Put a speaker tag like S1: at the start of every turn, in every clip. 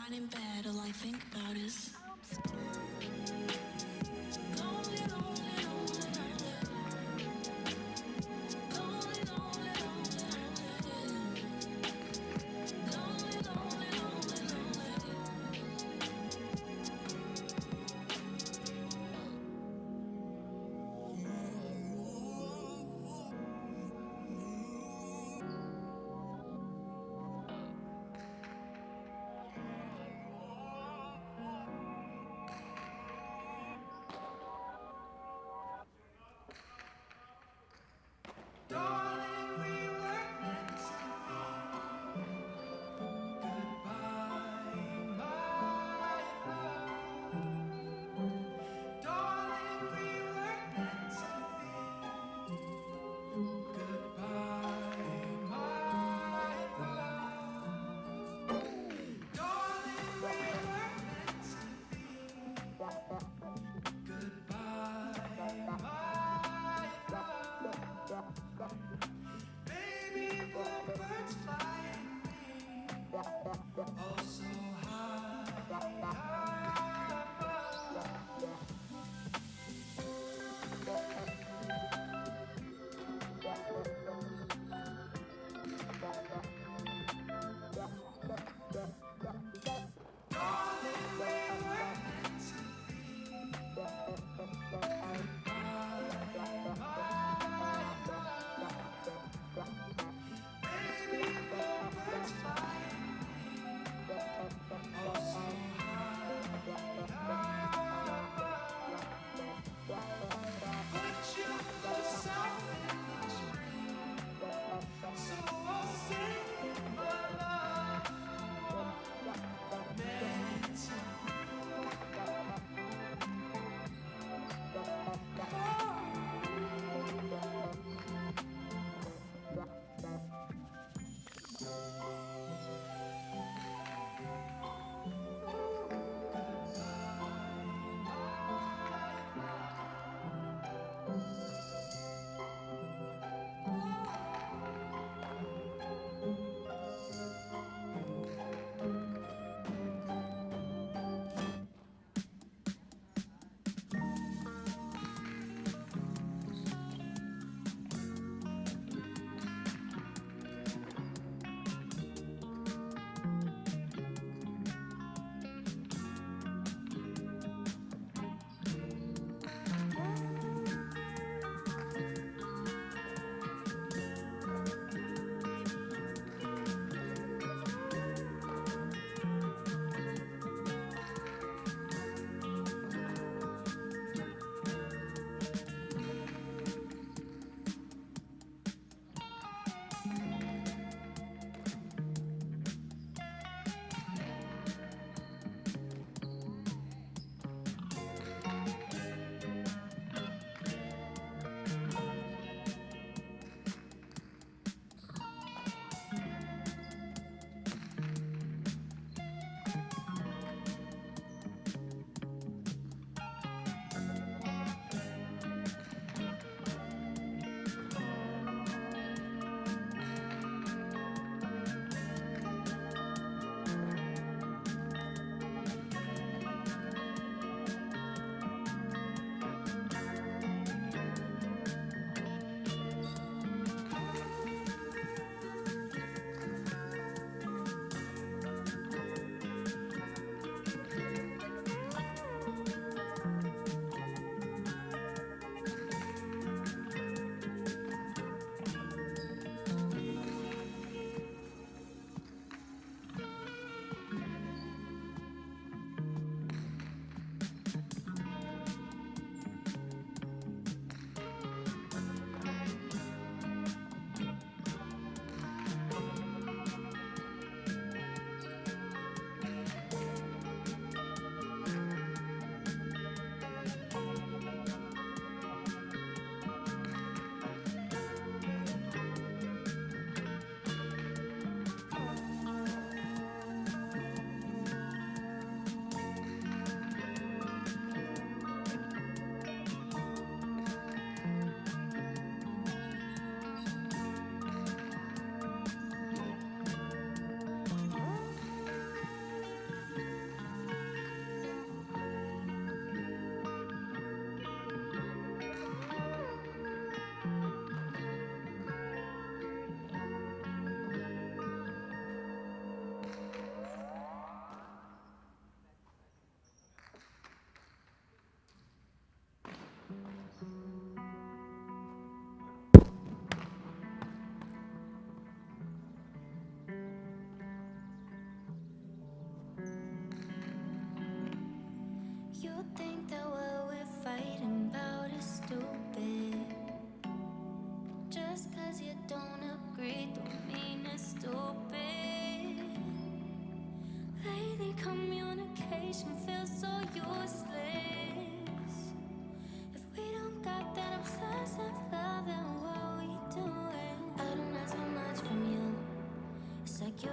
S1: lying in bed, all I think about is lonely, lonely, lonely, lonely, lonely, lonely, lonely, lonely,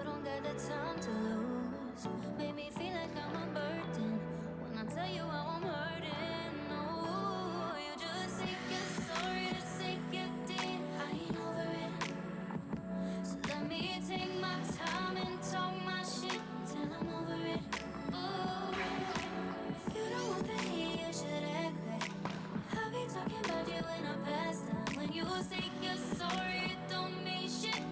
S1: don't get the time to lose. Make me feel like I'm a burden when I tell you how I'm hurting. No, you just say you're sorry to say you did. I ain't over it. So let me take my time and talk my shit till I'm over it. Ooh, if you don't want the heat, you should act right. I be talking about you in the past time. When you say you're sorry, it don't mean shit.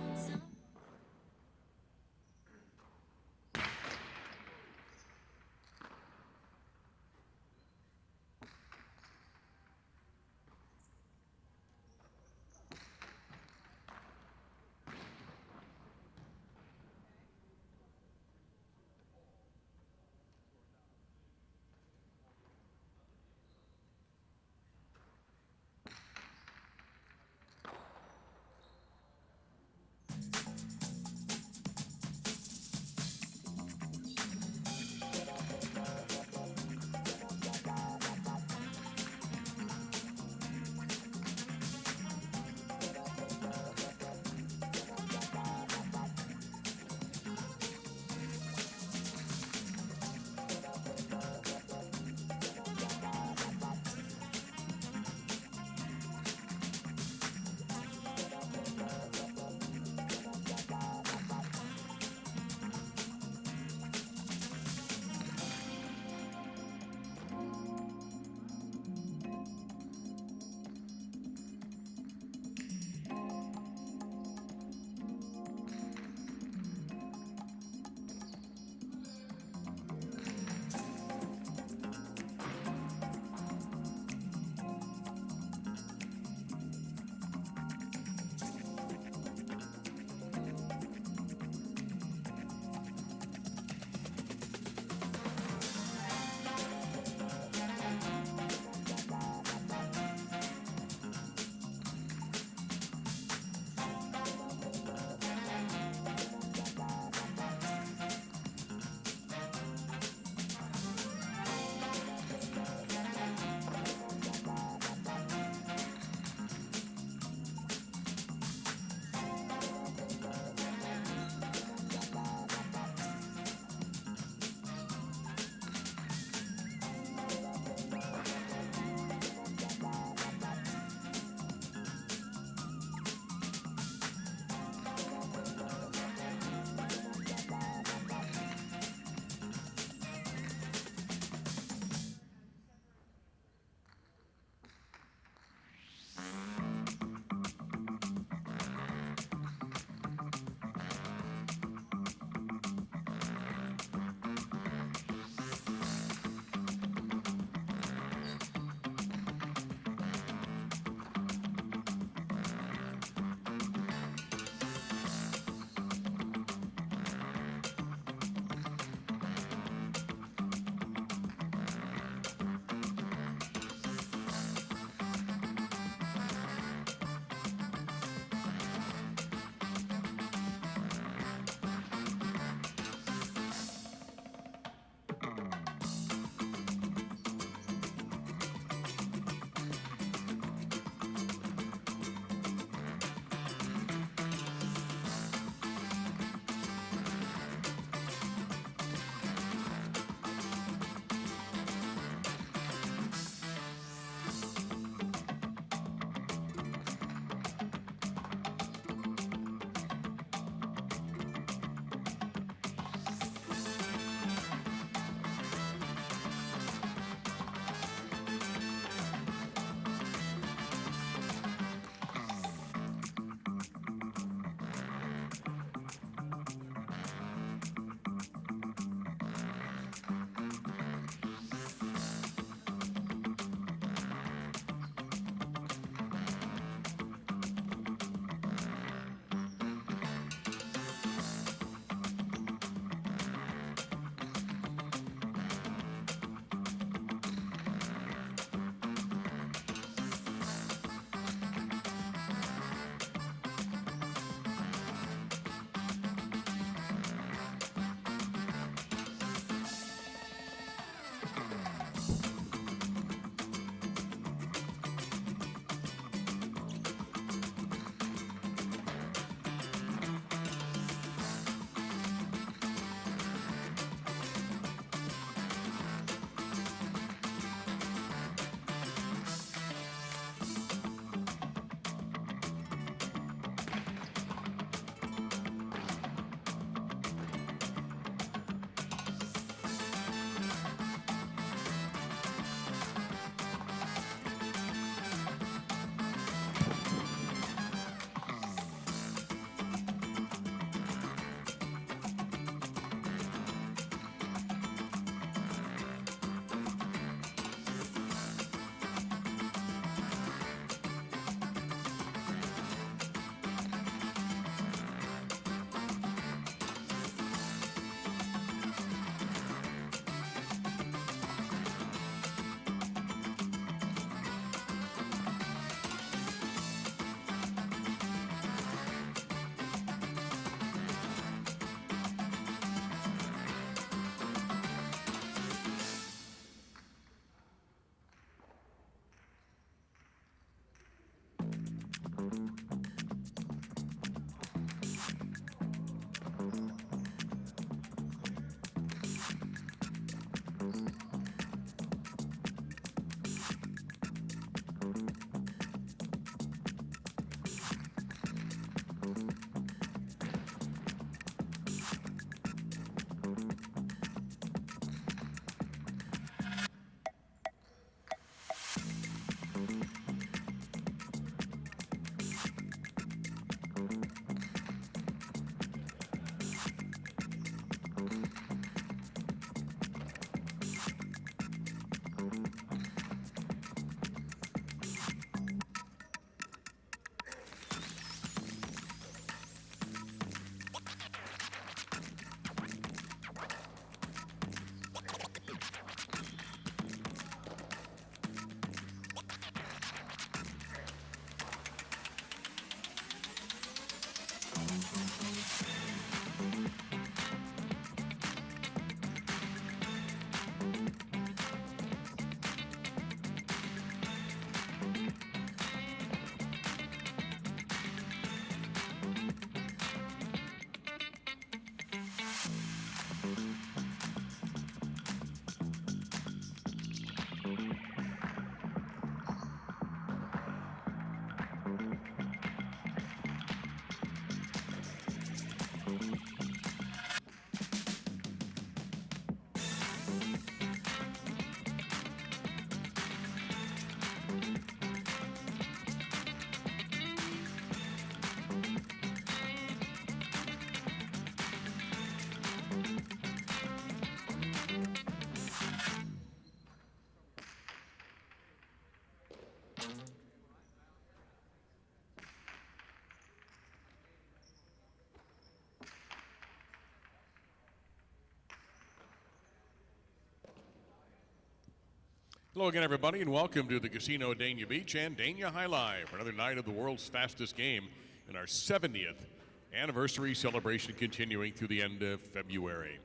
S2: Hello again, everybody, and welcome to the Casino at Dania Beach and Dania Alai for another night of the world's fastest game in our 70th anniversary celebration continuing through the end of February.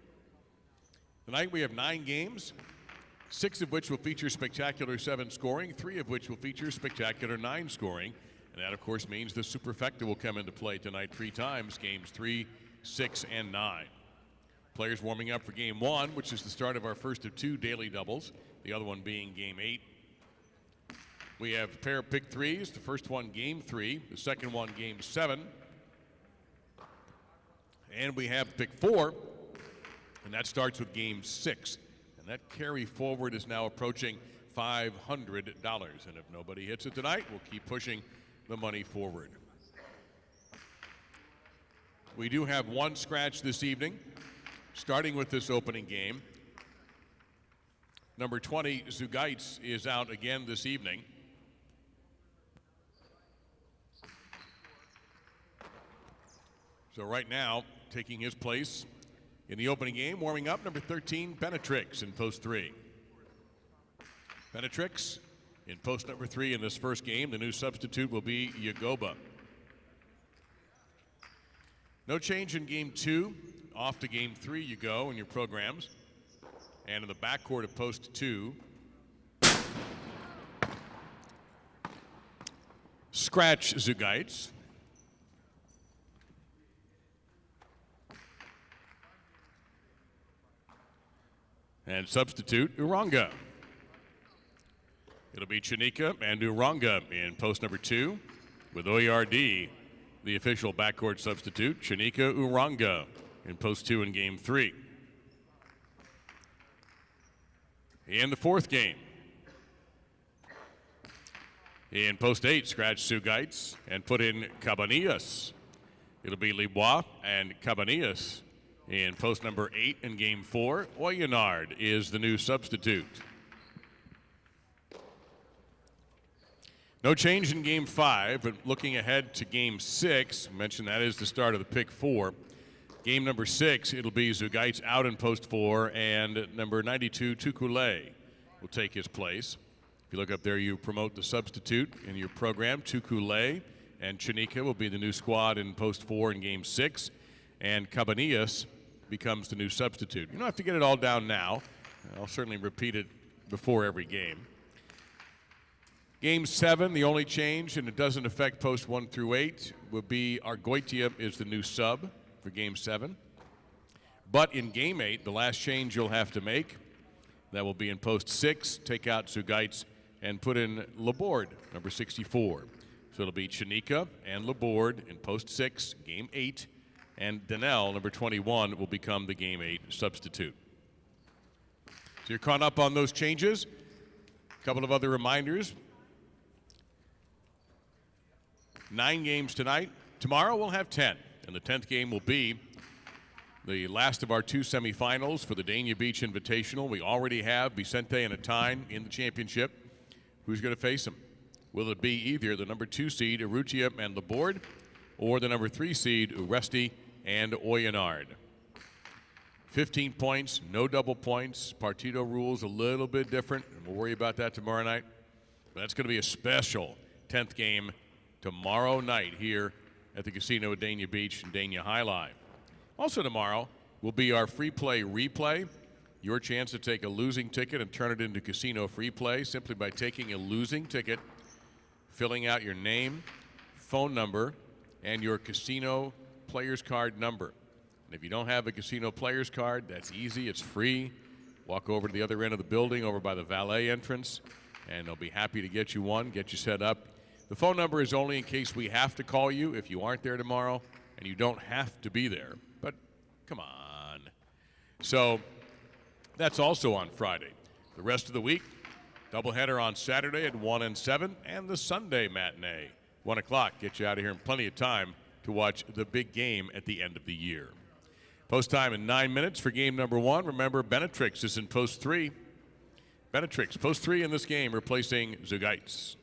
S2: Tonight we have 9 games, 6 of which will feature spectacular 7 scoring, 3 of which will feature spectacular 9 scoring. And that, of course, means the superfecta will come into play tonight 3 times, games 3, 6, and 9. Players warming up for game 1, which is the start of our first of 2 daily doubles, the other one being game 8. We have a pair of pick 3s, the first one game 3, the second one game 7. And we have pick 4, and that starts with game 6. And that carry forward is now approaching $500. And if nobody hits it tonight, we'll keep pushing the money forward. We do have 1 scratch this evening, starting with this opening game. Number 20, Zugaitz, is out again this evening. So right now, taking his place in the opening game, warming up, number 13, Benetrix in post 3. Benetrix in post number 3 in this first game. The new substitute will be Yagoba. No change in game 2. Off to game 3 you go in your programs. And in the backcourt of post 2, scratch Zugaitz. And substitute Uranga. It'll be Chanika and Uranga in post number 2, with Oyard, the official backcourt substitute. Chanika Uranga in post 2 in game 3. In the fourth game, in post 8, scratch Zugaitz and put in Cabanillas. It'll be Libois and Cabanillas in post number 8 in game 4. Oyard is the new substitute. No change in game 5, but looking ahead to game 6, mentioned that is the start of the pick 4. Game number 6, it'll be Zugaitz out in post 4, and number 92, Tukule, will take his place. If you look up there, you promote the substitute in your program. Tukule and Chanika will be the new squad in post 4 in game 6, and Cabanillas becomes the new substitute. You don't have to get it all down now. I'll certainly repeat it before every game. Game 7, the only change, and it doesn't affect post 1 through 8, will be Argoitia is the new sub for game 7. But in game 8, the last change you'll have to make, that will be in post 6, take out Zugaitz and put in Laborde, number 64. So it'll be Chanika and Laborde in post 6, game 8, and Danel, number 21, will become the game 8 substitute. So you're caught up on those changes. A couple of other reminders. 9 games tonight. Tomorrow we'll have 10. And the 10th game will be the last of our 2 semifinals for the Dania Beach Invitational. We already have Vicente and Atine in the championship. Who's going to face them? Will it be either the number 2 seed, Urrutia and Laborde, or the number 3 seed, Uresti and Oyard? 15 points, no double points. Partido rules a little bit different, and we'll worry about that tomorrow night. But that's going to be a special 10th game tomorrow night here at the Casino at Dania Beach and Dania Alai. Also tomorrow will be our free play replay. Your chance to take a losing ticket and turn it into casino free play simply by taking a losing ticket, filling out your name, phone number, and your casino player's card number. And if you don't have a casino player's card, that's easy. It's free. Walk over to the other end of the building, over by the valet entrance, and they'll be happy to get you one, get you set up. The phone number is only in case we have to call you if you aren't there tomorrow, and you don't have to be there. But come on. So that's also on Friday. The rest of the week, doubleheader on Saturday at 1 and 7, and the Sunday matinee, 1 o'clock. Get you out of here in plenty of time to watch the big game at the end of the year. Post time in 9 minutes for game number 1. Remember, Benetrix is in post 3. Benetrix, post 3 in this game, replacing Zugaitz.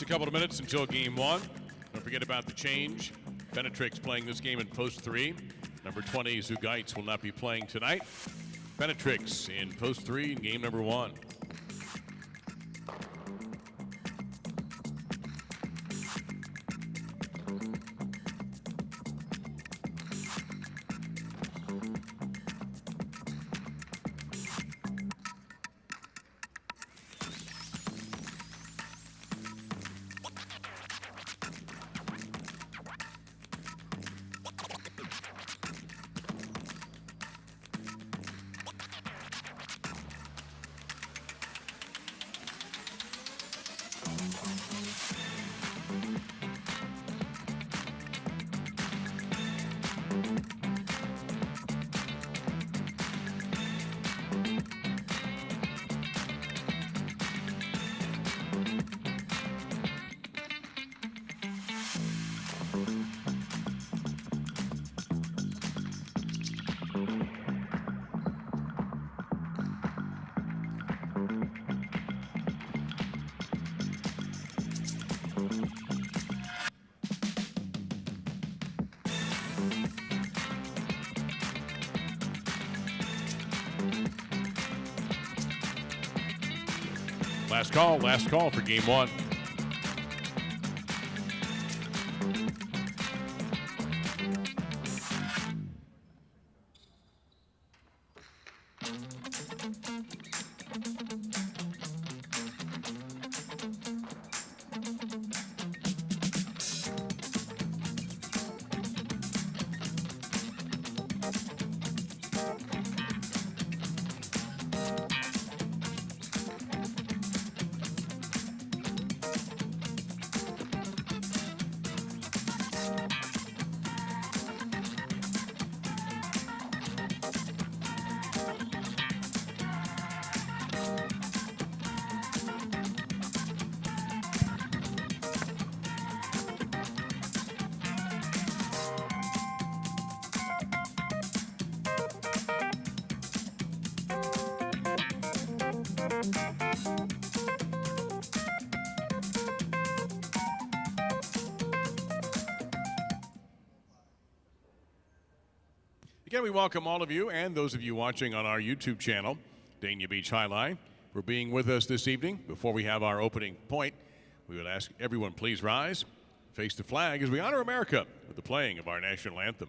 S2: Just a couple of minutes until game one. Don't forget about the change. Benetrix playing this game in post 3. Number 20, Zugaitz, will not be playing tonight. Benetrix in post 3 in game number 1. Last call for game 1. Again, we welcome all of you and those of you watching on our YouTube channel, Dania Beach Alai, for being with us this evening. Before we have our opening point, we would ask everyone please rise, face the flag as we honor America with the playing of our national anthem.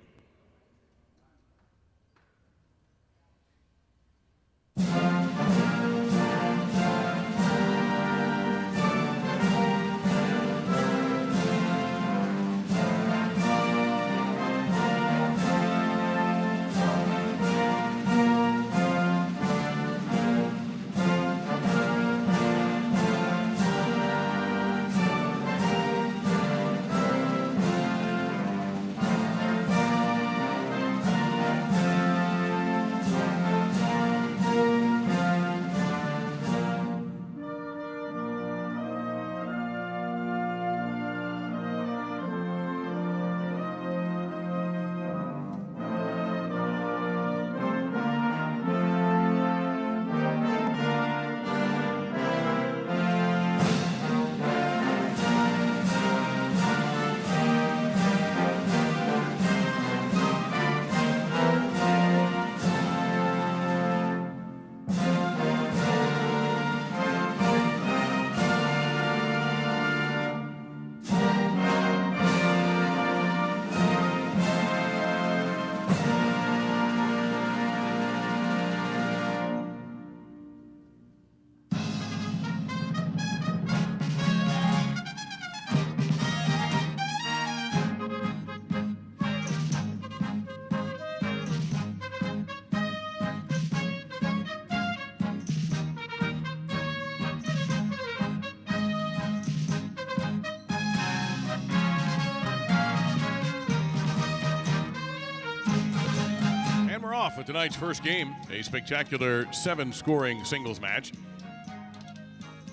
S2: Off with tonight's first game, a spectacular 7-scoring singles match.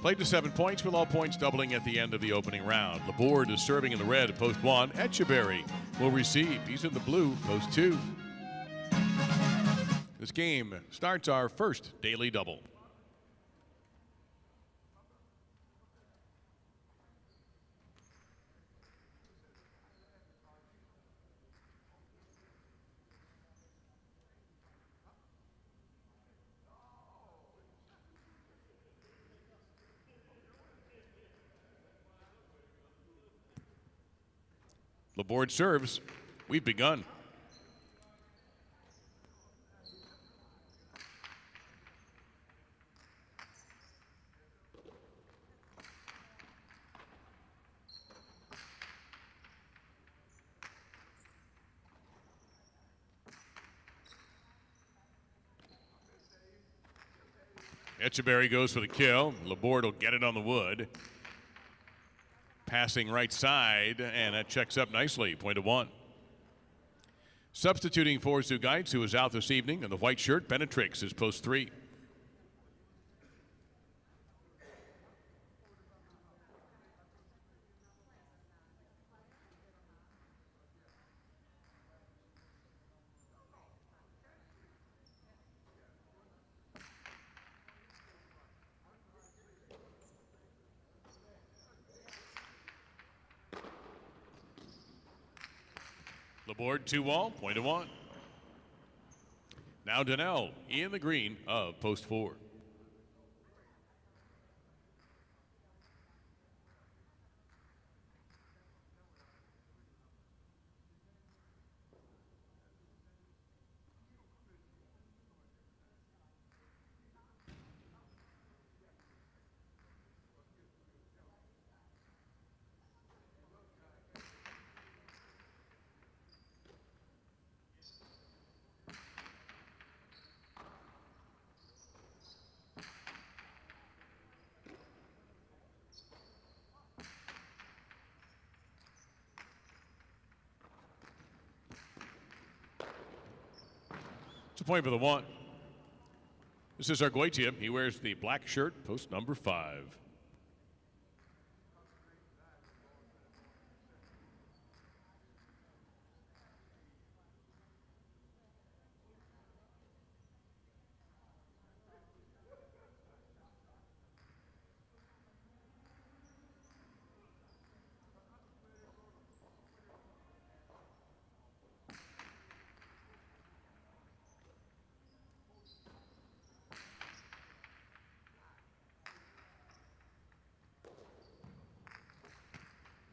S2: Played to 7 points, with all points doubling at the end of the opening round. Laborde is serving in the red at post 1. Etcheberry will receive. He's in the blue, post 2. This game starts our first daily double. Laborde serves. We've begun. Etcheberry goes for the kill. Laborde will get it on the wood. Passing right side, and that checks up nicely. Point of one. Substituting for Zugaitz, who is out this evening in the white shirt, Benetrix is post 3. Laborde 2-wall, point of one. Now Donnell in the green of post 4. It's a point for the one. This is Arguitia. He wears the black shirt, post number 5.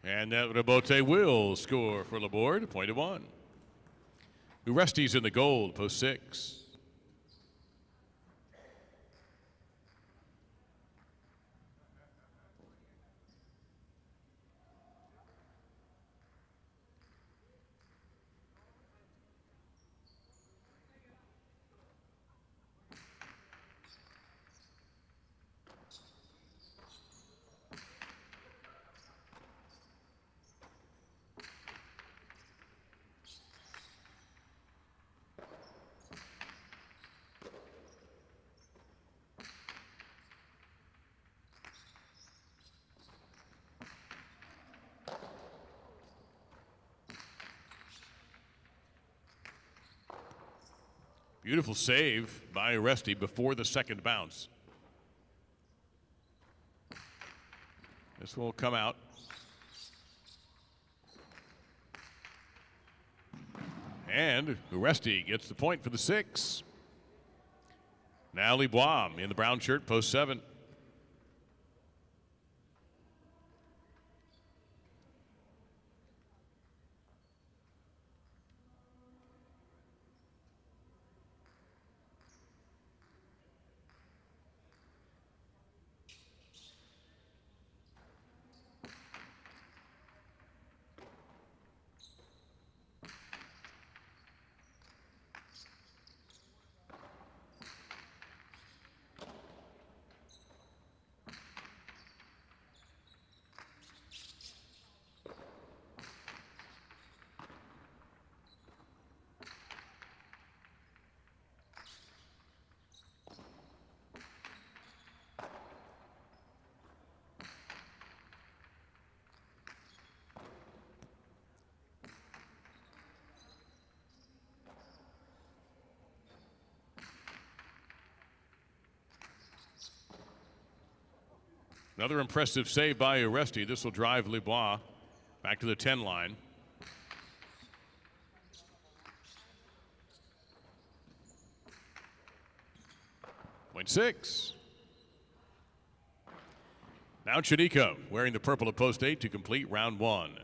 S2: And that Rabote will score for Laborde, point of one. Uresti's in the gold, post 6. Beautiful save by Uresti before the second bounce. This will come out. And Uresti gets the point for the 6. Now Libois in the brown shirt, post 7. Another impressive save by Uresti. This will drive Libois back to the 10 line. Point 6. Now Chinico wearing the purple at post 8 to complete round 1.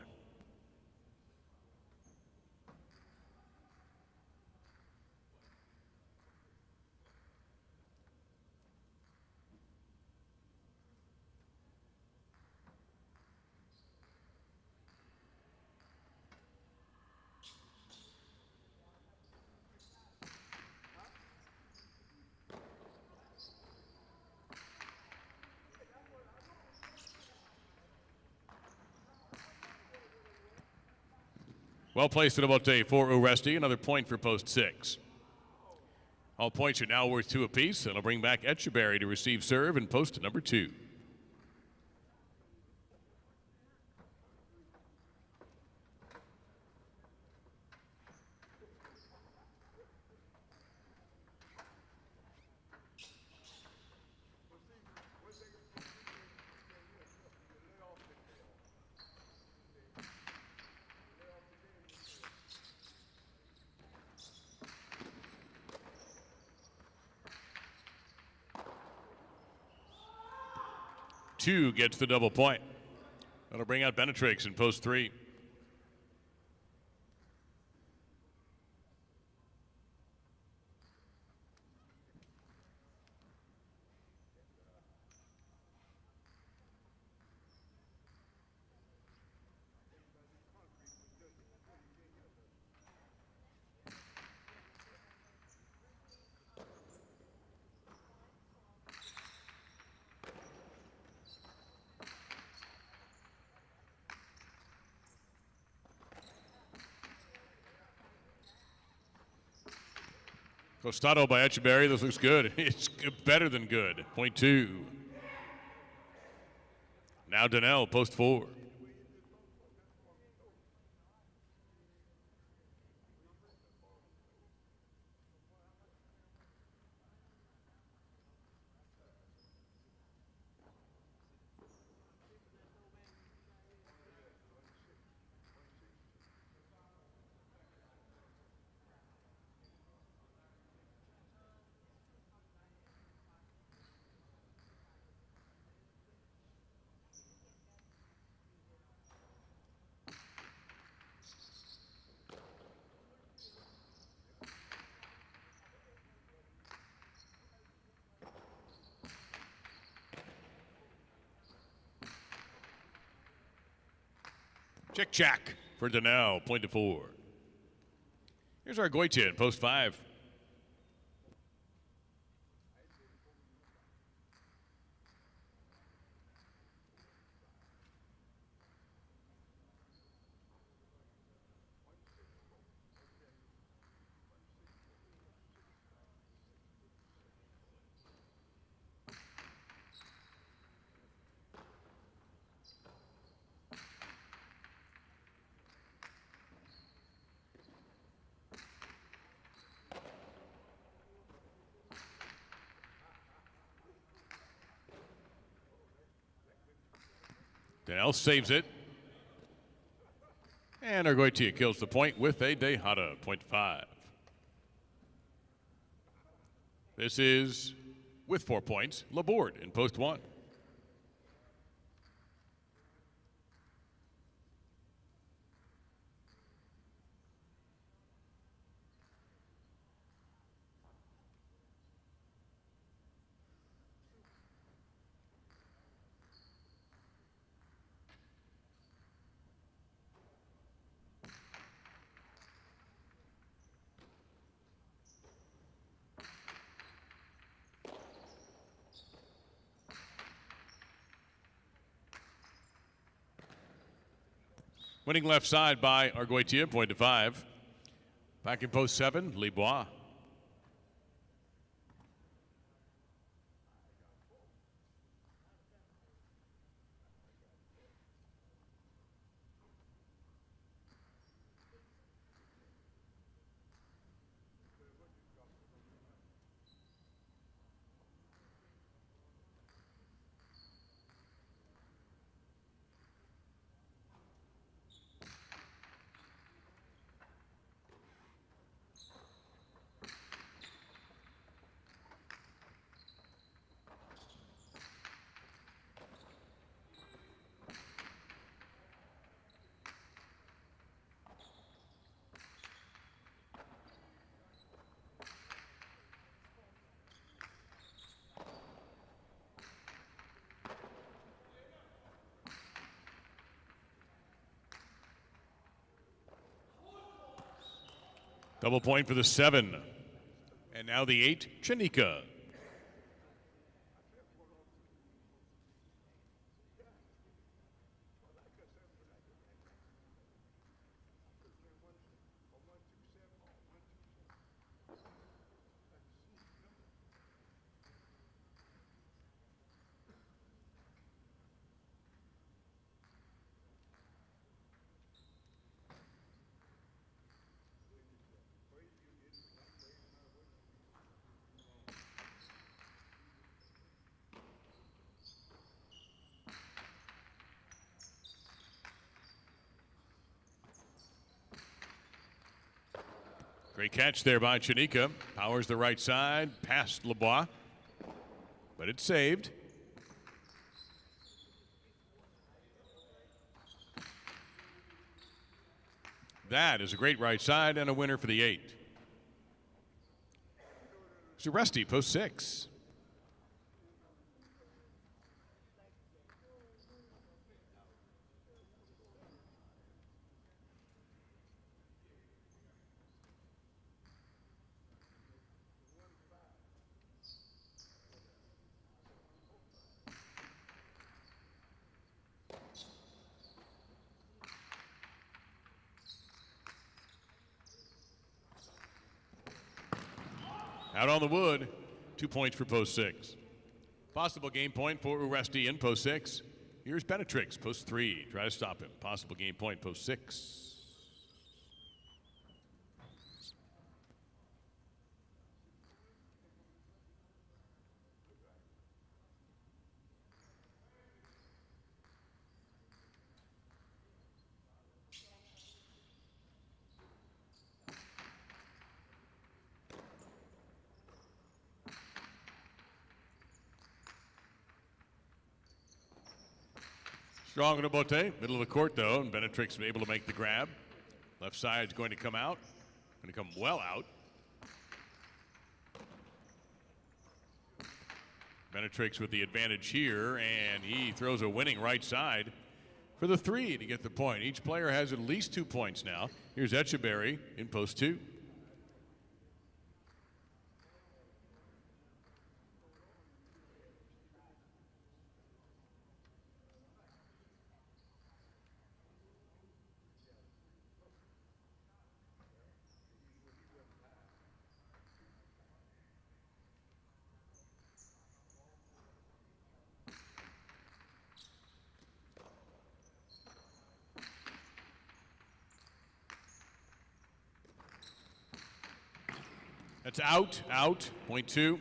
S2: Well placed at about for Uresti, another point for post 6. All points are now worth 2 apiece. That'll bring back Etcheberry to receive serve in post number 2. Two gets the double point. That'll bring out Benetrix in post 3. Costado by Etcheberry. This looks good. It's better than good. Point 2. Now Danielle, post 4. Check for Danielle, point to 4. Here's our Goitian, post 5. Danielle saves it. And Argoitia kills the point with a Dejada, point 5. This is, with 4 points, Laborde in post 1. Winning left side by Argoitia, point to 5. Back in post 7, Libois. Double point for the 7. And now the 8, Chanika. Great catch there by Chanika. Powers the right side, past Lebois, but it's saved. That is a great right side and a winner for the 8. Rusty, post 6. Out on the wood, 2 points for post 6. Possible game point for Uresti in post 6. Here's Benetrix, post 3. Try to stop him. Possible game point, post 6. Strong in a bote, middle of the court though, and Benetrix able to make the grab. Left side is going to come out, going to come well out. Benetrix with the advantage here, and he throws a winning right side for the 3 to get the point. Each player has at least 2 points now. Here's Echeberry in post 2. That's out, point 2.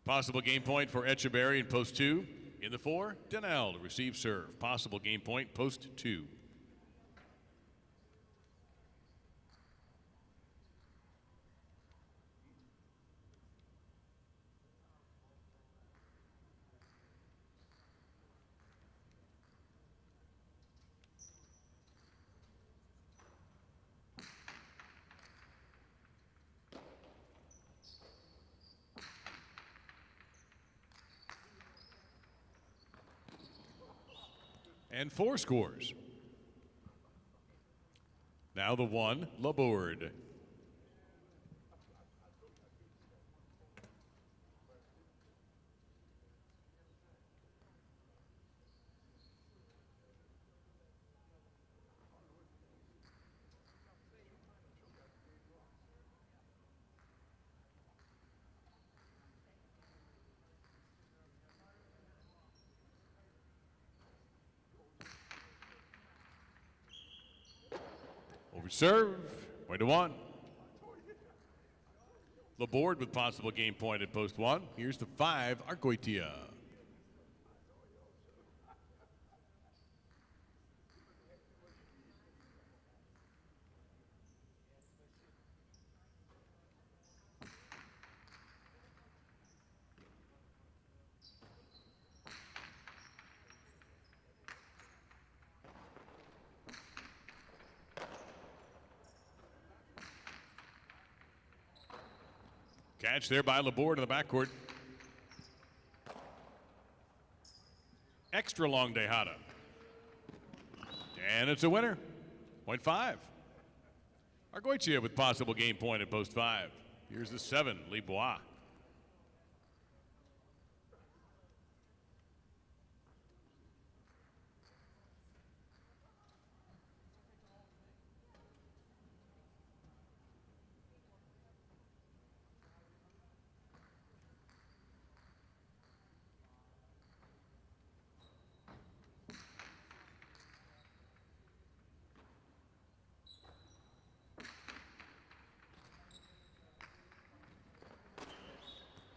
S2: Possible game point for Echeberry in post 2. In the 4, Daniel to receive serve. Possible game point, post 2. And 4 scores. Now the 1, Laborde. Over serve, point to 1. Laborde with possible game point at post 1. Here's the 5, Argoitia. Catch there by Laborde in the backcourt. Extra long Dejada. And it's a winner. Point 5. Argoitia with possible game point at post 5. Here's the 7, Lebois.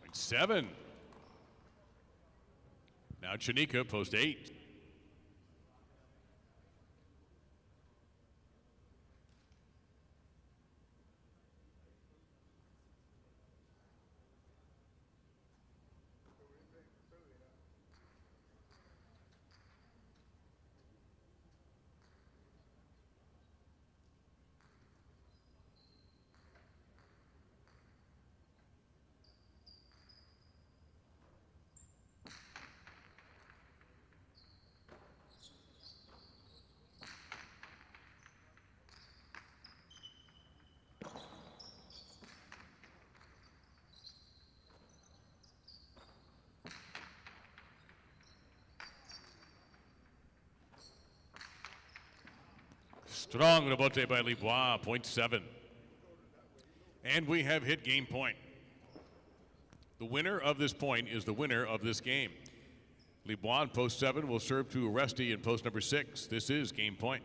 S2: Point 7. Now Chanika, post 8. Strong rebote by Libois, point 7. And we have hit game point. The winner of this point is the winner of this game. Libois in post 7 will serve to Aresti in post number 6. This is game point.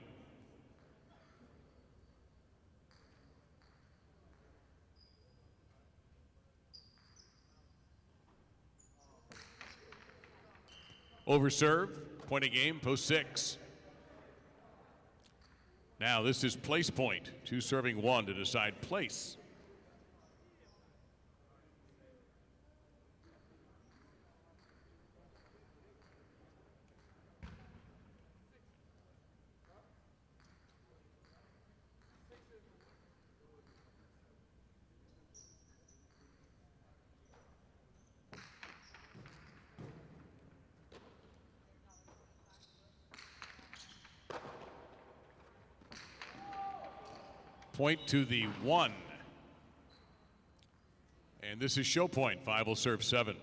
S2: Over serve, point of game, post 6. Now this is place point. 2 serving 1 to decide place. Point to the 1. And this is show point. 5 will serve 7.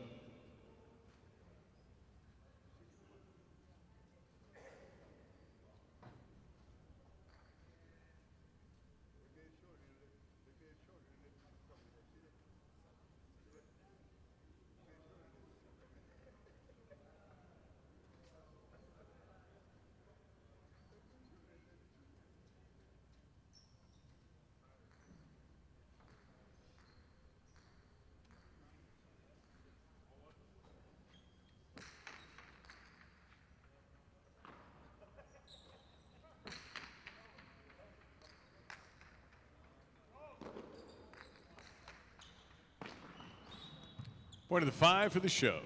S2: Point of the 5 for the show.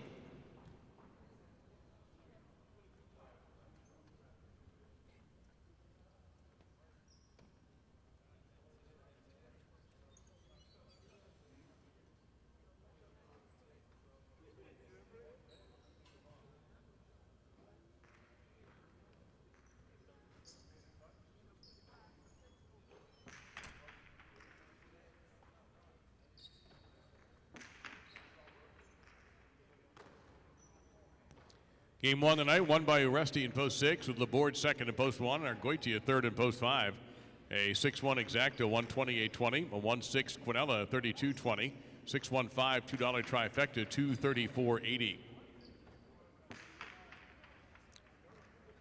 S2: Game 1 tonight, won by Aresti in post 6, with Laborde second in post 1, and Argoitia third in post 5. A 6-1 Exacta, 128.20, a 1-6 Quinella, 32.20, 6-1-5, $2 trifecta, 234.80.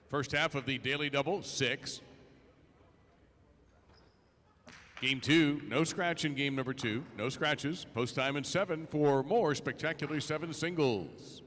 S2: First half of the daily double, 6. Game 2, no scratch in game number 2, no scratches, post time in 7 for more spectacular 7 singles.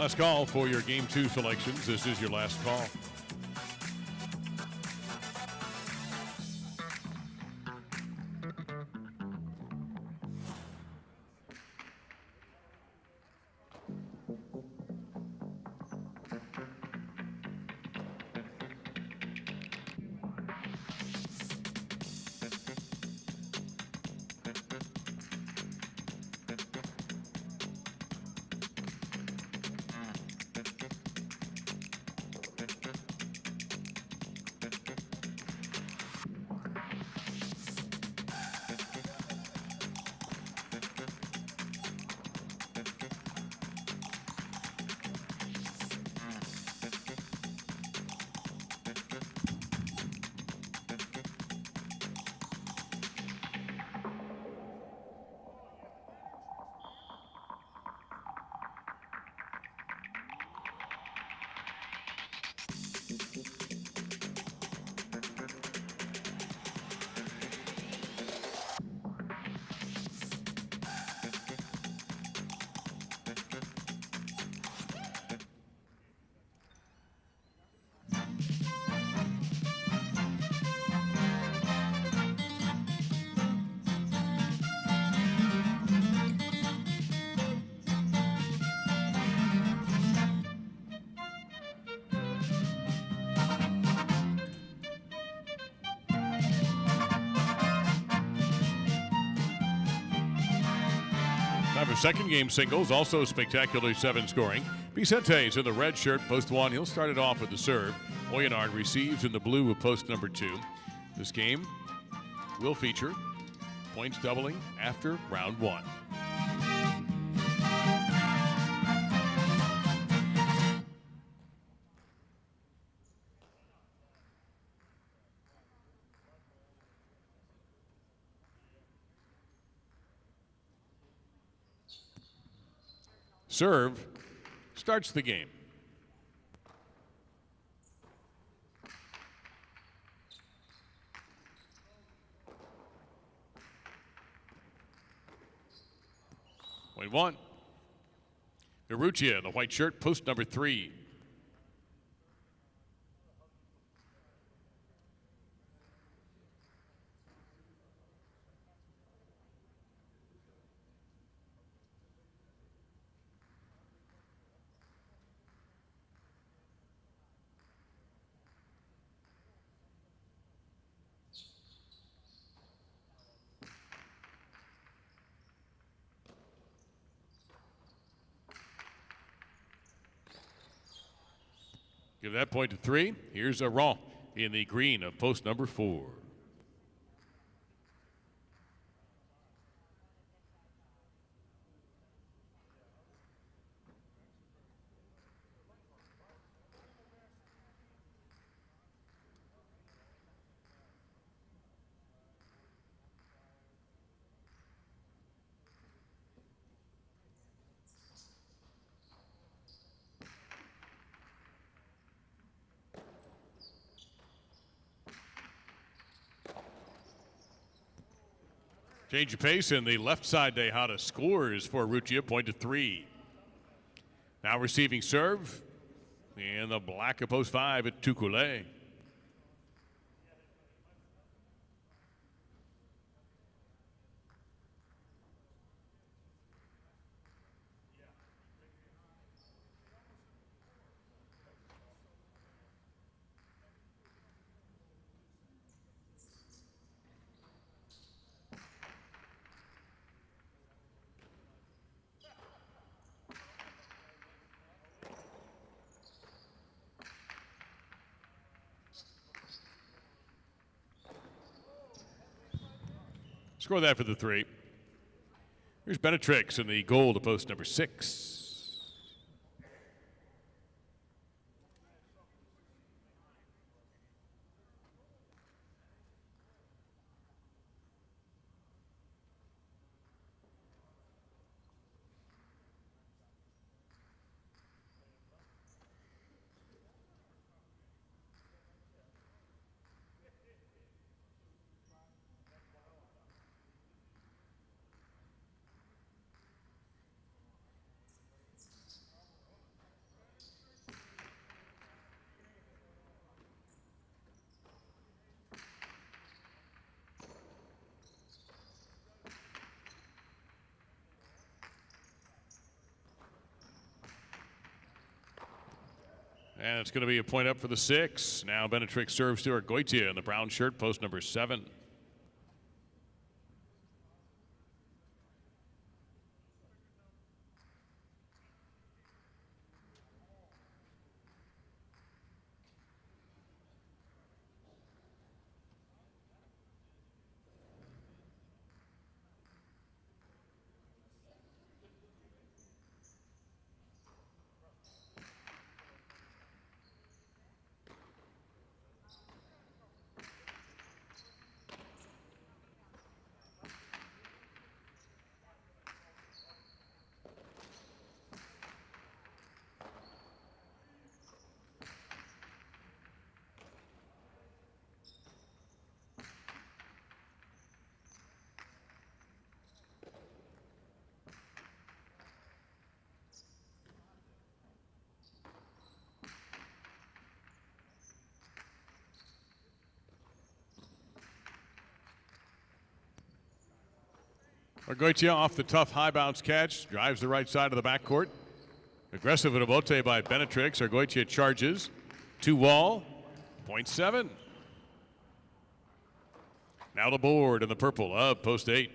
S2: Last call for your Game 2 selections. This is your last call. Time for second game singles, also spectacularly 7 scoring. Vicente's in the red shirt, post 1. He'll start it off with the serve. Oyenard receives in the blue with post number 2. This game will feature points doubling after round 1. serve starts the game. Point one. Urrutia in the white shirt, post number 3. Give that point to 3. Here's a Raw in the green of post number 4. Change of pace in the left side. Tejada scores for Urrutia, point to 3. Now receiving serve in the black of post 5 at Tukule. Score that for the 3. Here's Benetrix in the goal to post number 6. And it's going to be a point up for the 6. Now Benetrix serves to Argoitia in the brown shirt, post number 7. Argoitia off the tough high bounce catch, drives the right side of the backcourt. Aggressive at a bote by Benetrix. Argoitia charges. 2 wall, point 7. Now the board in the purple of post 8.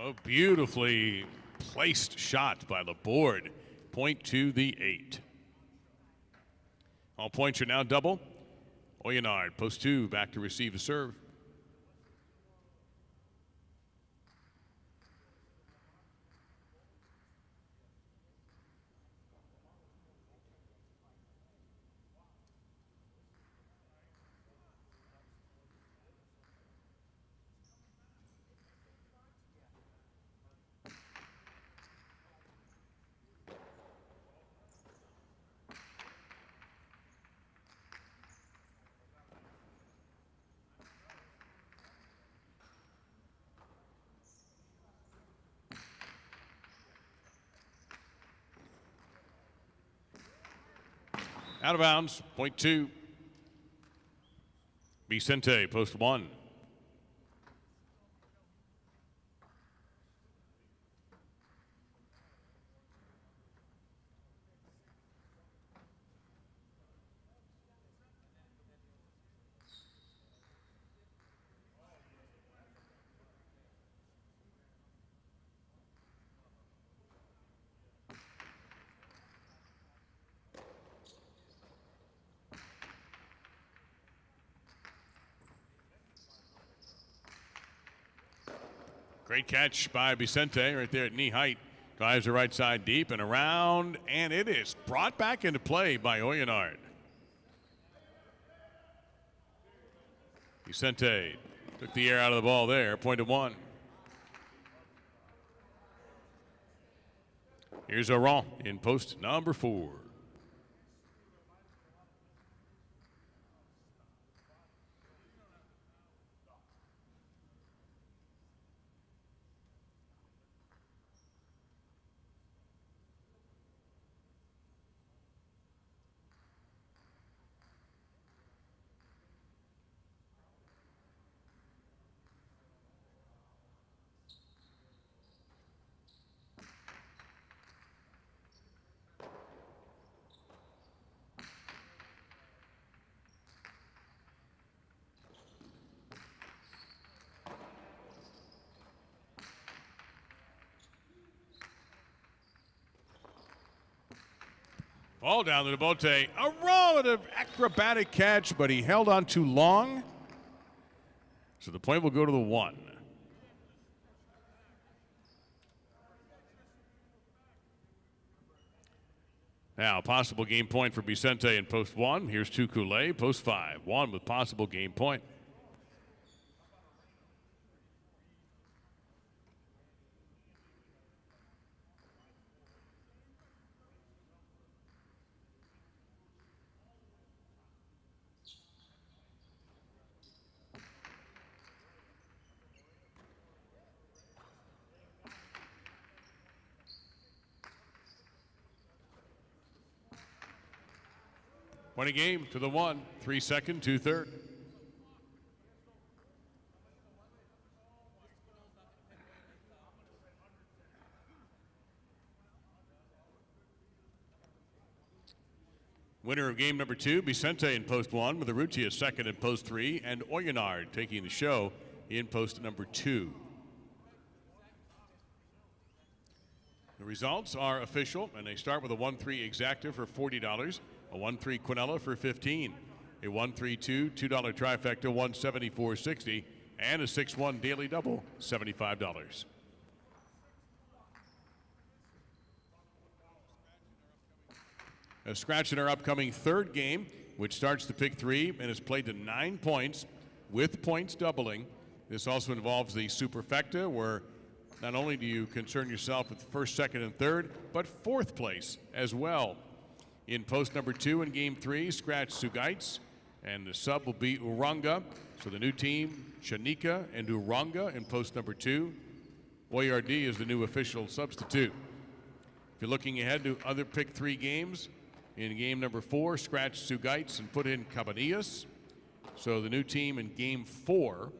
S2: Oh, beautifully placed shot by the board. Point to the 8. All points are now double. Oyenard, post 2, back to receive the serve. Out of bounds, point 2. Vicente, post 1. Great catch by Vicente right there at knee height. Drives the right side deep and around, and it is brought back into play by Oyenard. Vicente took the air out of the ball there, point of 1. Here's Oran in post number 4. Ball down to the Bote. A relative acrobatic catch, but he held on too long. So the point will go to the 1. Now, possible game point for Vicente in post 1. Here's Tukulé, post 5. 1 with possible game point. Point a game to the 1. 3 second, 2/3. Winner of game number 2, Vicente in post 1, with Urrutia second in post 3, and Oyenard taking the show in post number 2. The results are official, and they start with a 1-3 exacta for $40, a 1-3 quinella for $15, a 1-3-2 $2 trifecta $174.60, and a 6-1 daily double $75. A scratch in our upcoming 3rd game, which starts the pick 3 and is played to 9 points with points doubling. This also involves the superfecta, where not only do you concern yourself with 1st, 2nd, and 3rd, but 4th place as well. In post number 2 in game 3, scratch Sugaits, and the sub will be Uranga. So the new team, Chanika and Uranga in post number 2. Oyard is the new official substitute. If you're looking ahead to other pick 3 games, in game number 4, scratch Sugaits and put in Cabanillas. So the new team in game 4,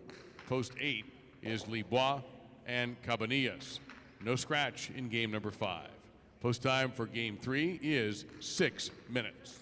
S2: post 8, is Libois and Cabanillas. No scratch in game number 5. Post time for game 3 is 6 minutes.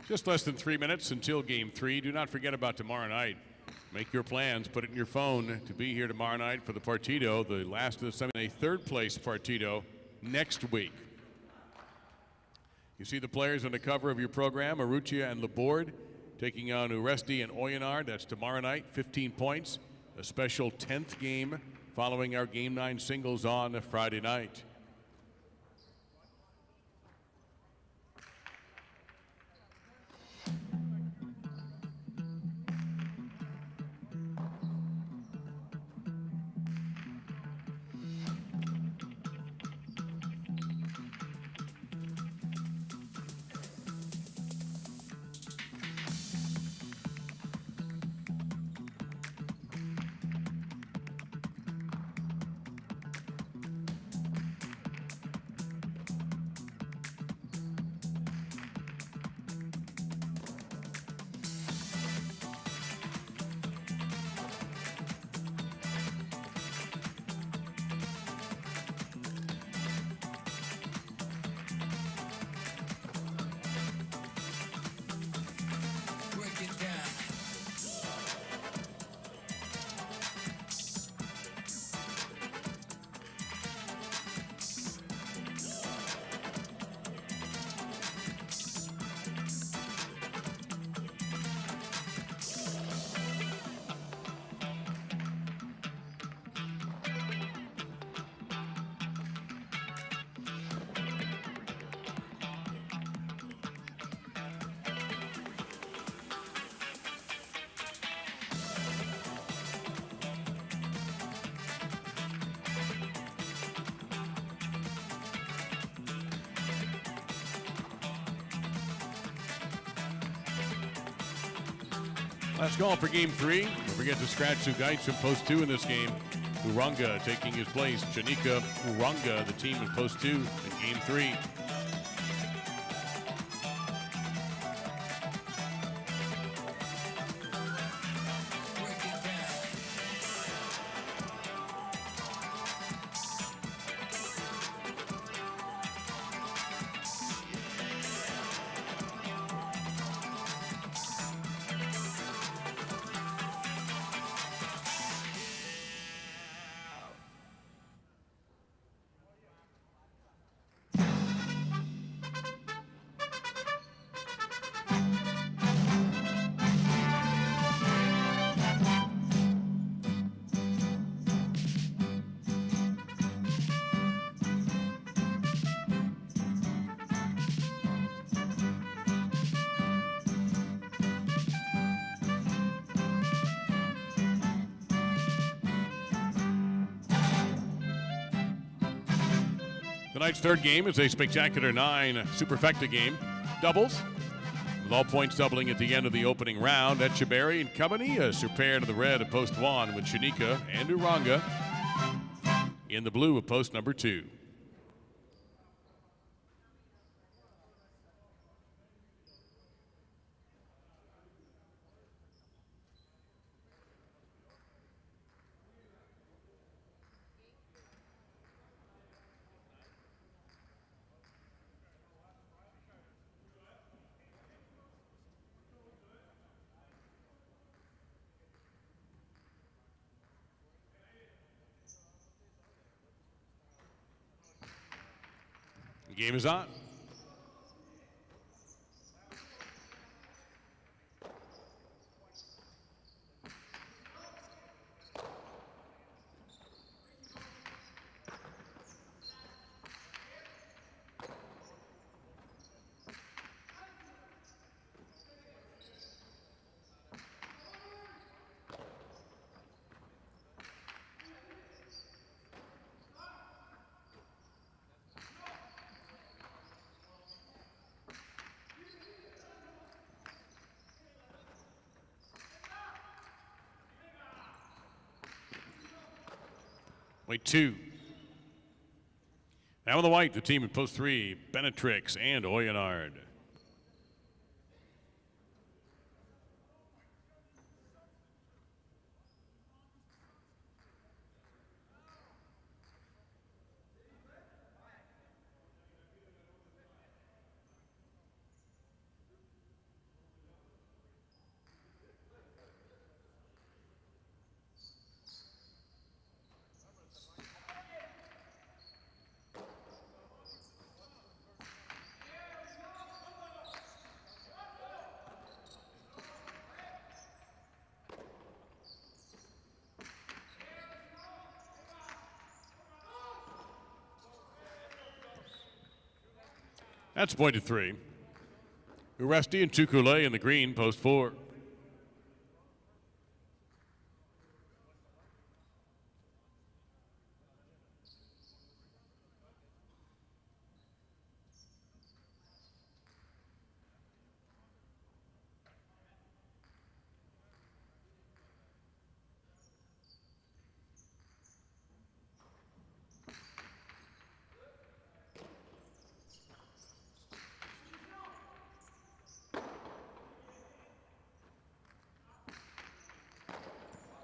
S2: Just less than 3 minutes until Game 3. Do not forget about tomorrow night. Make your plans. Put it in your phone to be here tomorrow night for the Partido, the last of the semi, a third-place Partido next week. You see the players on the cover of your program, Arrutia and Laborde, taking on Uresti and Oyonnax. That's tomorrow night, 15 points. A special 10th game following our Game 9 singles on Friday night. Last call for Game 3. Don't forget to scratch Sugaitz in post 2 in this game. Uranga taking his place. Janika Uranga, the team in post 2 in Game 3. Tonight's third game is a spectacular 9 superfecta game. Doubles, with all points doubling at the end of the opening round. Etcheberry and company, a pair to the red of post 1 with Shanika and Uranga in the blue of post number 2. The game is on. Wait 2. Now on the white, the team in post 3, Benetrix and Oyonnax. That's point to 3. Uresti and Tukule in the green, post 4.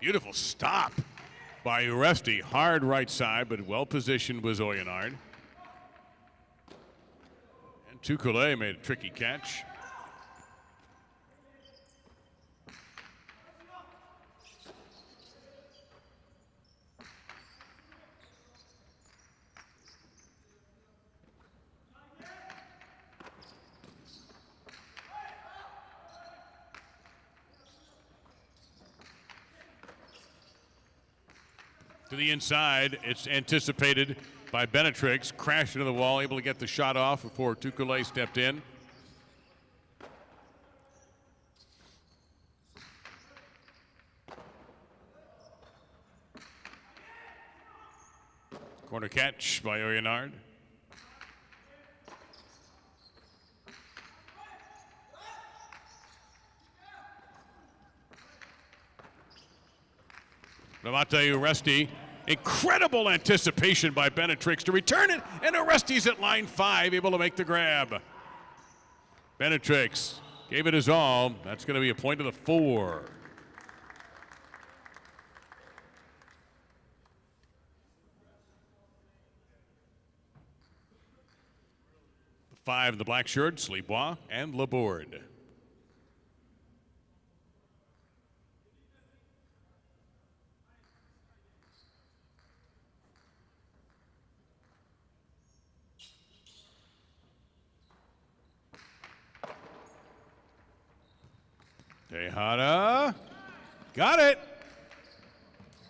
S2: Beautiful stop by Uresti. Hard right side, but well positioned was Oyenard. And Tukule made a tricky catch. To the inside, it's anticipated by Benetrix. Crashed into the wall, able to get the shot off before Tukule stepped in. Corner catch by Oyenard. Lamate Uresti. Incredible anticipation by Benetrix to return it, and Oresti's at line 5, able to make the grab. Benetrix gave it his all. That's going to be a point to the 4. The 5 in the black shirt, Slebois and Laborde. Tejada got it.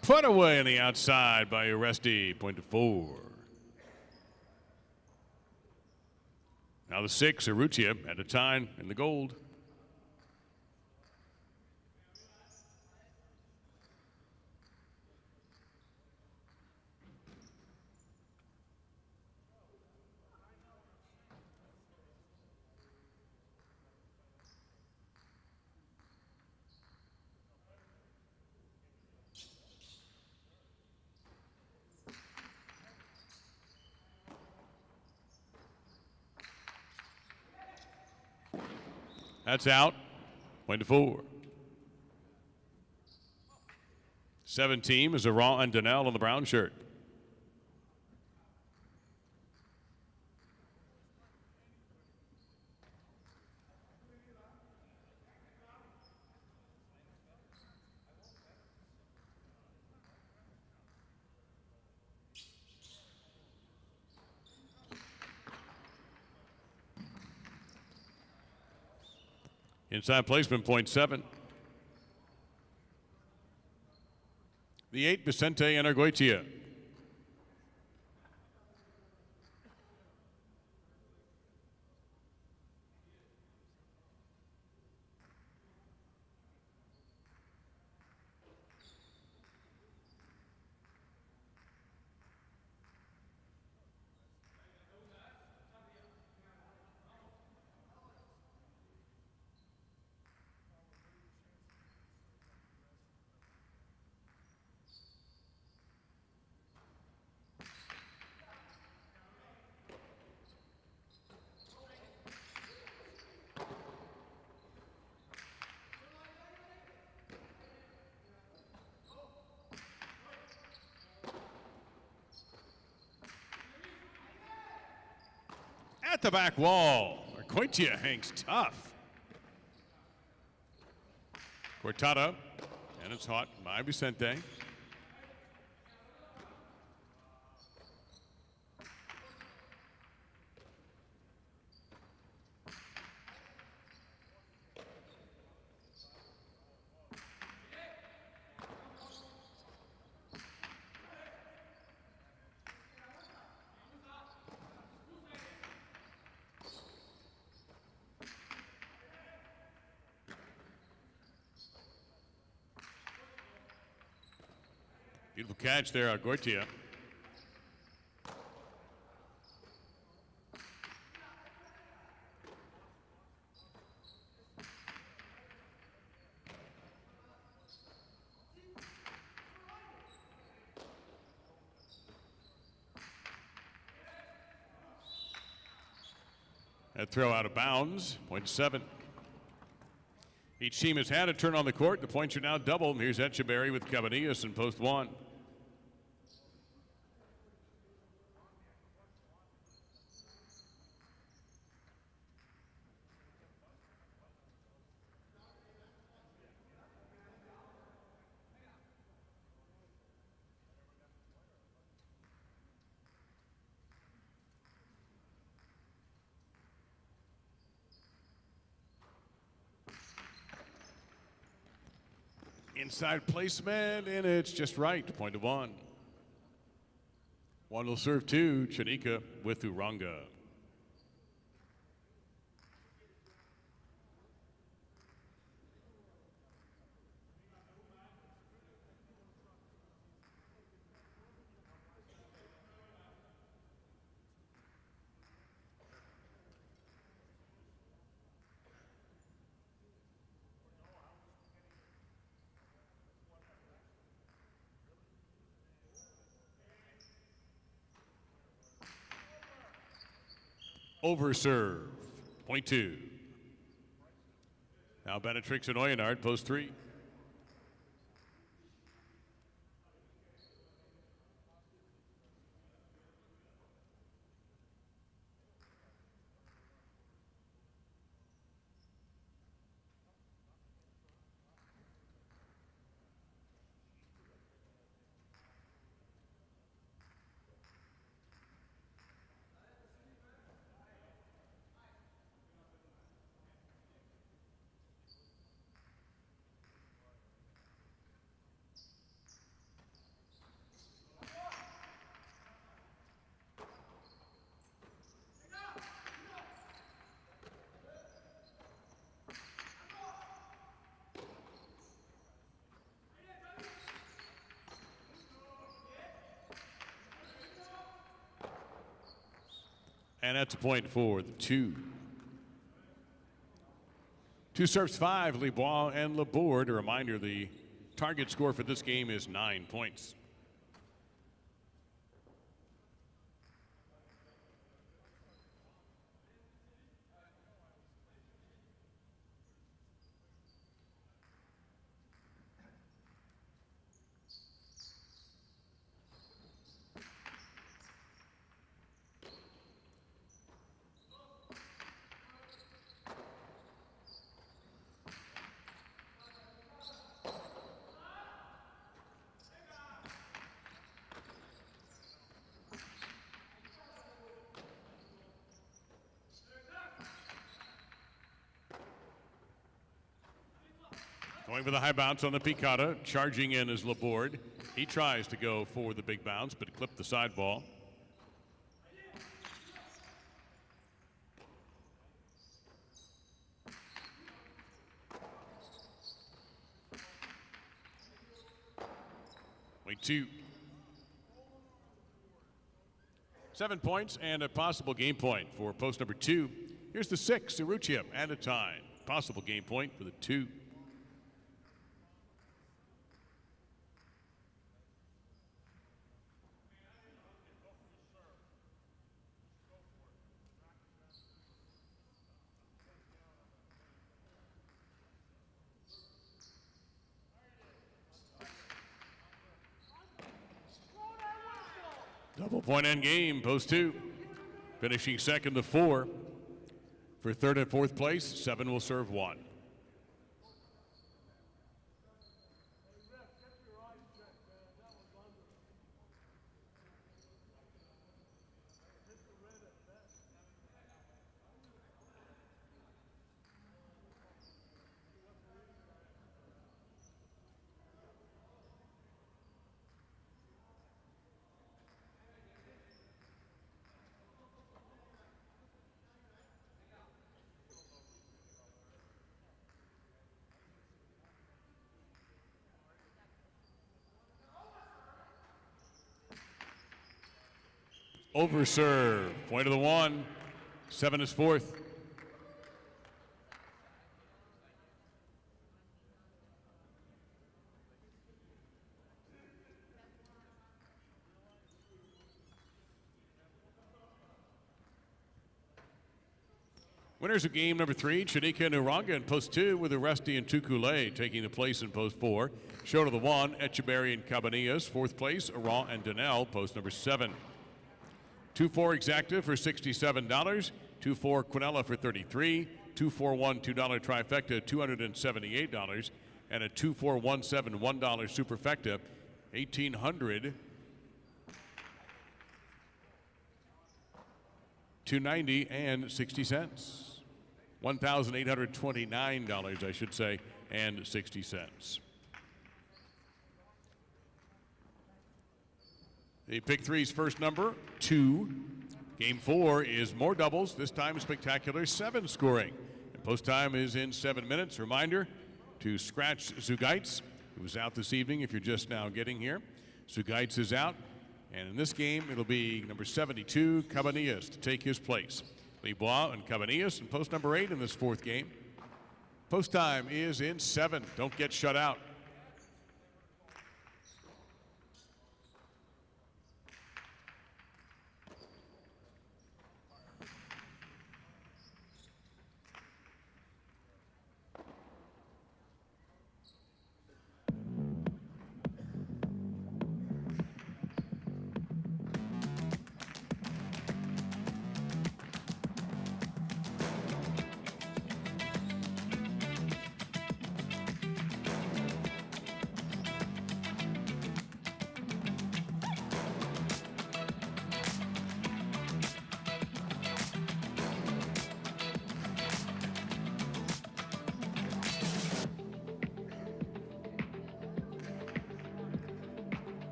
S2: Put away on the outside by Uresti, point to 4. Now the 6, Urrutia at a time in the gold. That's out. Point to 4. 17 is Aran and Donnell on the brown shirt. Inside placement, point 7. The 8, Vicente and Arguetia. At the back wall, Arguetia hangs tough. Cortada, and it's hot by Vicente. Beautiful catch there, Goitia. That throw out of bounds, 0.7. Each team has had a turn on the court. The points are now double. Here's Echeverry with Cabanillas in post one. Inside placement, and it's just right. Point of one. One will serve two. Chanika with Uranga. Overserve, 0.2. Now Benetrix and Oyenard, post three. And that's a point for the two. Two serves five, Lebois and Laborde. A reminder, the target score for this game is 9 points. Going for the high bounce on the picata. Charging in is Laborde. He tries to go for the big bounce, but clipped the side ball. Point two. 7 points and a possible game point for post number two. Here's the 6, Cerrutia at a time. Possible game point for the 2. Double point end game, post 2. Finishing second to 4. For third and fourth place, 7 will serve 1. Over serve. Point of the one. 7 is fourth. Winners of game number 3, Chanika and Uranga in post 2 with Aresti and Tukule taking the place in post 4. Show to the 1, Echeberry and Cabanillas. 4th place, Aran and Danelle, post number 7. 2-4 Exacta for $67. 2-4 Quinella for $33. 2-4-1 $2 trifecta, $278. And a 2-4-1-7 $1 superfecta, $1,800. $290 and 60 cents. $1,829, I should say, and 60 cents. The pick three's first number, 2. Game 4 is more doubles, this time spectacular 7 scoring. And post time is in 7 minutes. Reminder to scratch Zugaitz, who's out this evening if you're just now getting here. Zugaitz is out. And in this game, it'll be number 72, Cabanillas, to take his place. Lebois and Cabanillas in post number 8 in this 4th game. Post time is in 7. Don't get shut out.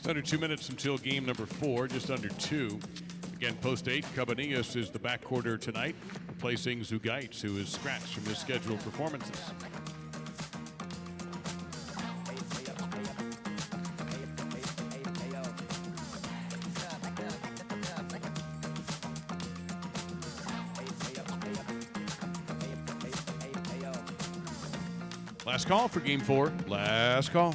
S2: Just under 2 minutes until game number 4, just under 2. Again, post 8, Cabanillas is the backcourter tonight, replacing Zugaitz, who is scratched from his scheduled performances. Last call for game 4. Last call.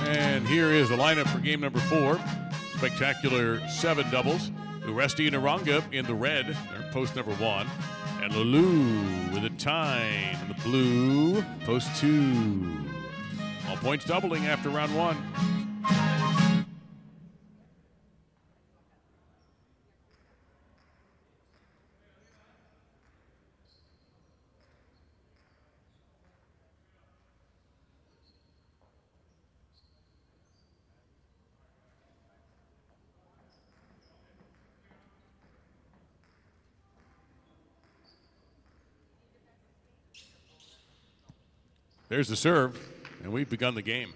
S2: And here is the lineup for game number 4. Spectacular 7 doubles. Uresti and Aranga in the red, they're post number 1. And Lulu with a time in the blue, post 2. All points doubling after round 1. There's the serve, and we've begun the game.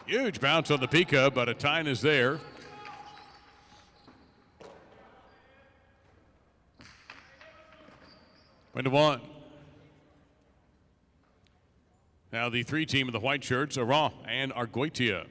S2: Huge bounce on the Pika, but a time is there. Went to 1. Now the 3 team of the white shirts, Aran and Argoitia.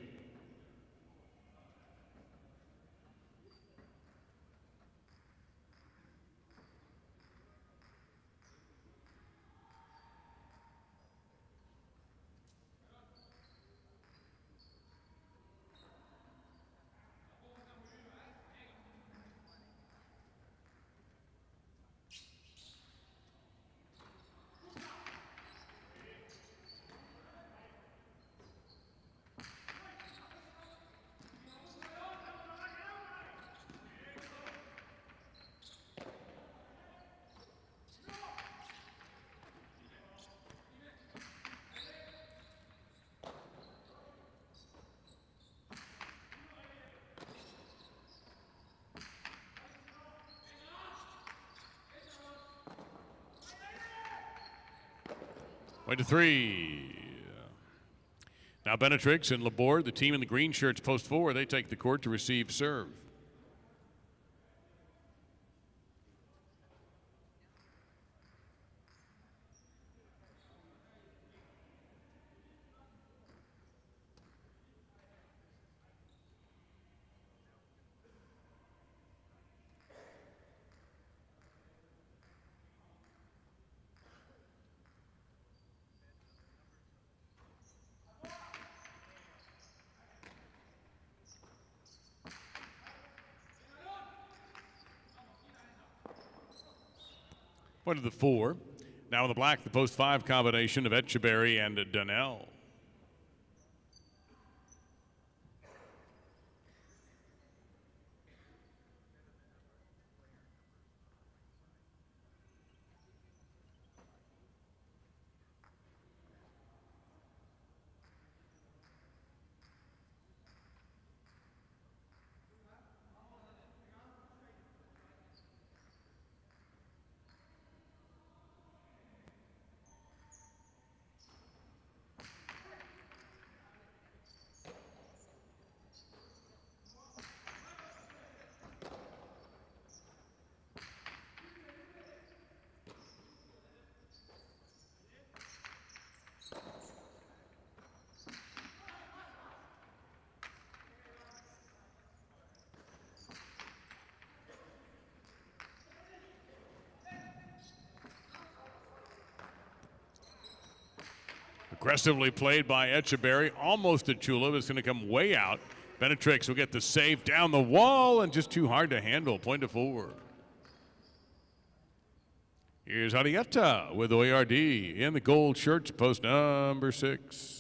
S2: Went to 3. Now Benetrix and Laborde, the team in the green shirts, post 4. They take the court to receive serve. Point to the 4. Now in the black, the post 5 combination of Etcheberry and Daniel. Aggressively played by Etcheberry, almost a Chula, but it's going to come way out. Benetrix will get the save down the wall and just too hard to handle. Point to 4. Here's Arietta with OARD in the gold shirts, post number 6.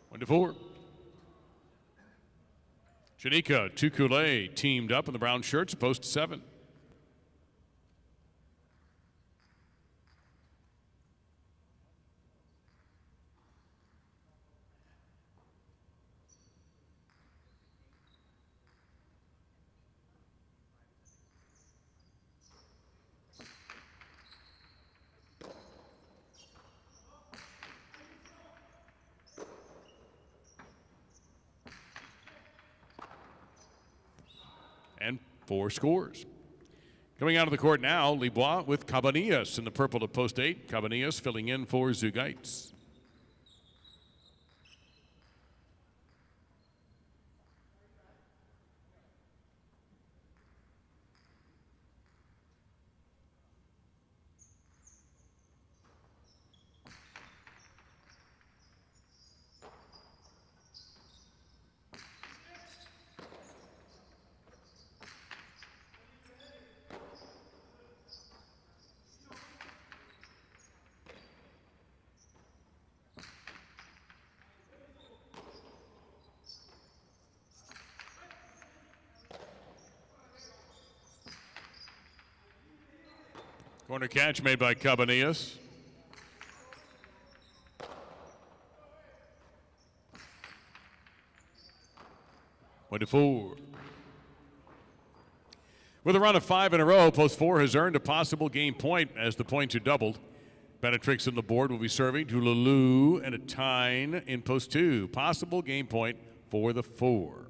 S2: One to 4. Janika Tukule teamed up in the brown shirts, post 7. And 4 scores. Coming out of the court now, Libois with Cabanillas in the purple to post 8. Cabanillas filling in for Zugaitz. Corner catch made by Cabanillas. Point to 4. With a run of 5 in a row, post 4 has earned a possible game point as the points are doubled. Benetrix on the board will be serving to Lulu and a Tyne in post 2. Possible game point for the 4.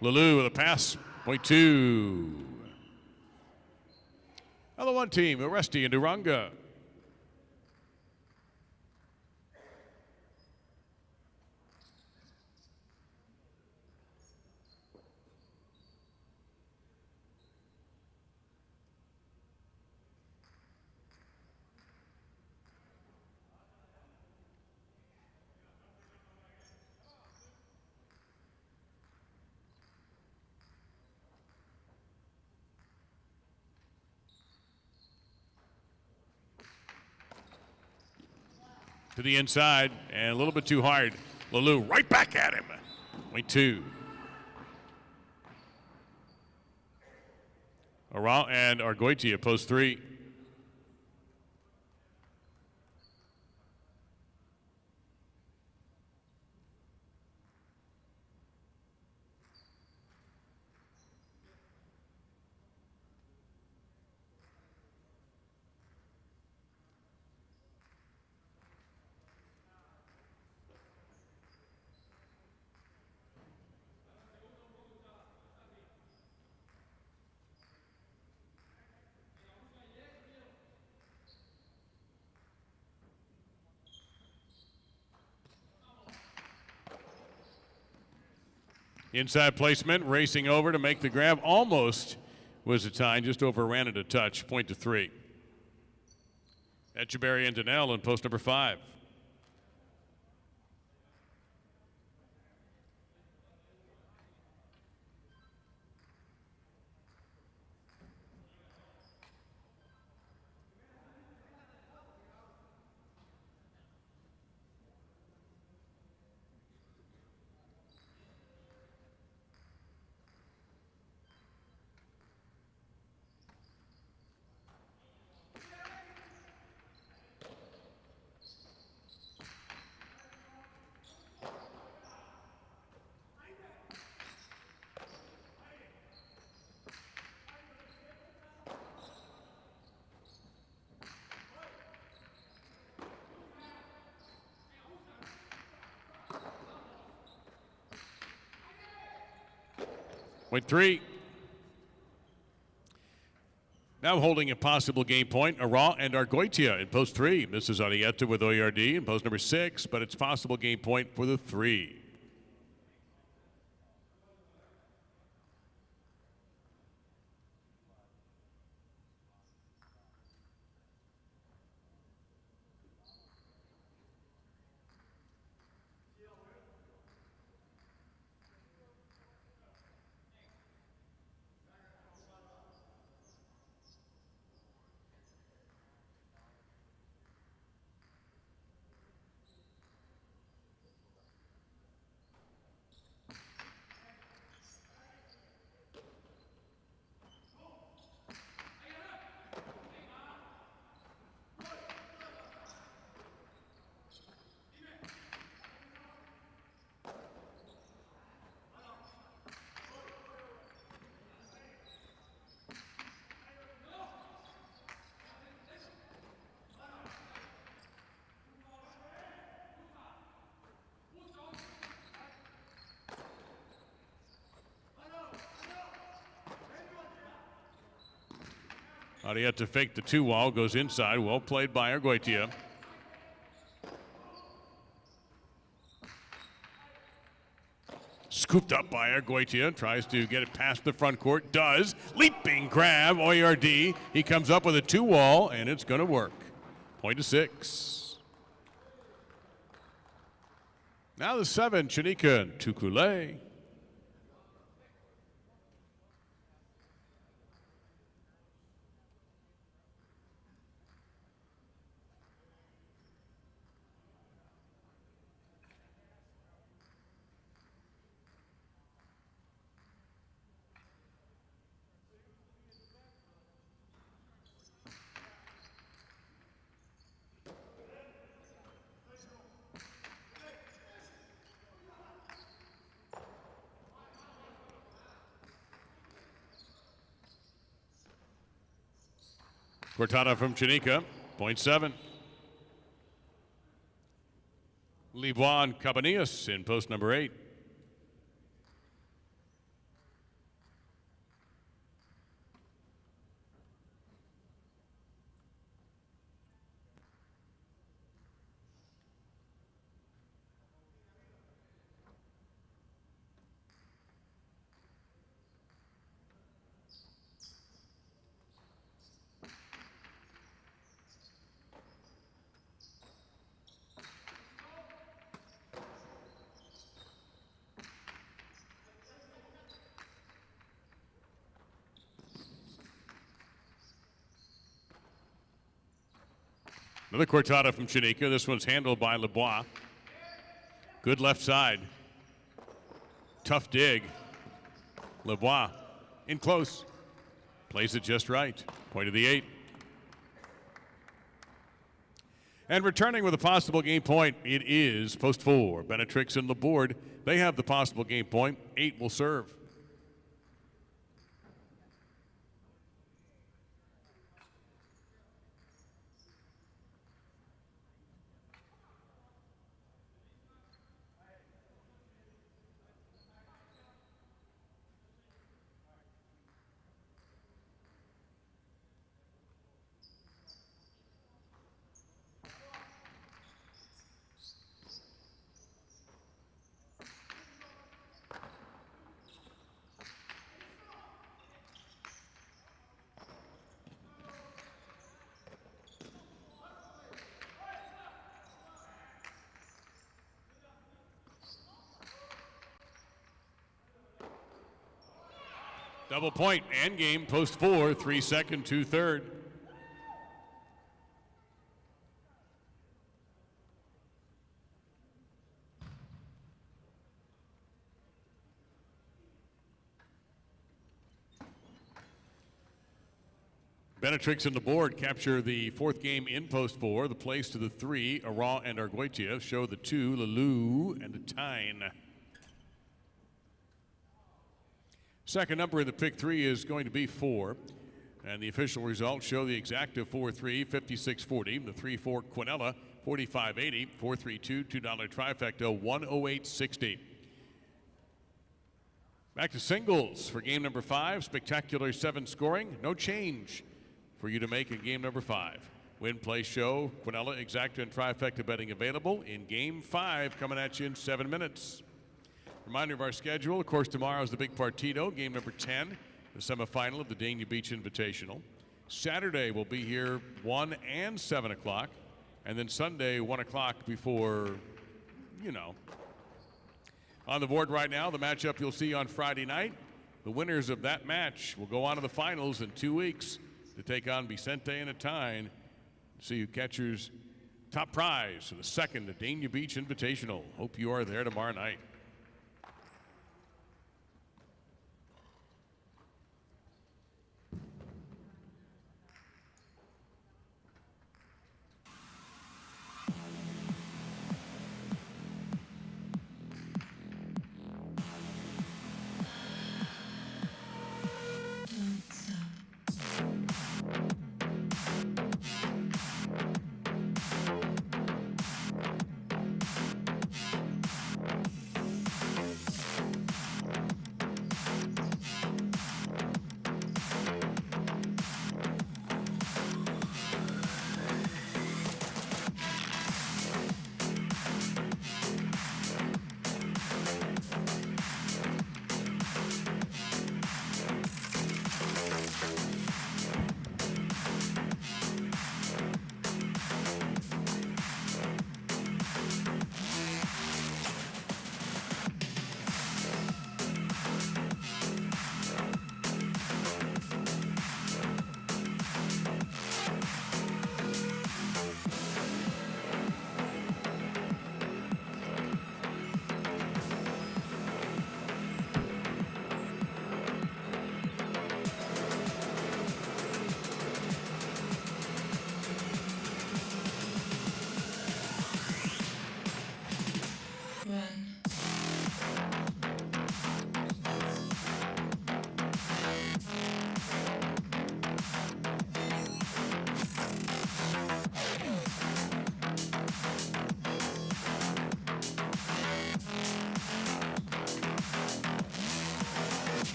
S2: Lulu with a pass, point 2. Now the 1 team, Oresti and Duranga. To the inside, and a little bit too hard. Lulu right back at him. Point 2. And Argoitia post 3. Inside placement, racing over to make the grab. Almost was a tie, just overran it a touch. Point to 3. Etcheberry and Danielle in post number 5. Point 3. Now holding a possible game point, Ara and Argoitia in post 3. Misses Arietta with Oyard in post number 6, but it's possible game point for the 3. Arietta faked the 2-wall, goes inside. Well played by Argoitia. Scooped up by Argoitia. Tries to get it past the front court. Does. Leaping grab. Oyard. He comes up with a 2-wall, and it's going to work. Point to 6. Now the 7, Chanika and Tukule. Cortada from Chanika, point 7. Libois and Cabanillas in post number 8. Another cortada from Chanika. This one's handled by Lebois. Good left side. Tough dig. Lebois in close. Plays it just right. Point of the 8. And returning with a possible game point, it is post 4. Benetrix and Laborde. They have the possible game point. 8 will serve. Double point and game, post 4, 3 second, 2/3. Benetrix and the board capture the 4th game in post 4. The place to the 3, Aran and Argoitia show the 2, Lalou and the Tyne. Second number in the pick 3 is going to be 4. And the official results show the exacta 4-3, 56-40. The 3-4 Quinella, 45-80. 4-3-2, $2 trifecta, 108.60. Back to singles for game number 5. Spectacular 7 scoring. No change for you to make in game number 5. Win, play, show, Quinella, exacta, and trifecta betting available in game 5, coming at you in 7 minutes. Reminder of our schedule, of course, tomorrow is the big partido, game number 10, the semifinal of the Dania Beach Invitational. Saturday we'll be here 1 and 7 o'clock, and then Sunday 1 o'clock before, you know. On the board right now, the matchup you'll see on Friday night. The winners of that match will go on to the finals in 2 weeks to take on Vicente and Atine. See who catches top prize for the second Dania Beach Invitational. Hope you are there tomorrow night.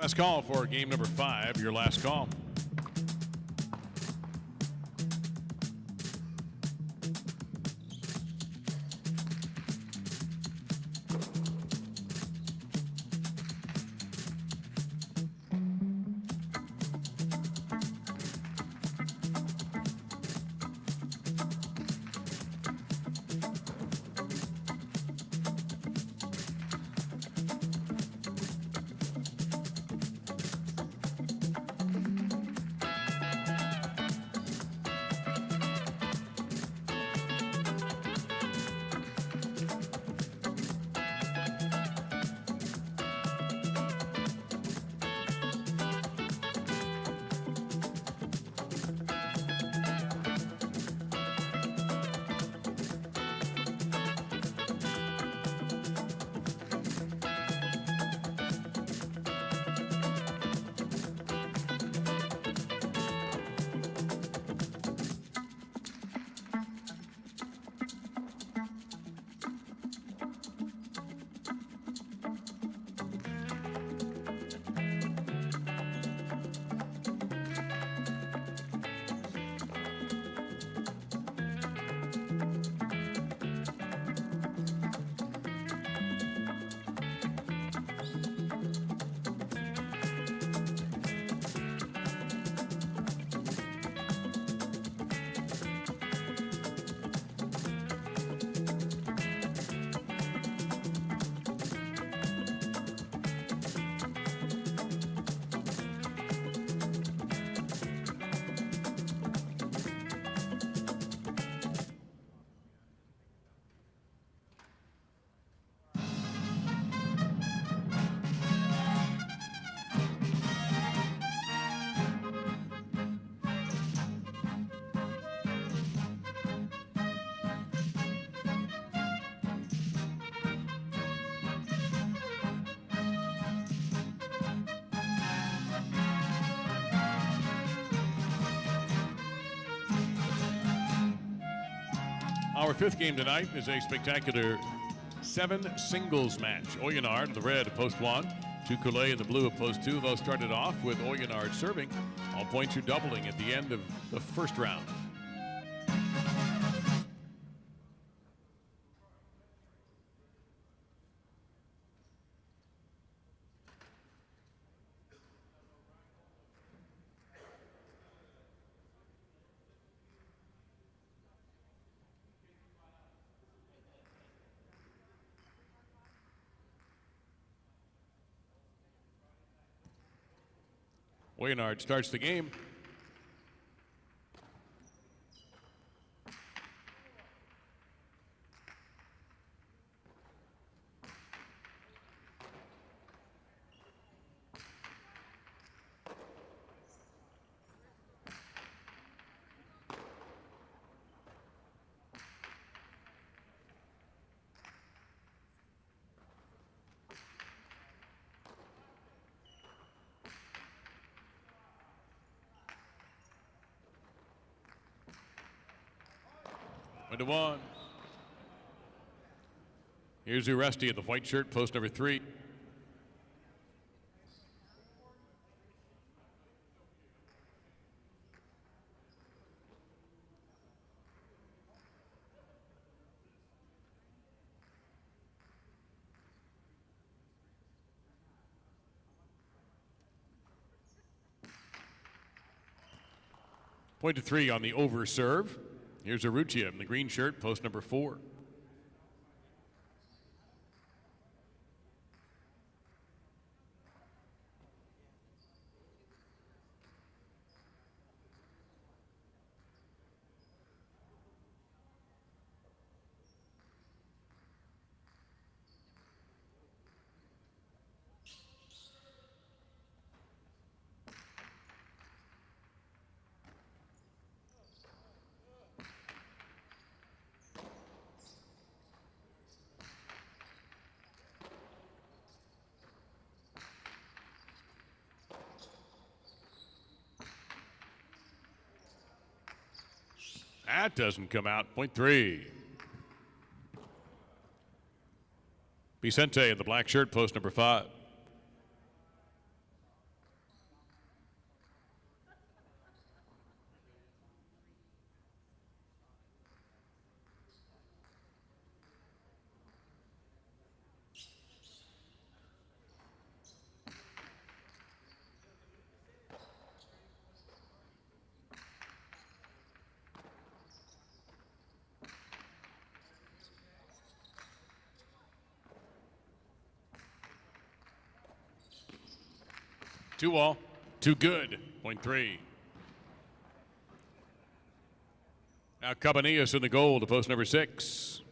S2: Last call for game number 5, your last call. Our 5th game tonight is a spectacular 7 singles match. Oyonnax in the red, post 1. Tukule in the blue, post 2. Those started off with Oyonnax serving. All points are doubling at the end of the first round. Oyonnax starts the game. To 1. Here's Uresti in the white shirt, post number 3. Point to 3 on the over serve. Here's Arutia in the green shirt, post number 4. That doesn't come out. Point 3. Vicente in the black shirt, post number 5. 2 all. Too good. Point 3. Now Cabanillas in the goal to post number 6.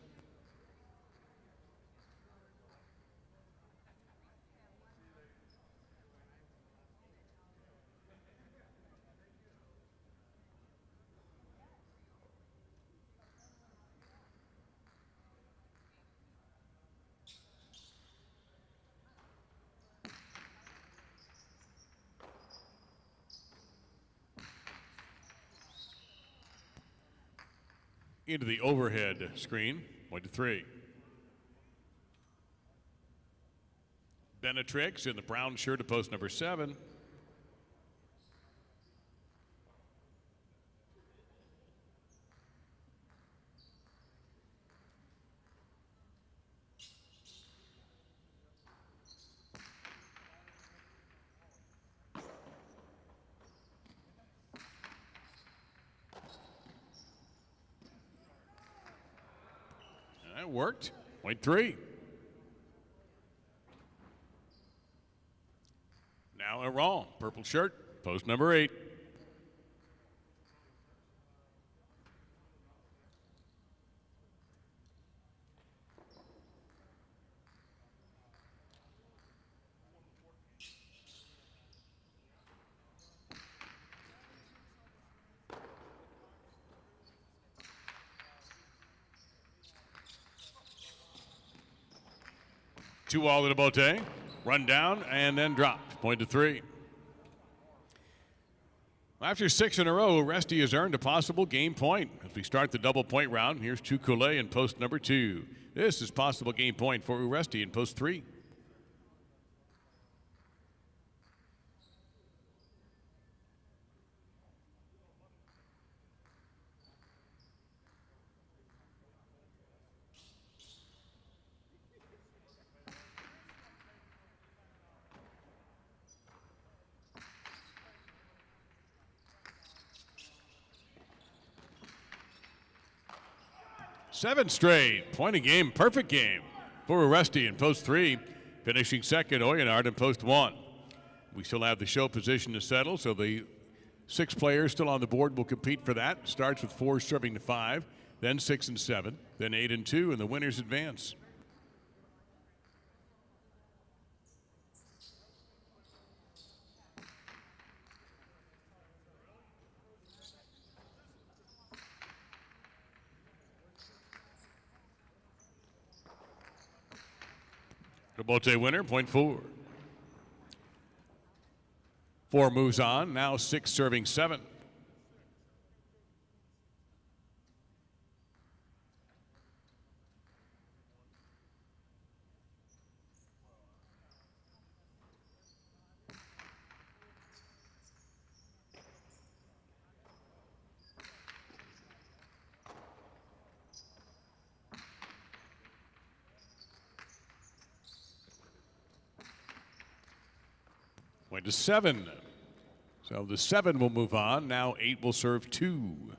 S2: Into the overhead screen. Point to 3. Benetrix in the brown shirt to post number 7. That worked. Point 3. Now a wrong. Purple shirt, post number 8. Two all to the Bote. Run down and then dropped. Point to 3. After 6 in a row, Resty has earned a possible game point. As we start the double point round, here's Chukule in post number 2. This is possible game point for Uresti in post 3. Seven straight. Point a game, perfect game for Uresti in post 3. Finishing second, Oyonard in post 1. We still have the show position to settle, so the 6 players still on the board will compete for that. Starts with 4 serving to 5, then 6 and 7, then 8 and 2, and the winners advance. The Bote winner, point 4. 4 moves on, now 6 serving 7. Went to 7. So the 7 will move on. Now 8 will serve 2.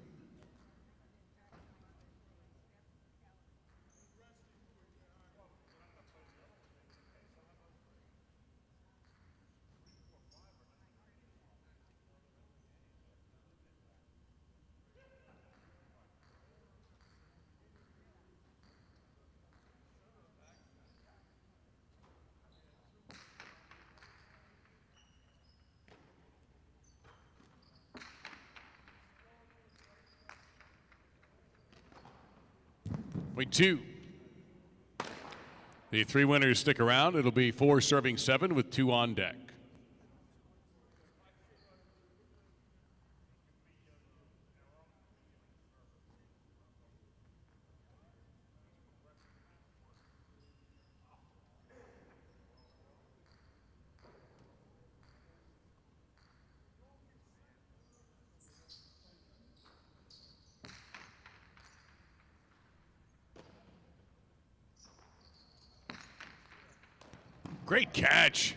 S2: Point 2. The 3 winners stick around. It'll be 4 serving 7 with 2 on deck. Great catch.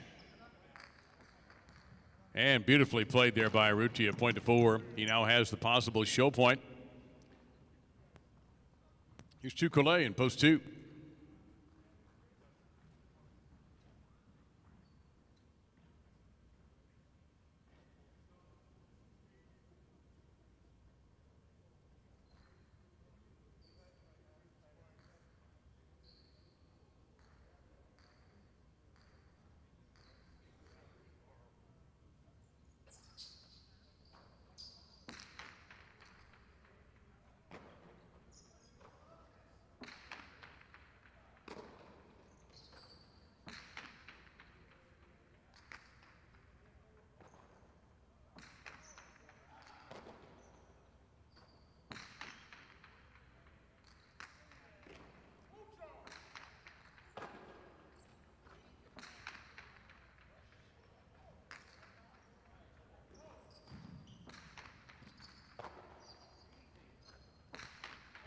S2: And beautifully played there by Arruti at point to 4. He now has the possible show point. Here's Chukule in post 2.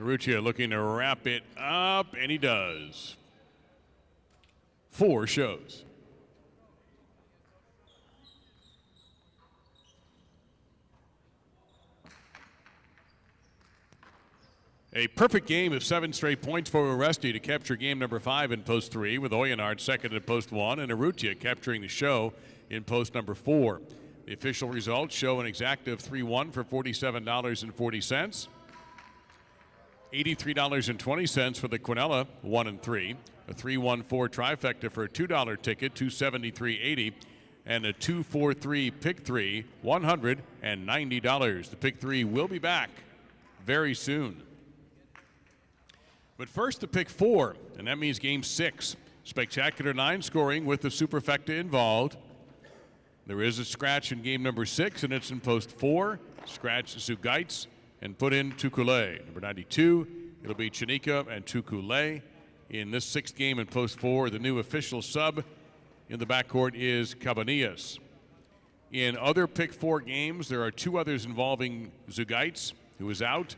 S2: Ruccia looking to wrap it up, and he does. 4 shows. A perfect game of 7 straight points for Oresti to capture game number 5 in post 3, with Oyenard second in post 1, and Urrutia capturing the show in post number 4. The official results show an exactive 3-1 for $47.40. $83.20 for the Quinella 1 and 3. A 3-1-4 trifecta for a $2 ticket, $273.80. And a 2-4-3 pick 3, $190. The pick 3 will be back very soon. But first, the pick 4, and that means game 6. Spectacular 9 scoring with the superfecta involved. There is a scratch in game number 6, and it's in post 4. Scratch Zugaitz and put in Tukule. Number 92, it'll be Chanika and Tukule. In this 6th game in post 4, the new official sub in the backcourt is Cabanillas. In other pick 4 games, there are 2 others involving Zugaitz, who is out.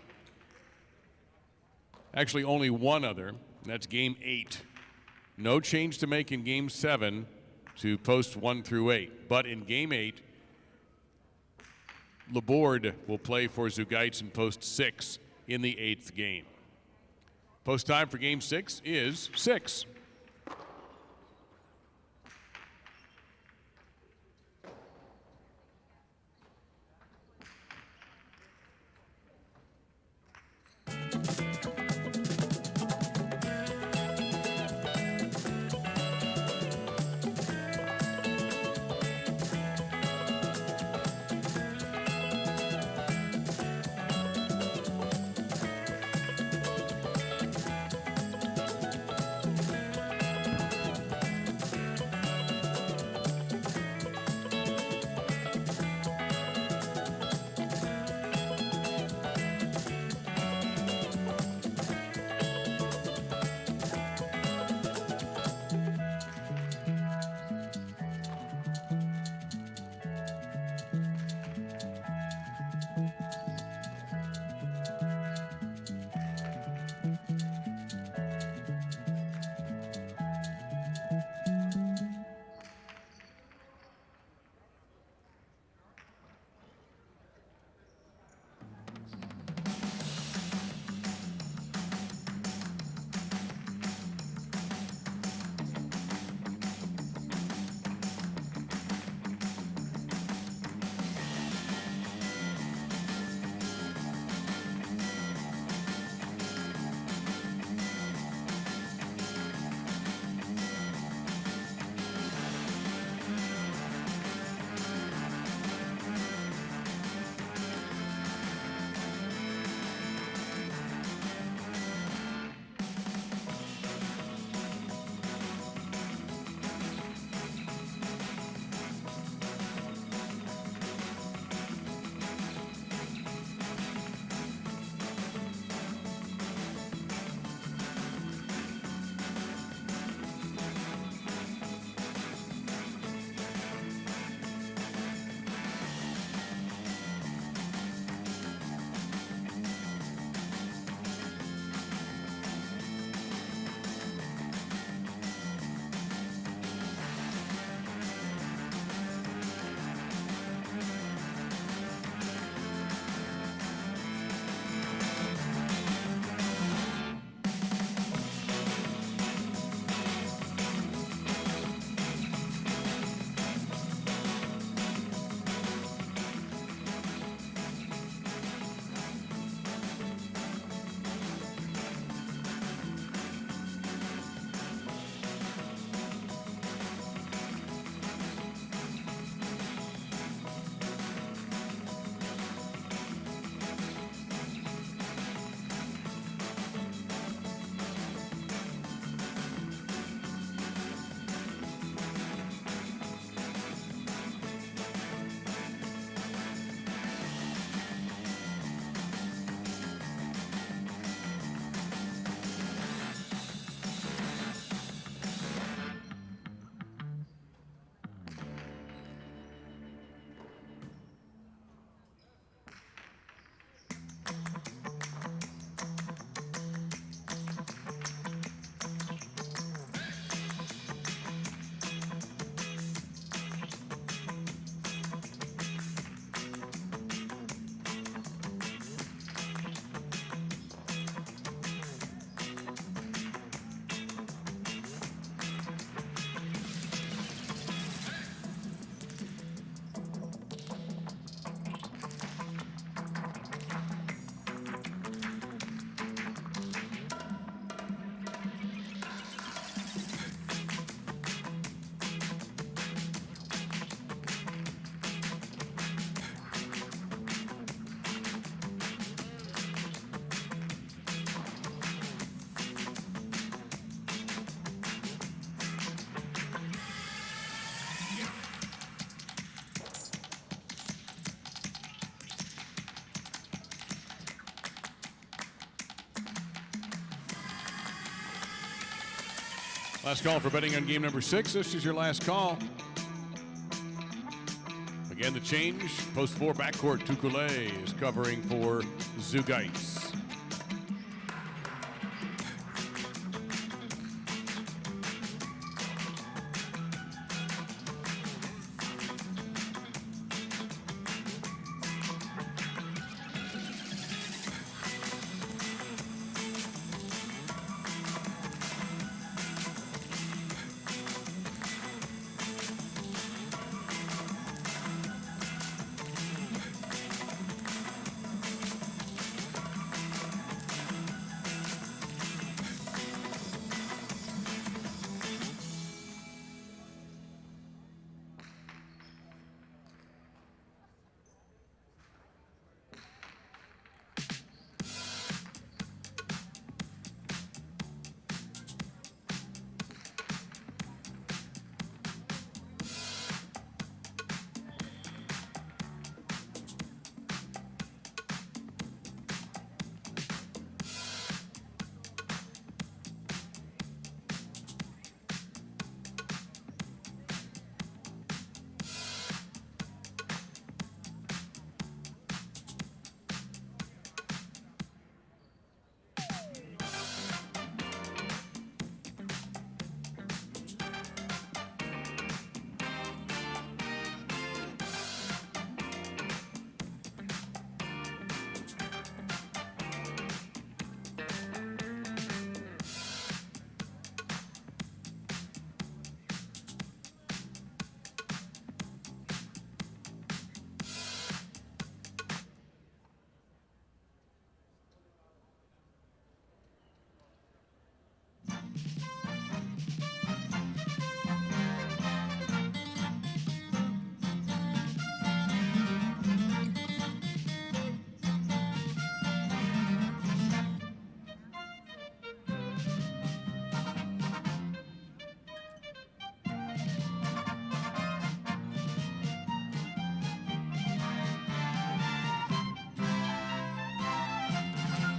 S2: Actually, only 1 other, and that's game 8. No change to make in game 7 to post 1 through 8. But in game 8, Laborde will play for Zugaitz in post 6 in the 8th game. Post time for game 6 is 6. Last call for betting on game number 6. This is your last call. Again, the change. Post 4 backcourt. Tukule is covering for Zugaitz.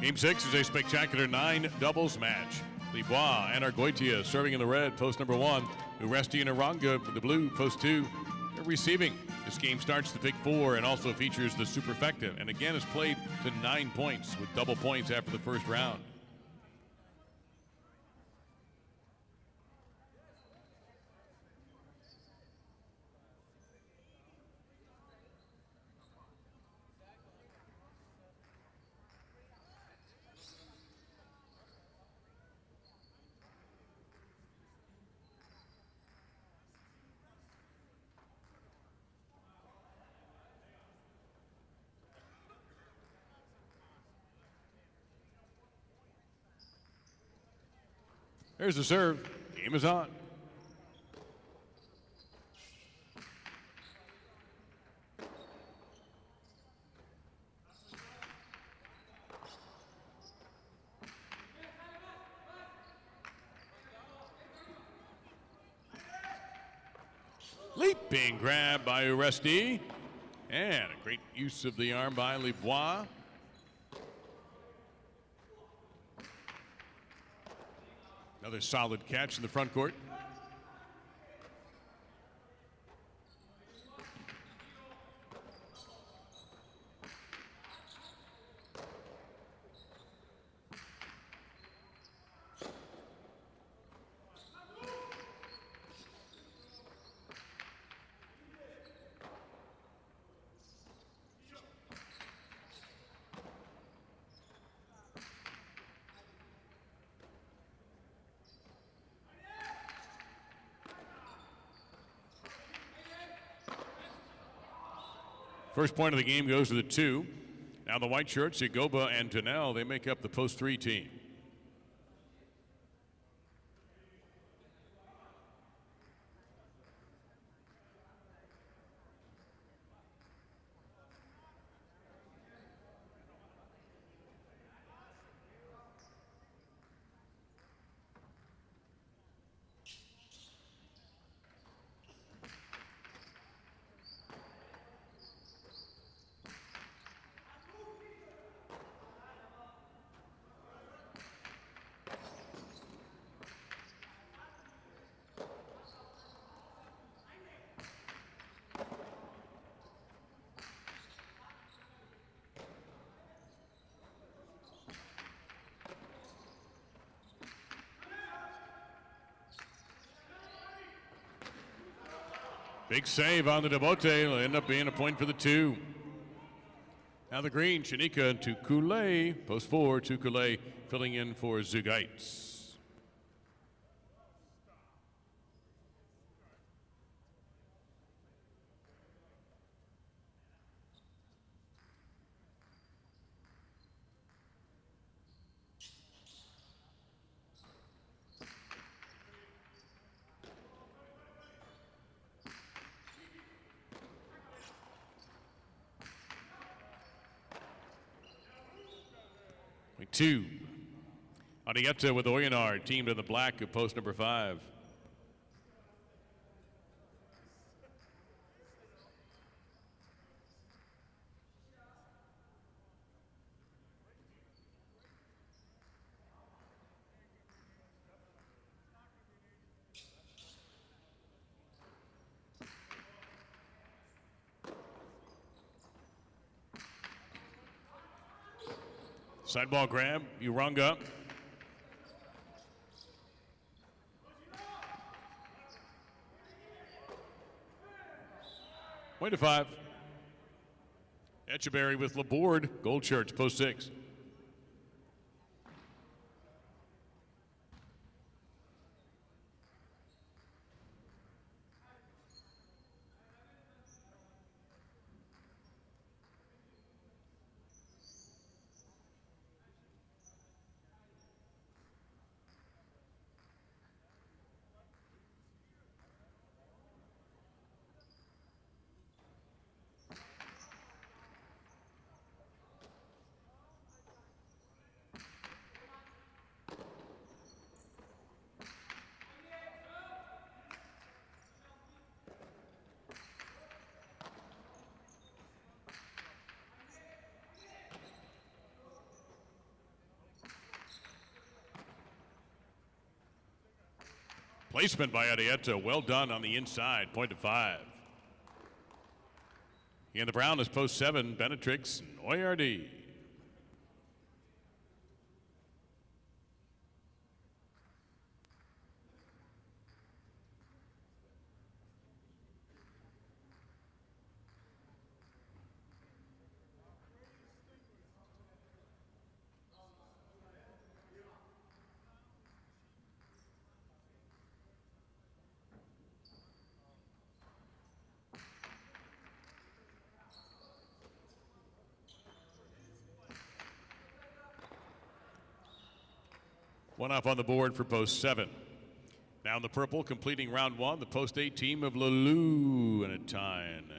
S2: Game 6 is a spectacular 9 doubles match. Libois and Argoitia serving in the red, post number 1. Uresti and Aranga, the blue, post 2. They're receiving. This game starts the pick 4 and also features the superfecta, and again is played to 9 points with double points after the first round. There's the serve. Game is on. Leaping grab by Uresti. And a great use of the arm by Libois. Another solid catch in the front court. First point of the game goes to the 2. Now the white shirts, Yagoba and Donnell, they make up the post 3 team. Big save on the Devote. It'll end up being a point for the 2. Now the green, Shanika to Koulé. Post 4, to Koulé filling in for Zugaitz. Point 2. Adieta with Oyonard, teamed in the black of post number 5. Sideball grab, Uranga. Point to 5. Etcheberry with Laborde, gold shirts, post 6. Placement by Adieta, well done on the inside, point to 5. And the brown is post 7, Benetrix and Oyardi. One up on the board for post 7. Now in the purple, completing round 1, the post 8 team of Lalou and a Tyne.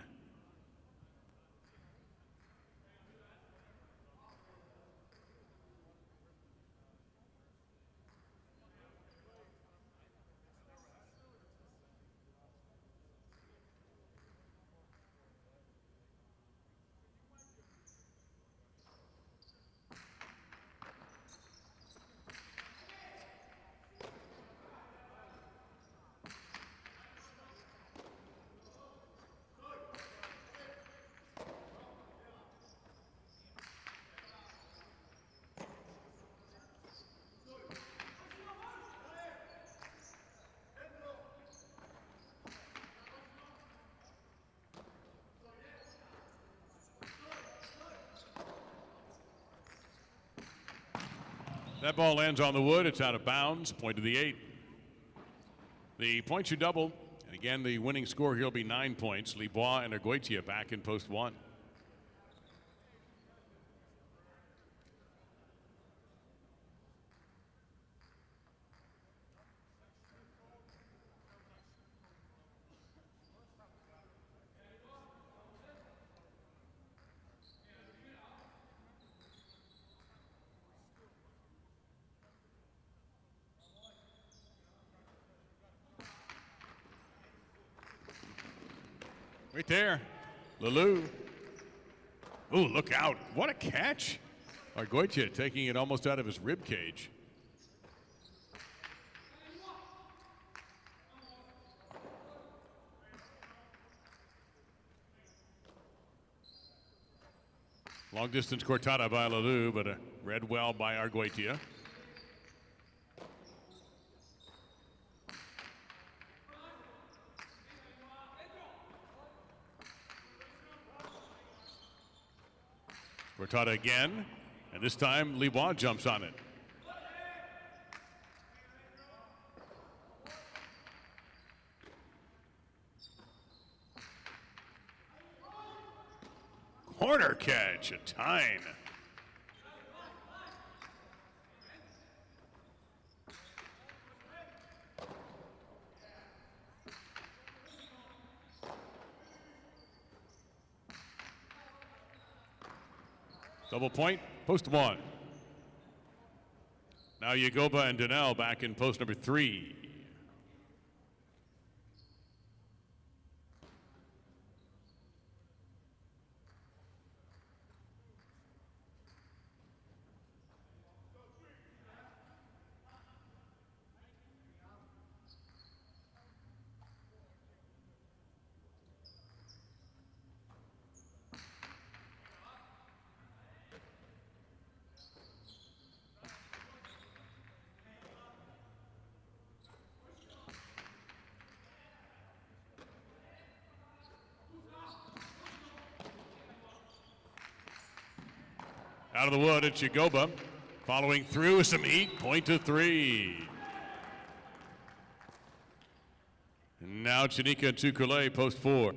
S2: That ball lands on the wood. It's out of bounds. Point to the 8. The points are double. And again, the winning score here will be 9 points. Libois and Arguitia back in post 1. Right there, Lalou. Ooh, look out. What a catch. Arguitia taking it almost out of his rib cage. Long distance cortada by Lalou, but read well by Arguitia. Cortada again, and this time Lebois jumps on it. Corner catch, a Tyne. Double point, post one. Now Yagoba and Donnell back in post number 3. Out of the wood, it's Yagoba. Following through some heat, point to 3. And now Chanika and Tukule, post 4.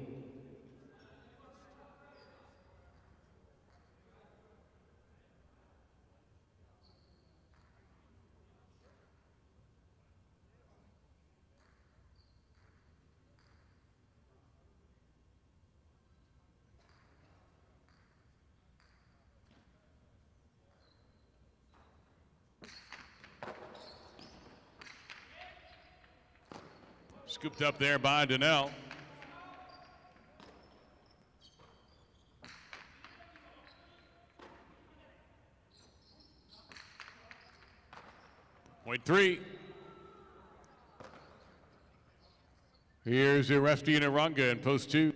S2: Scooped up there by Donnell. Point 3. Here's Aresti and Arunga in post 2.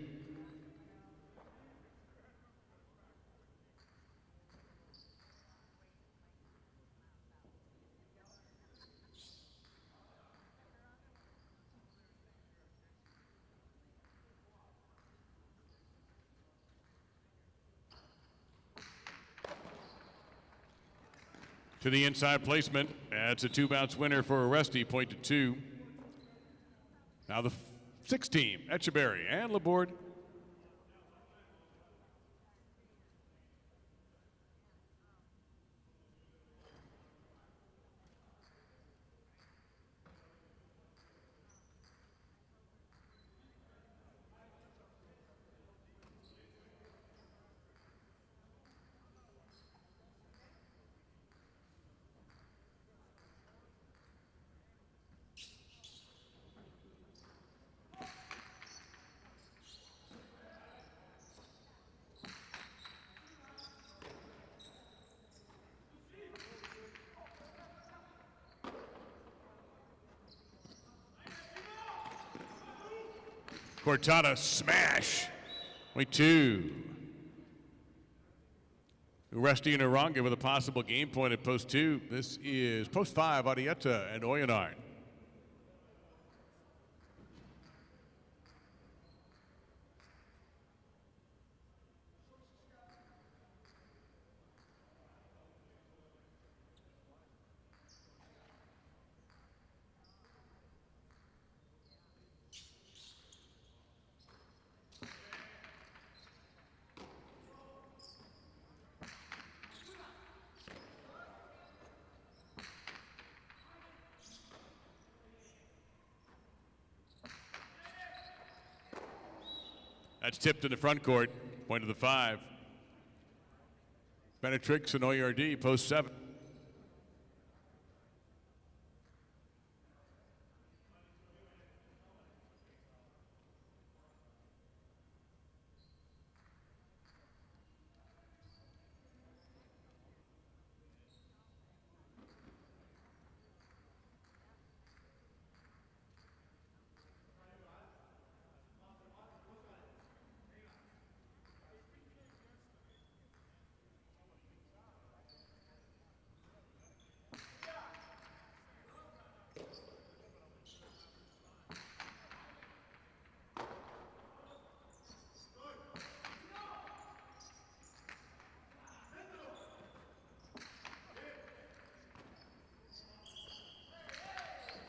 S2: To the inside placement. That's a 2-bounce winner for Aresti, point to 2. Now the 6 team, Etcheberry and Laborde. Cortada smash. Point 2. Aresti and Arunga with a possible game point at post 2. This is post 5, Arietta and Oyenard. That's tipped in the front court, point of the 5. Benetrix and OERD, post 7.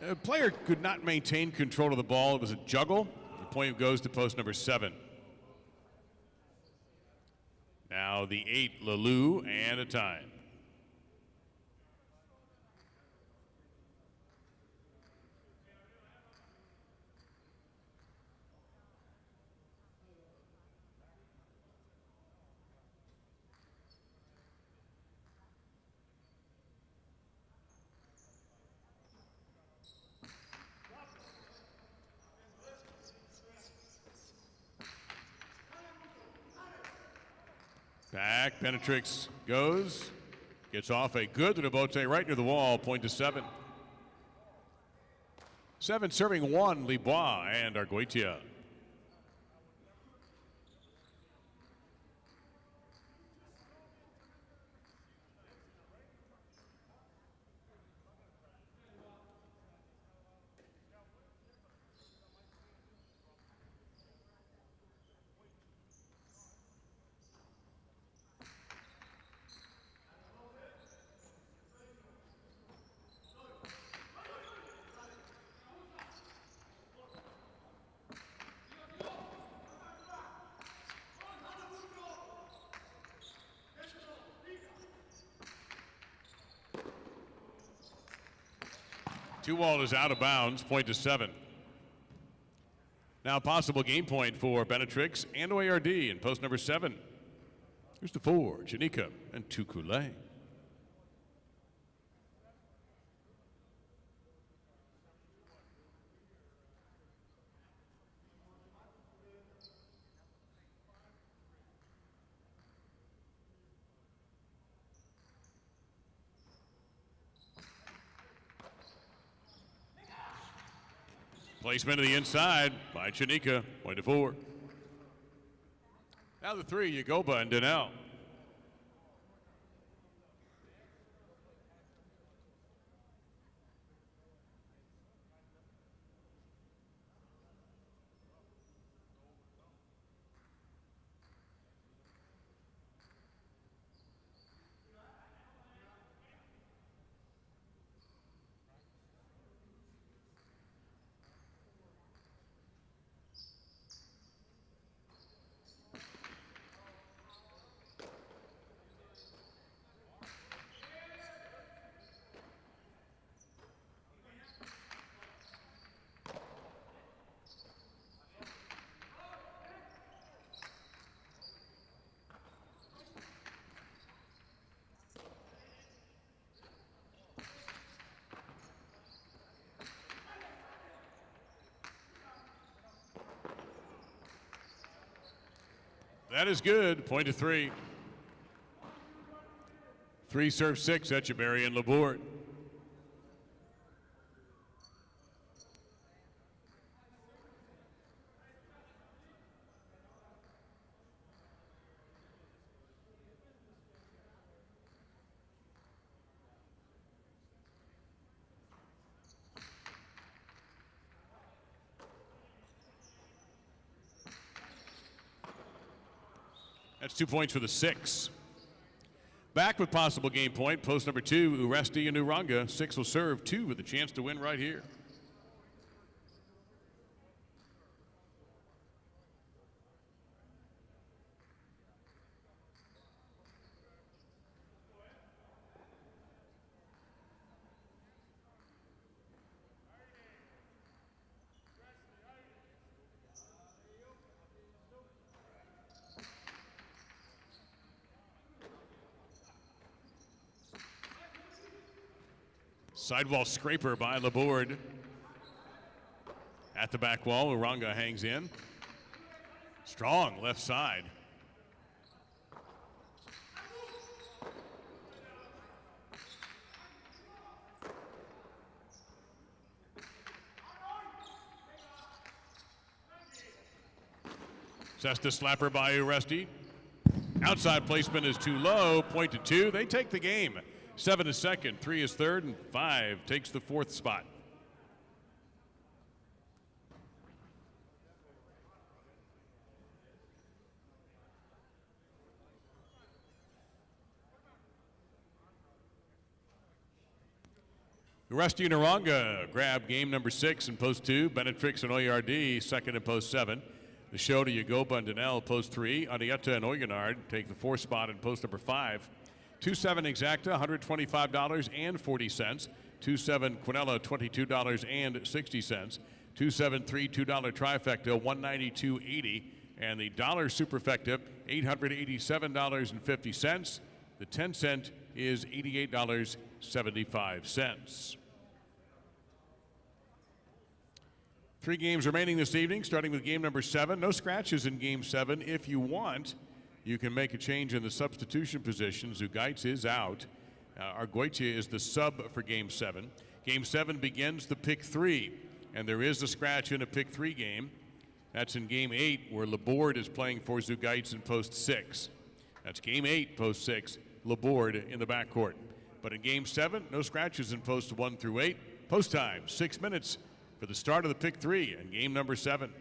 S2: The player could not maintain control of the ball. It was a juggle. The point goes to post number 7. Now the 8, Lalou, and a time. Back, Benetrix goes. Gets off a good Rebote right near the wall, point to 7. 7 serving 1, Libois and Arguitia. Two-wall is out of bounds, point to 7. Now possible game point for Benetrix and OARD in post number 7. Here's the 4, Janika and Tukule. Placement to the inside by Chanika, point to 4. Now the 3, Yagoba and Daniel. That is good, point to 3. 3 serve 6, Echeberry and Laborde. That's 2 points for the 6. Back with possible game point, post number 2, Uresti and Uranga. 6 will serve 2 with a chance to win right here. Sidewall scraper by Laborde. At the back wall, Uranga hangs in. Strong left side. Cesta slapper by Uresti. Outside placement is too low, point to 2. They take the game. 7 is second, 3 is third, and 5 takes the 4th spot. Rusty Naranga grab game number 6 in post 2. Benetrix and Oyard second in post 7. The show to Yagoba and Danel post 3. Adieta and Oyonard take the 4th spot in post number 5. 2-7 Exacta, $125.40. 2-7 Quinella, $22.60. 2-7-3 $2 trifecta, $192.80. And the dollar superfecta, $887.50. The 10-cent is $88.75. 3 games remaining this evening, starting with game number 7. No scratches in game 7. If you want, you can make a change in the substitution position. Zugaitz is out. Argoitia is the sub for game 7. Game 7 begins the pick 3, and there is a scratch in a pick 3 game. That's in game 8, where Laborde is playing for Zugaitz in post 6. That's game 8, post 6, Laborde in the backcourt. But in game 7, no scratches in posts 1 through 8. Post time, 6 minutes for the start of the pick 3 and game number 7.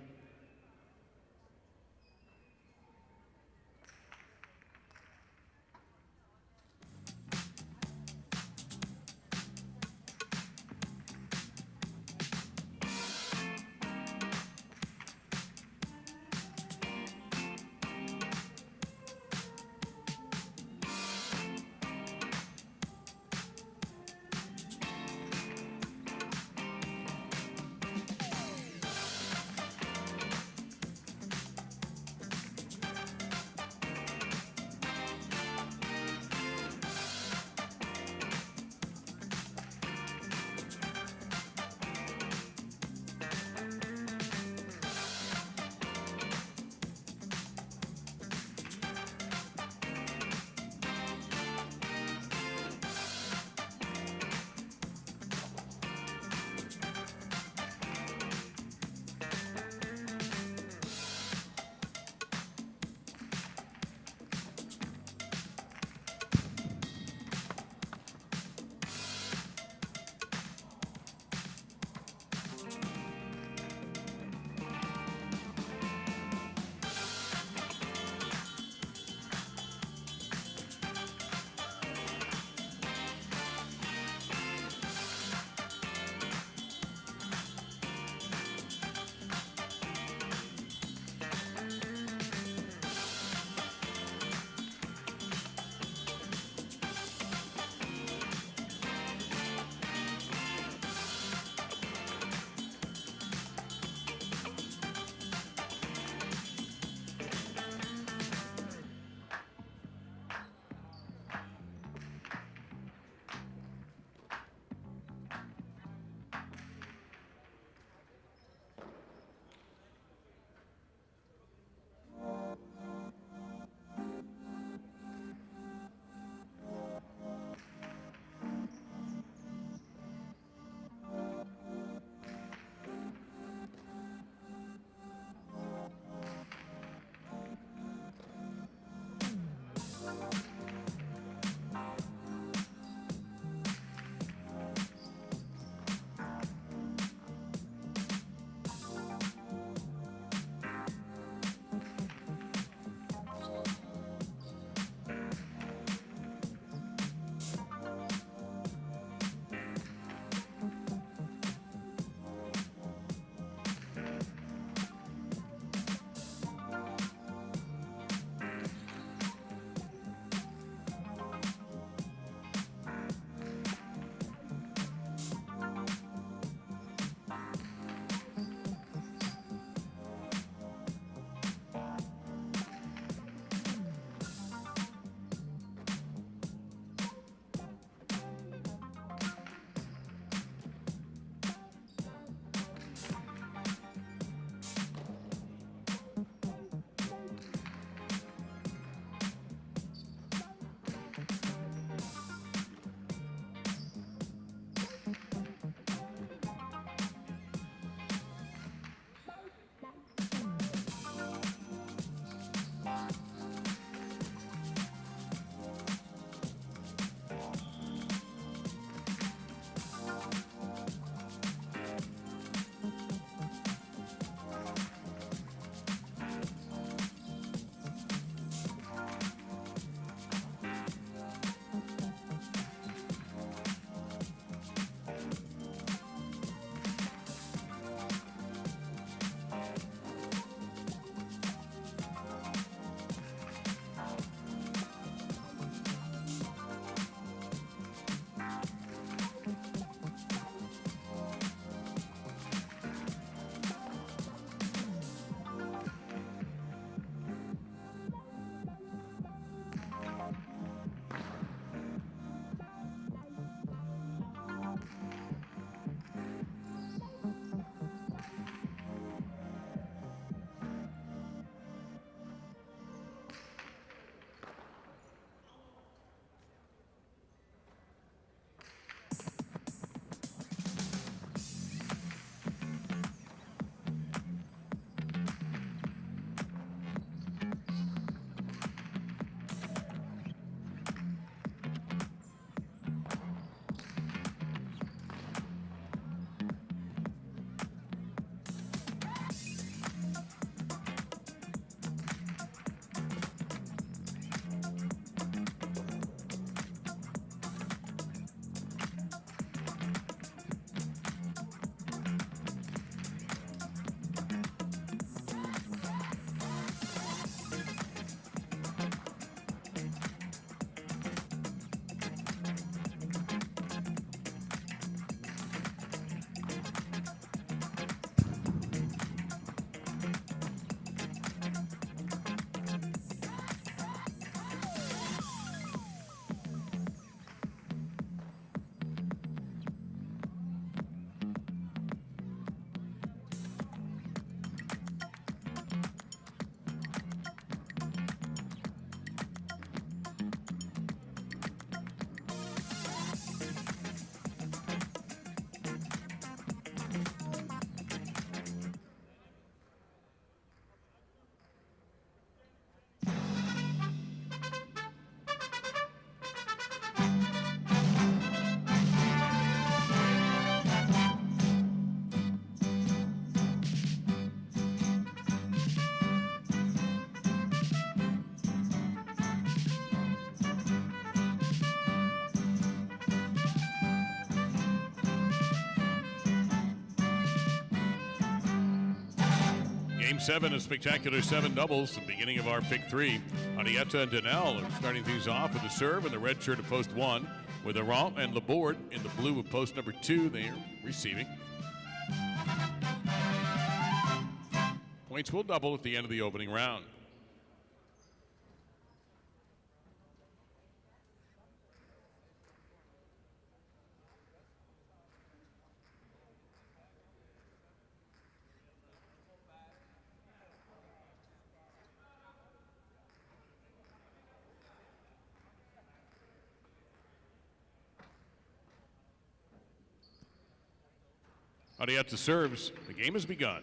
S2: Game 7, a spectacular 7 doubles. The beginning of our pick 3. Arietta and Danelle are starting things off with the serve in the red shirt of post 1, with Laurent and Laborde in the blue of post number 2. They are receiving. Points will double at the end of the opening round. Arietta serves. The game has begun.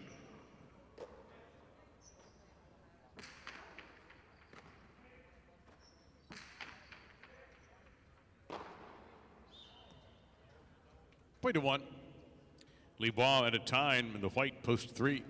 S2: Point to 1. Libois at a time in the white post 3.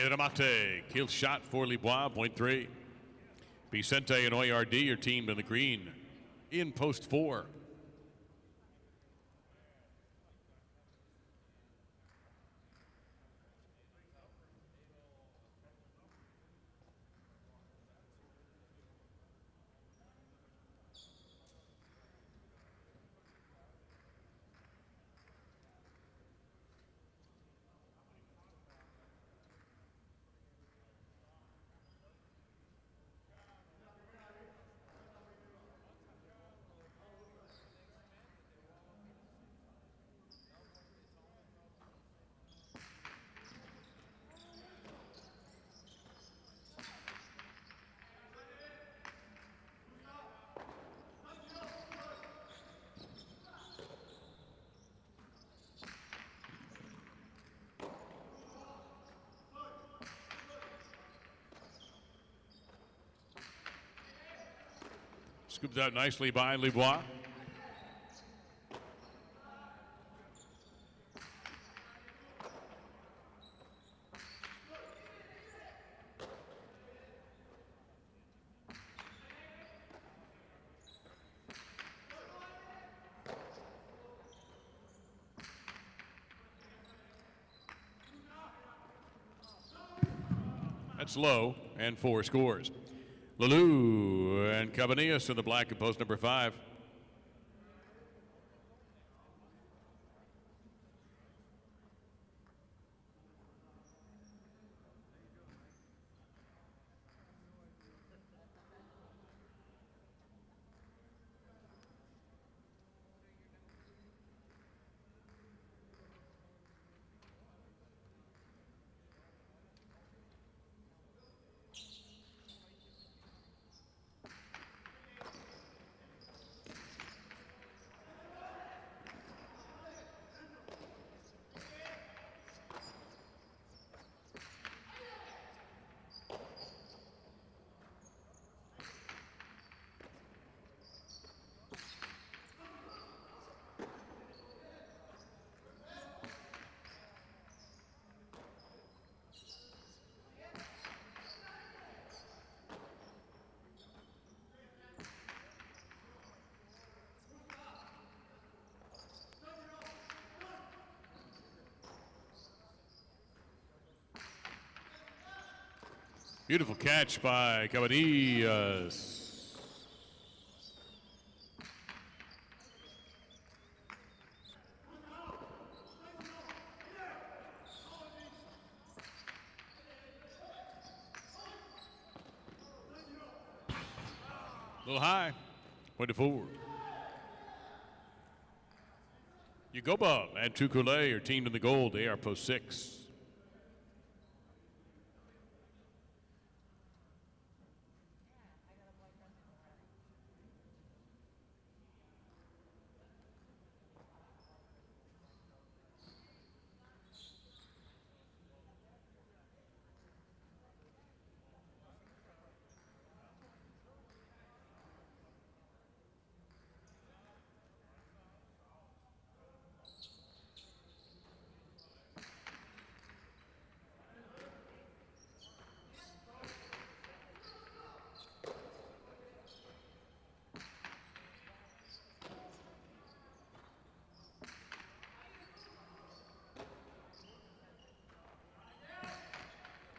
S2: Ramate, kill shot for Libois, point 3. Vicente and Oyardi are teamed in the green in post 4. Scooped out nicely by Libois. That's low, and 4 scores. Lalou and Cabanillas in the black at post number 5. Beautiful catch by Cabanillas. A little high, pointed forward. Yagoba and Tukule are teamed in the gold. They are post 6.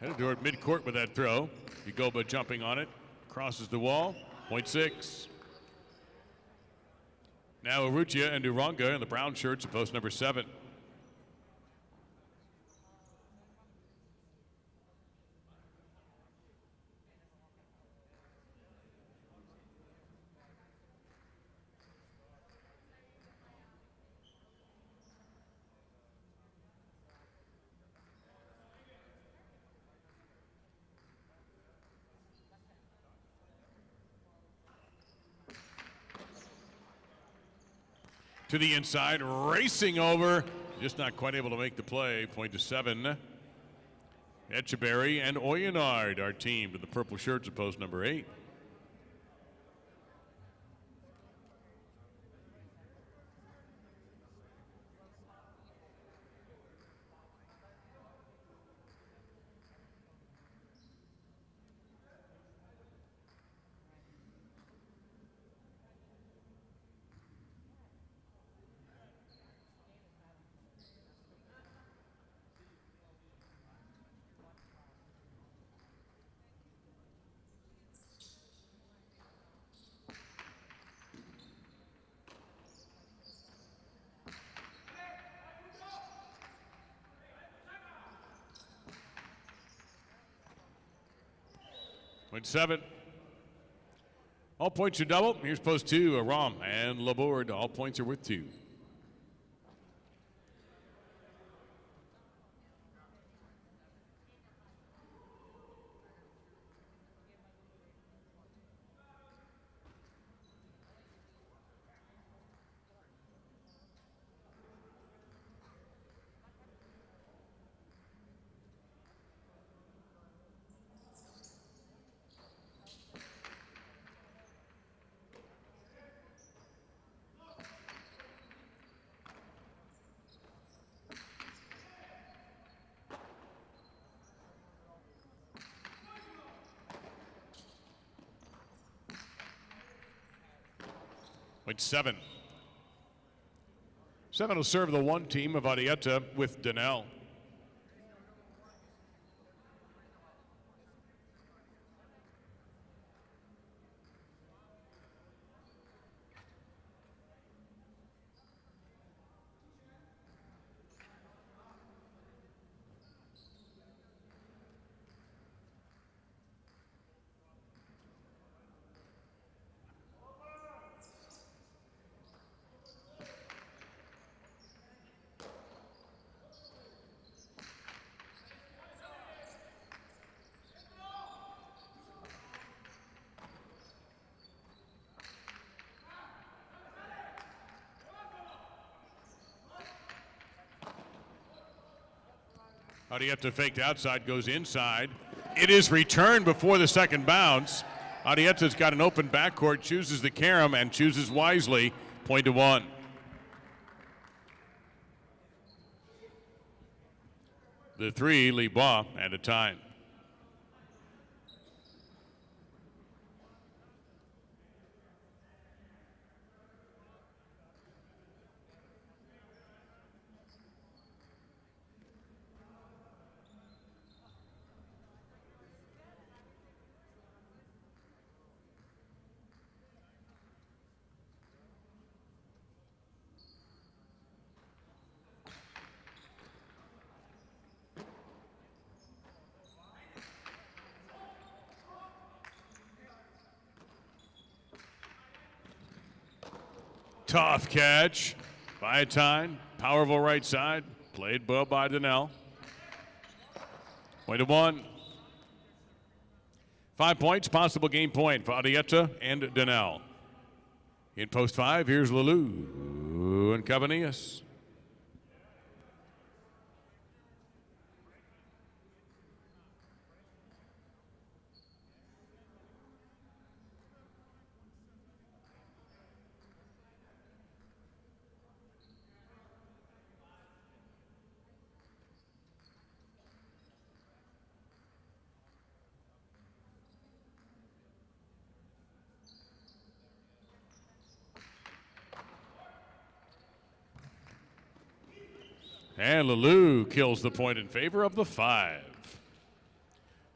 S2: Headed toward midcourt with that throw. Yagoba jumping on it. Crosses the wall. Point 6. Now Urrutia and Uranga in the brown shirts at post number 7. To the inside, racing over, just not quite able to make the play. Point to 7. Etcheberry and Oyenard are teamed in the purple shirts at post number 8. Point 7. All points are double. Here's post 2, Aram and Laborde. All points are worth 2. Point 7. 7 will serve the 1 team of Arietta with Donnell. Arietta faked outside, goes inside. It is returned before the second bounce. Arietta's got an open backcourt, chooses the carom and chooses wisely. Point to 1. The 3, Libois, and a time. Tough catch by Tyne. Powerful right side. Played well by Donnell. Point to 1. 5 points, possible game point for Arietta and Donnell. In post 5, here's Lalou and Cabanillas. And Lalou kills the point in favor of the 5.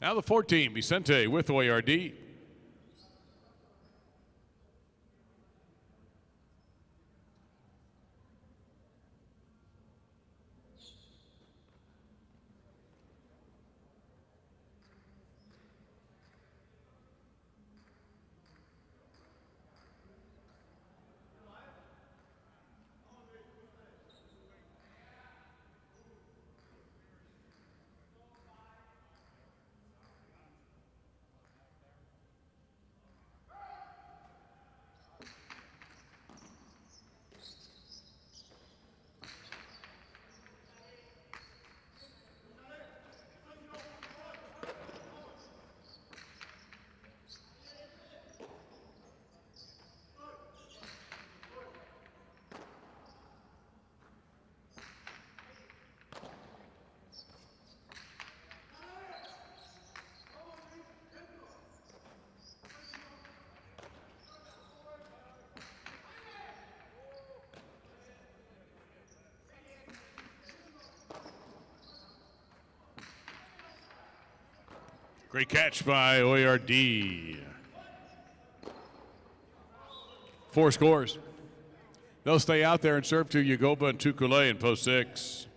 S2: Now the 14, Vicente with OARD. Great catch by OARD. 4 scores. They'll stay out there and serve to Yagoba and Tukule in post 6.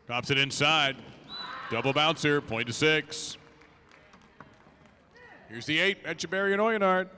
S2: Drops it inside. Double bouncer, point to 6. Here's the 8, Echeverry and Oyenard.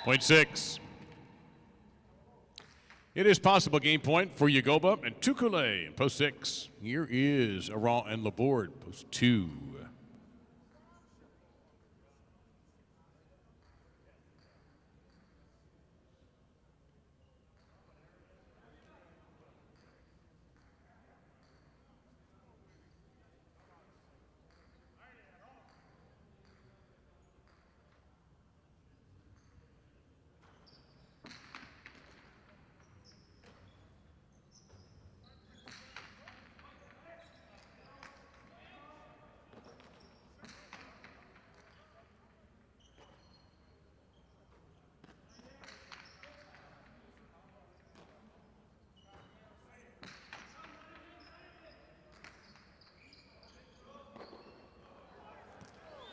S2: Point 6. It is possible game point for Yagoba and Tukule in post 6. Here is Aran and Laborde, post 2.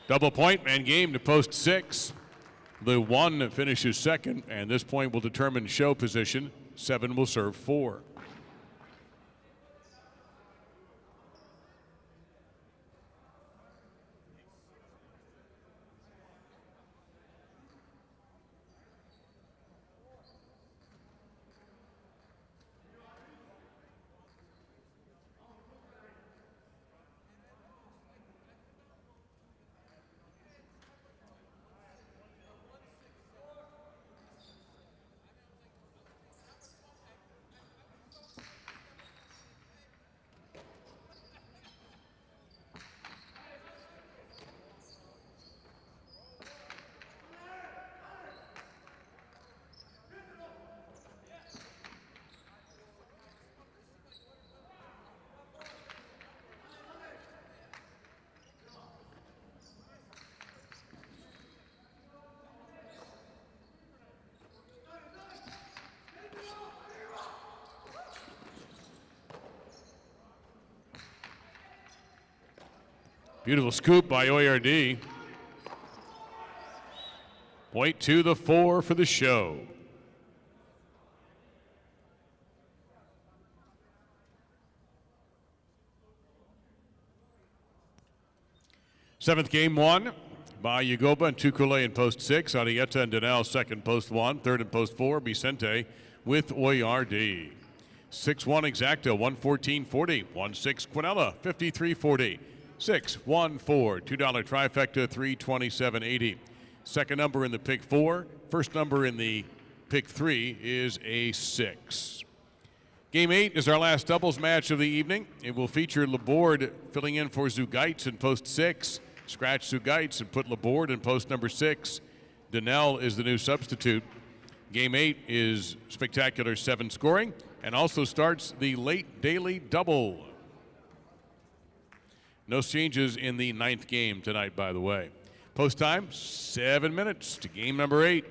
S2: Double point and game to post 6. The 1 finishes second, and this point will determine show position. 7 will serve 4. Beautiful scoop by Oyard. Point to the 4 for the show. Seventh game won by Yagoba and Tukule in post 6. Arieta and Danel second post 1. Third in post 4, Vicente with Oyard. 6-1 Exacta, 114.40. 1-6 Quinella, 53.40. 6-1-4, $2 trifecta, 327.80. Second number in the pick 4. First number in the pick 3 is a 6. Game 8 is our last doubles match of the evening. It will feature Laborde filling in for Zugaitz in post 6. Scratch Zugaitz and put Laborde in post number 6. Danel is the new substitute. Game 8 is spectacular 7 scoring and also starts the late daily double. No changes in the 9th game tonight, by the way. Post time, 7 minutes to game number 8.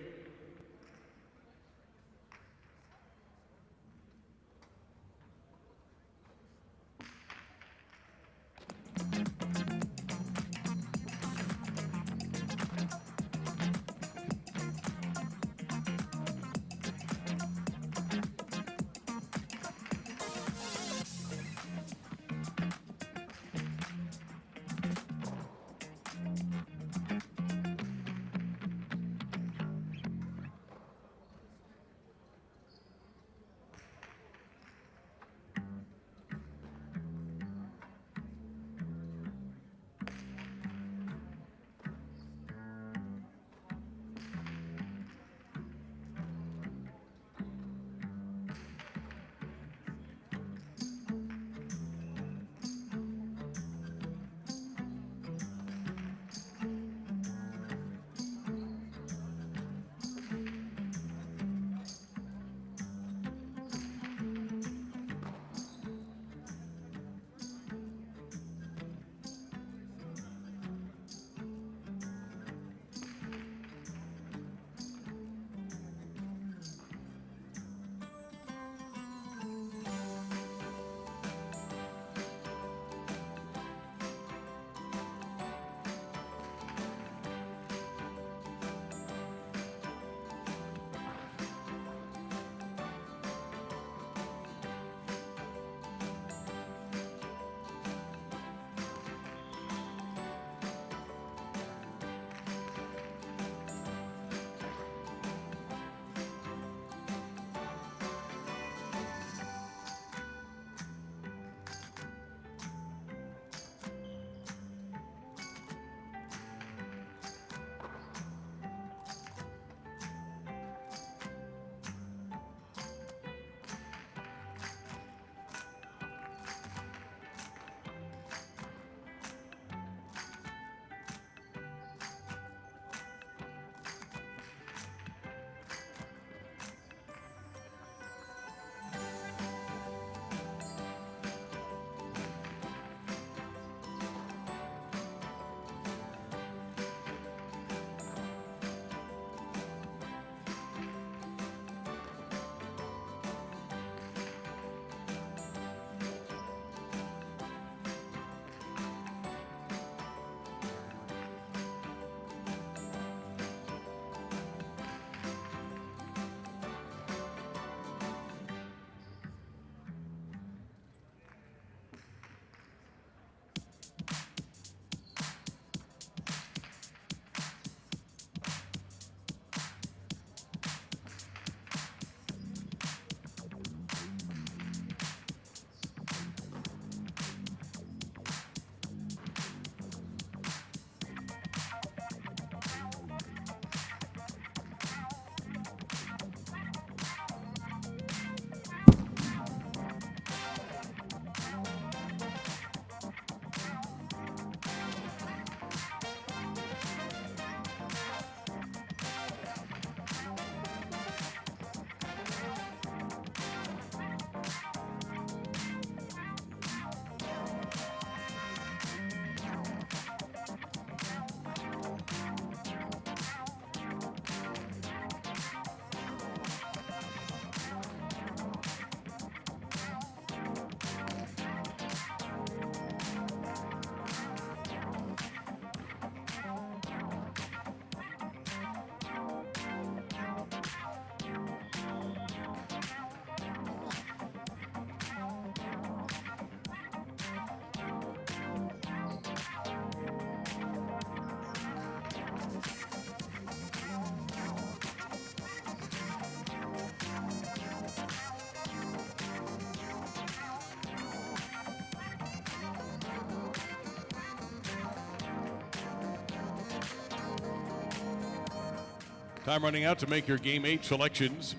S2: Time running out to make your Game 8 selections.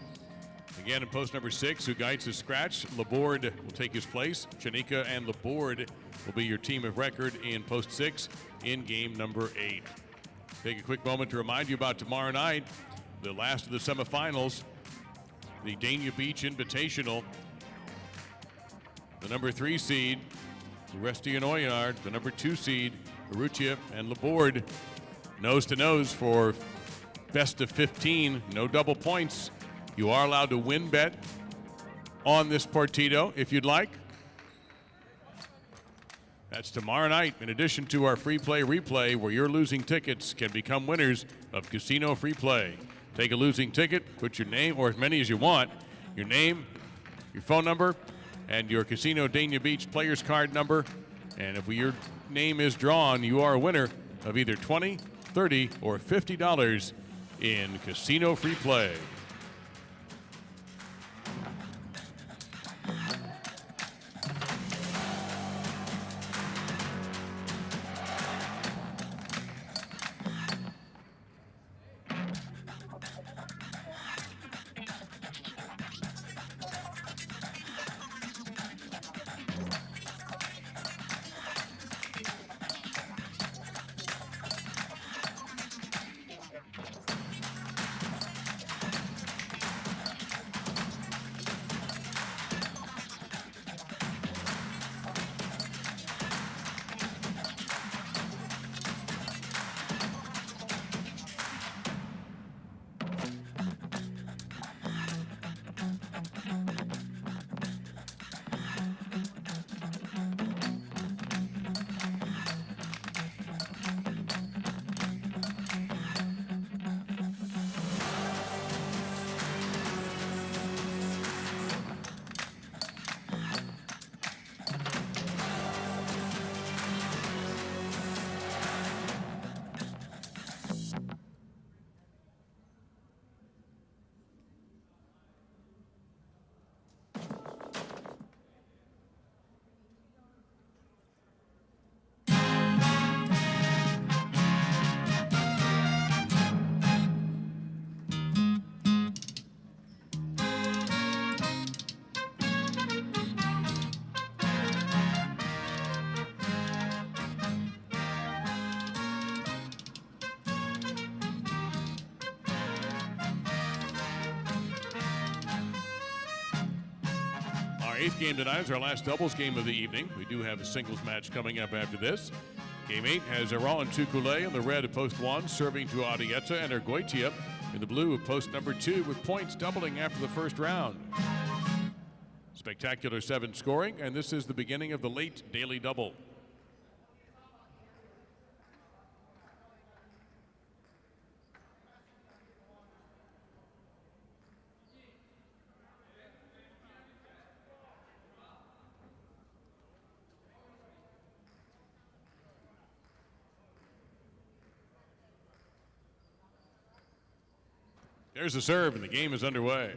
S2: Again, in post number 6, Zugaitz is scratched. Laborde will take his place. Chanika and Laborde will be your team of record in post 6 in game number 8. Take a quick moment to remind you about tomorrow night, the last of the semifinals, the Dania Beach Invitational. The number 3 seed, Rusty and Oyard. The number 2 seed, Arutia and Laborde. Nose to nose for best of 15, no double points. You are allowed to win bet on this partido if you'd like. That's tomorrow night, in addition to our free play replay, where your losing tickets can become winners of casino free play. Take a losing ticket, put your name, or as many as you want, your name, your phone number, and your Casino Dania Beach player's card number. And if your name is drawn, you are a winner of either $20, $30, or $50 in casino free play. Our 8th game tonight is our last doubles game of the evening. We do have a singles match coming up after this. Game 8 has Aral and Tukule in the red of post 1, serving to Adieta and Ergoitia in the blue of post number 2, with points doubling after the first round. Spectacular 7 scoring, and this is the beginning of the late daily double. There's the serve, and the game is underway.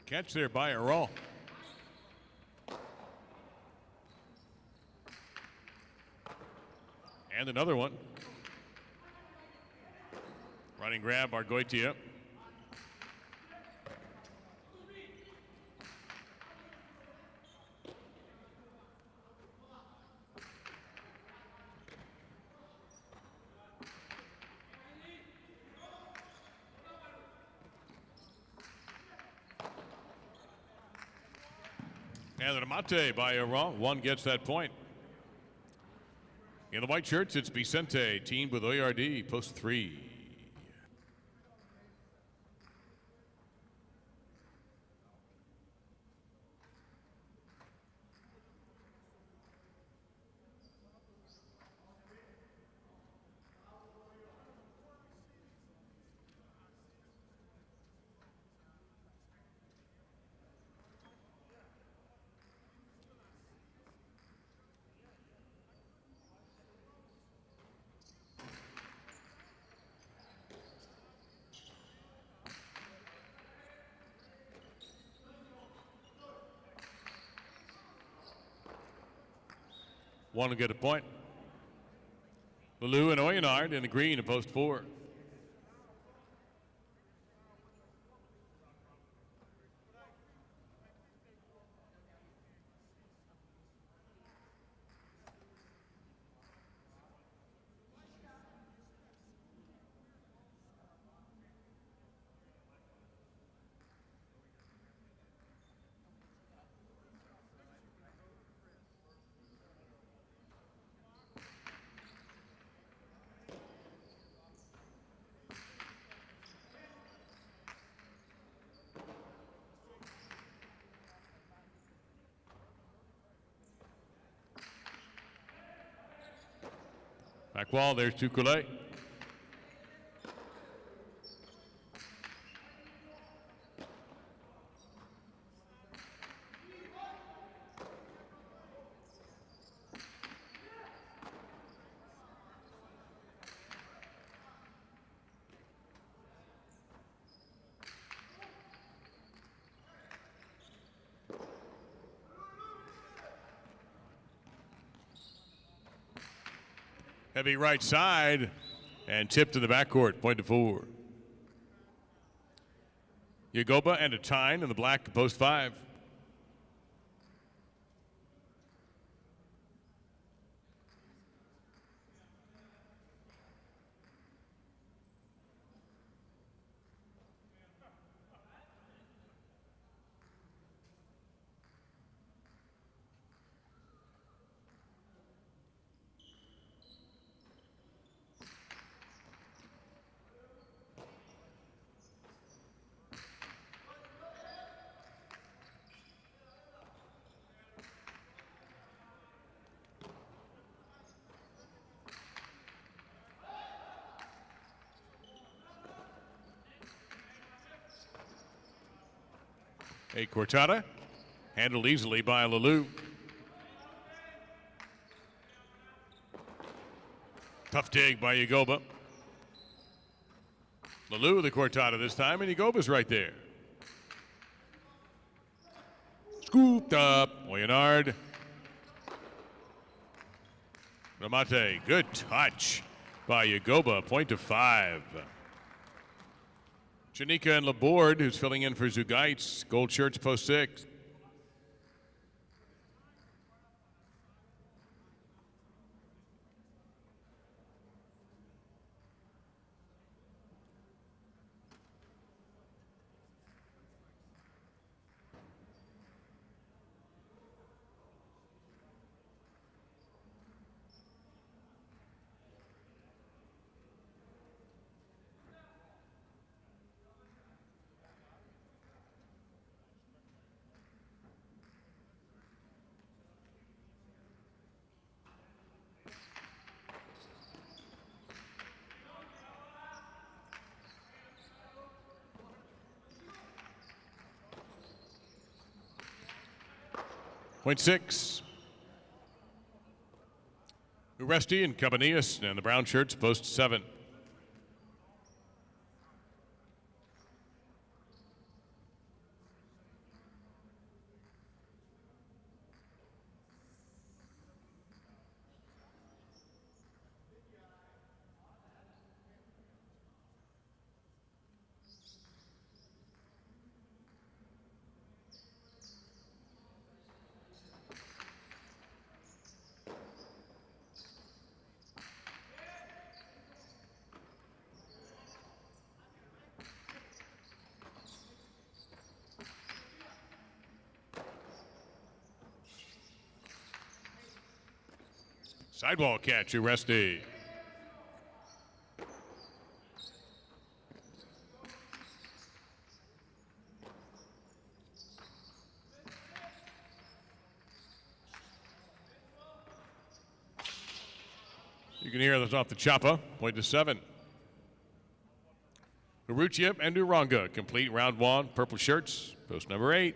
S2: Catch there by Aral. And another one. Running grab, Argoitia. And the remate by Aral. One gets that point. In the white shirts, it's Vicente, teamed with Oyard, post 3. One will get a point. Lulu and Oyenard in the green at post 4. Back wall, there's Tukule. Heavy right side and tipped to the backcourt, point to 4. Yagoba and a Tyne in the black, post 5. A Cortada, handled easily by Lulu. Tough dig by Yagoba. Lulu the Cortada this time, and Yagoba's right there. Scooped up, Oyenard. Ramate, good touch by Yagoba, point to 5. Janika and Laborde, who's filling in for Zugaitz, gold shirts, post 6. Point 6. Uresti and Cabanillas and the brown shirts, post 7. Sidewall catch, Uresti. You can hear this off the choppa, point to 7. Uruchia and Uranga complete round 1, purple shirts, post number 8.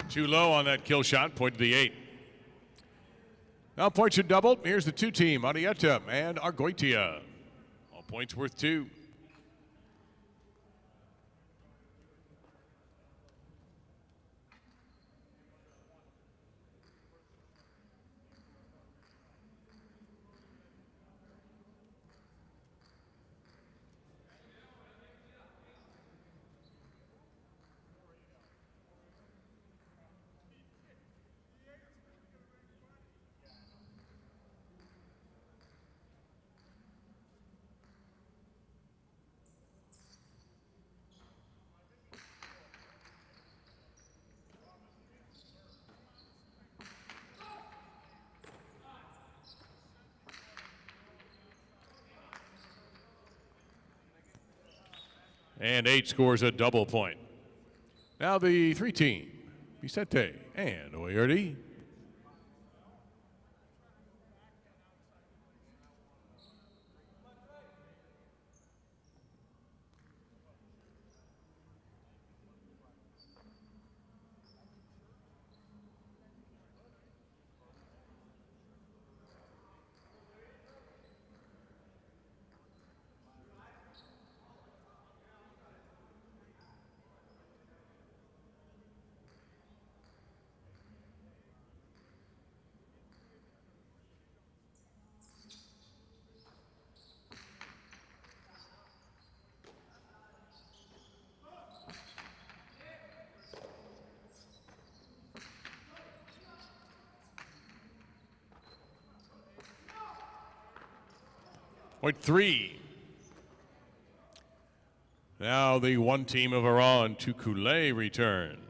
S2: Too low on that kill shot, point to the 8. Now points are doubled. Here's the 2 team, Arieta and Argoitia. All points worth 2. And 8 scores a double point. Now the 3 team, Vicente and Oyerdi. Point 3. Now the 1 team of Iran, Tukule, returns.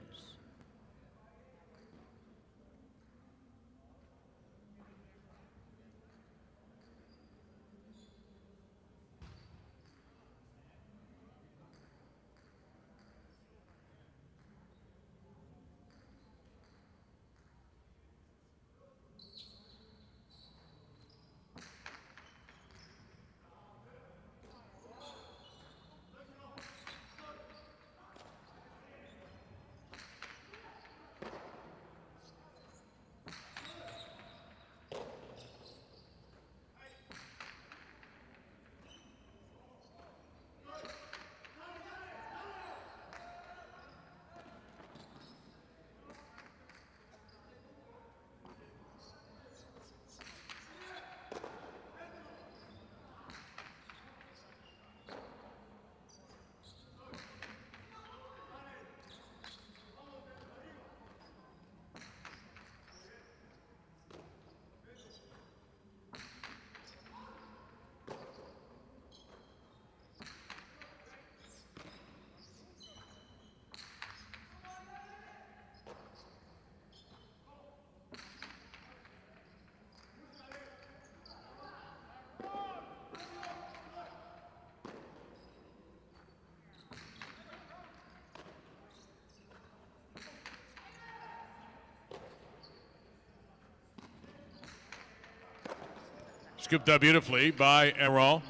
S2: Scooped up beautifully by Errol.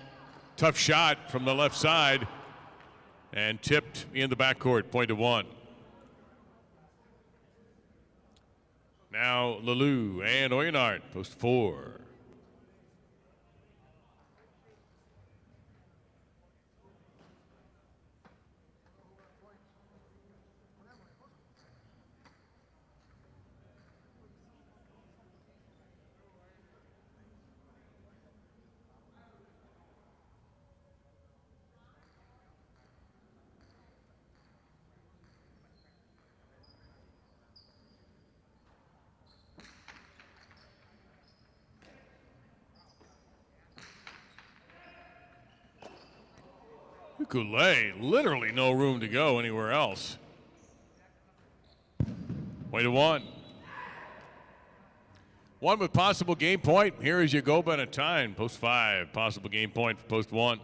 S2: Tough shot from the left side and tipped in the backcourt, point to 1. Now Lalou and Oyenart, post 4. Goulet, literally no room to go anywhere else. Way to 1. 1 with possible game point. Here is Yagoba and a time. Post 5, possible game point for post 1.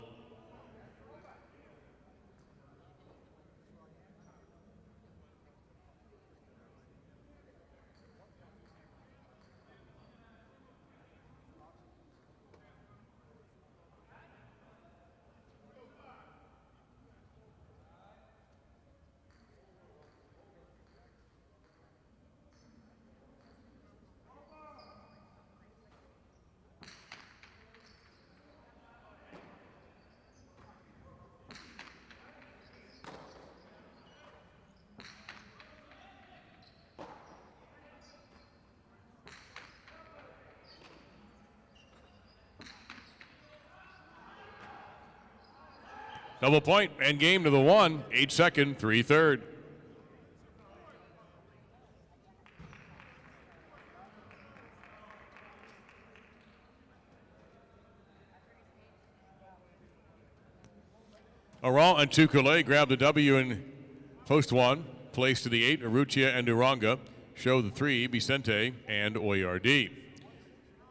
S2: Double point and game to the 1, 8-second, 3/3. Aral and Tukule grab the W in post 1. Place to the 8, Arutia and Uranga. Show the 3, Vicente and Oyardi.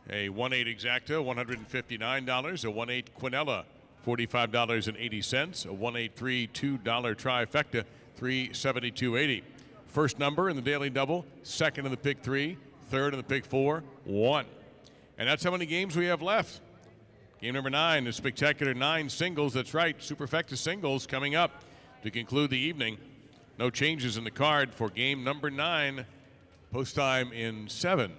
S2: A 1-8 exacta, $159. A 1-8 Quinella, $45.80. A 1-8-3 $2 trifecta, $372.80. First number in the daily double, second in the pick 3, third in the pick 4, 1. And that's how many games we have left. Game number 9, the spectacular 9 singles. That's right, Superfecta singles coming up to conclude the evening. No changes in the card for game number 9. Post time in 7.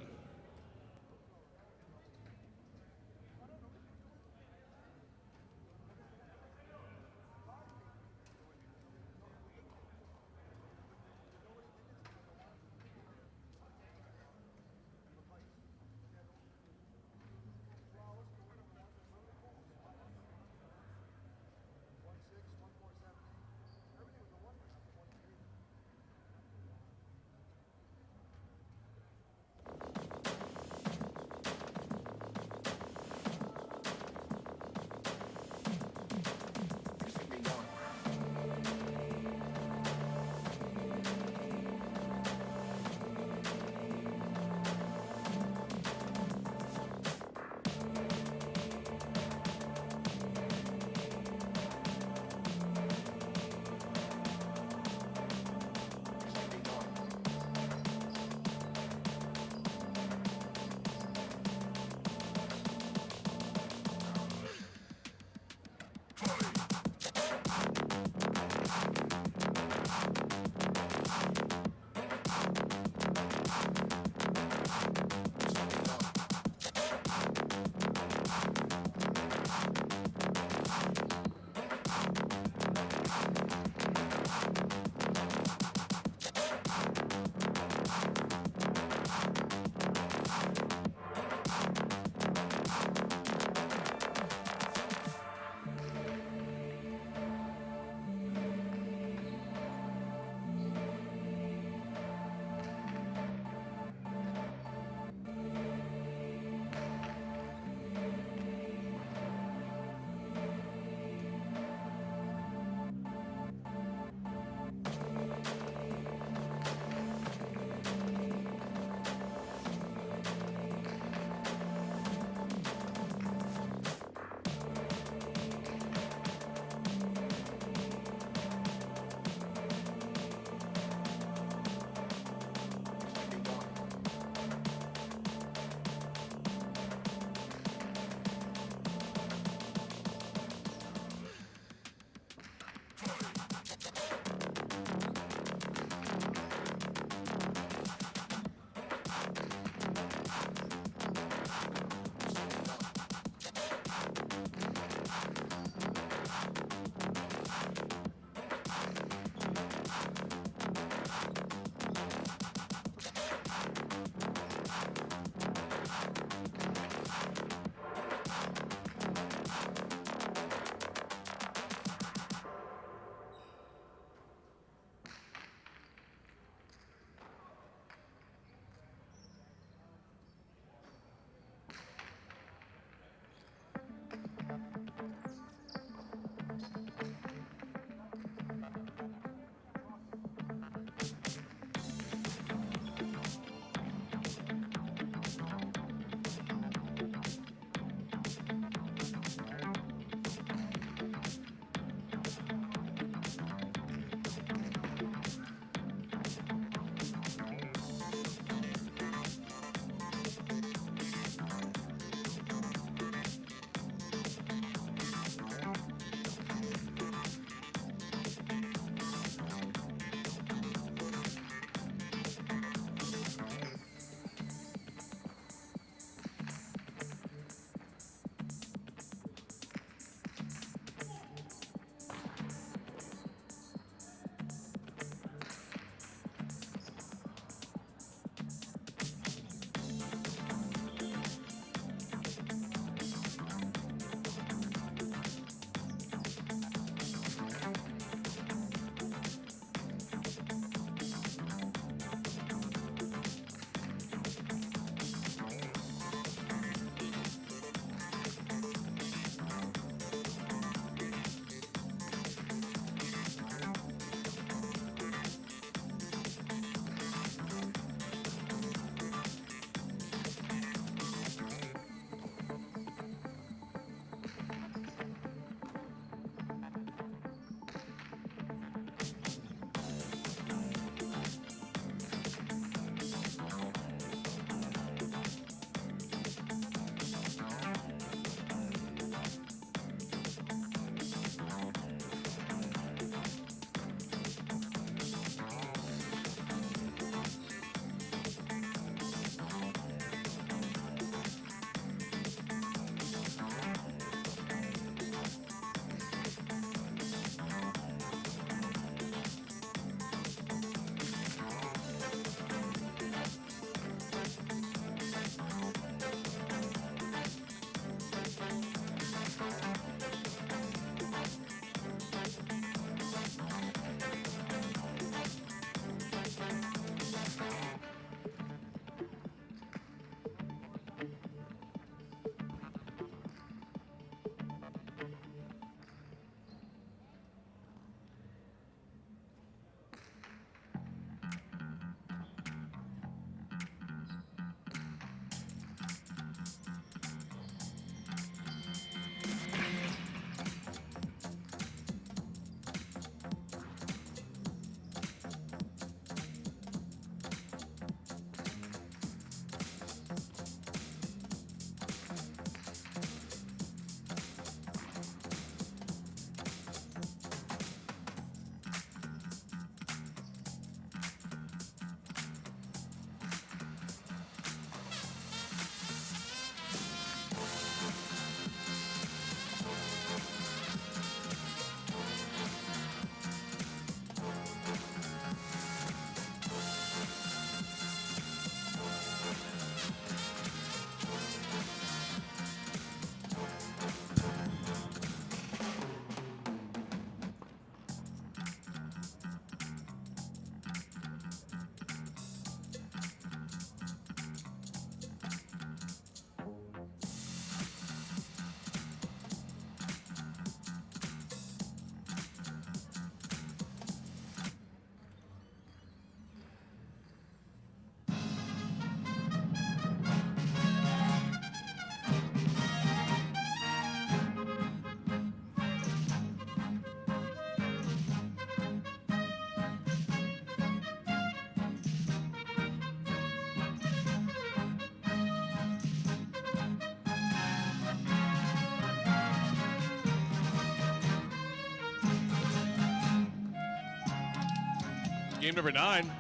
S2: Game number 9.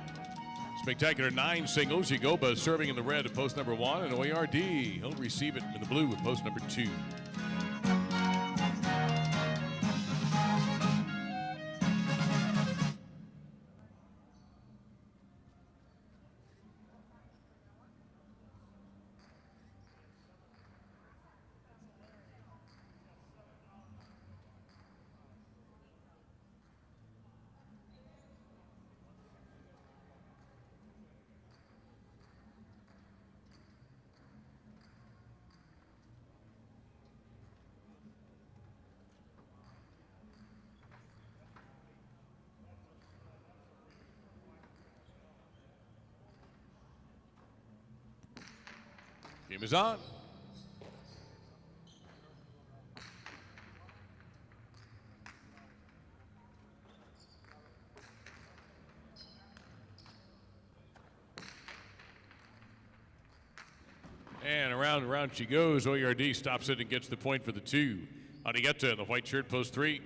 S2: Spectacular 9 singles. Yagoba serving in the red at post number 1, and OARD, he'll receive it in the blue at post number 2. Game is on. And around and around she goes. OARD stops it and gets the point for the 2. Adieta in the white shirt, post 3.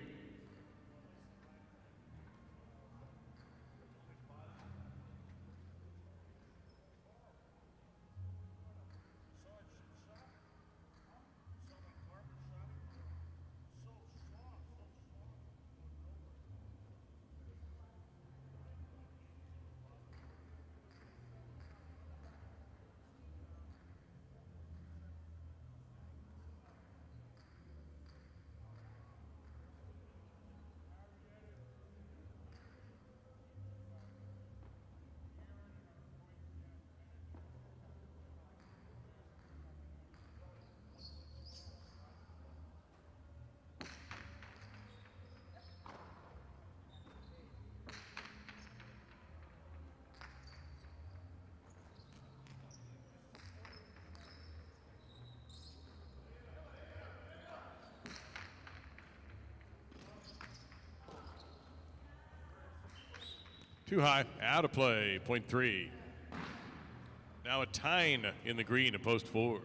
S2: Too high, out of play, point 3. Now a Tyne in the green at post 4.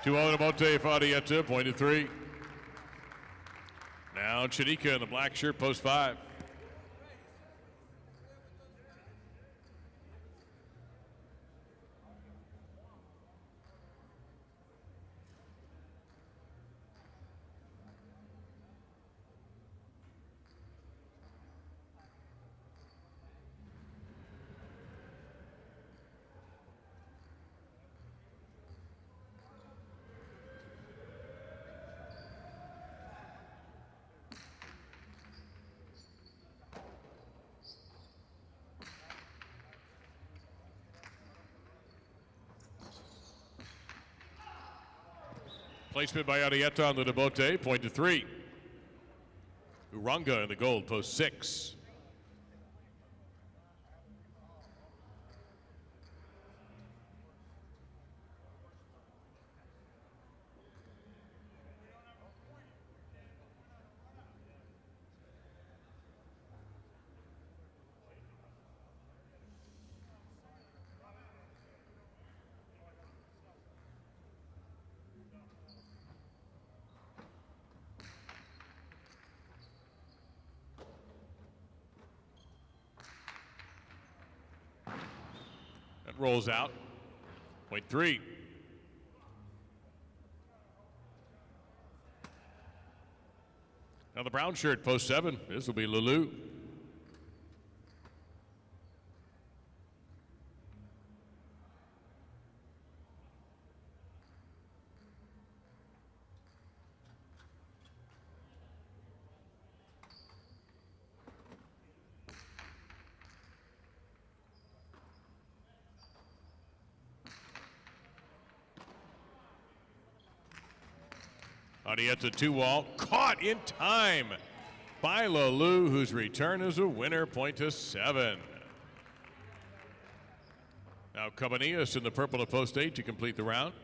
S2: Two on Monte Fadieta, point to 3. Now Chanika in the black shirt, post 5. Placement by Arietta on the Debote, point to 3. Uranga in the gold, post 6. Rolls out. Point 3. Now the brown shirt, post 7. This will be Lulu. Adieta 2-wall, caught in time by Lalu, whose return is a winner, point to 7. Now Cabanillas in the purple at post 8 to complete the round.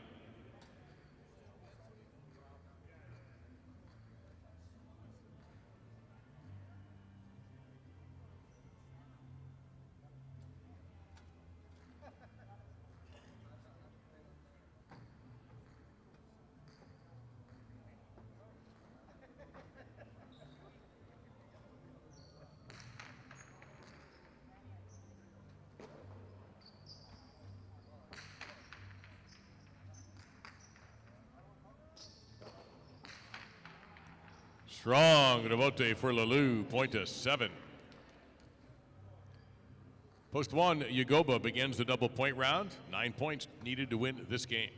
S2: Strong Devote for Lalu, point to 7. Post 1, Yagoba begins the double point round. 9 points needed to win this game.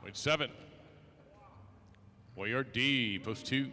S2: Point 7. Warrior D, post 2.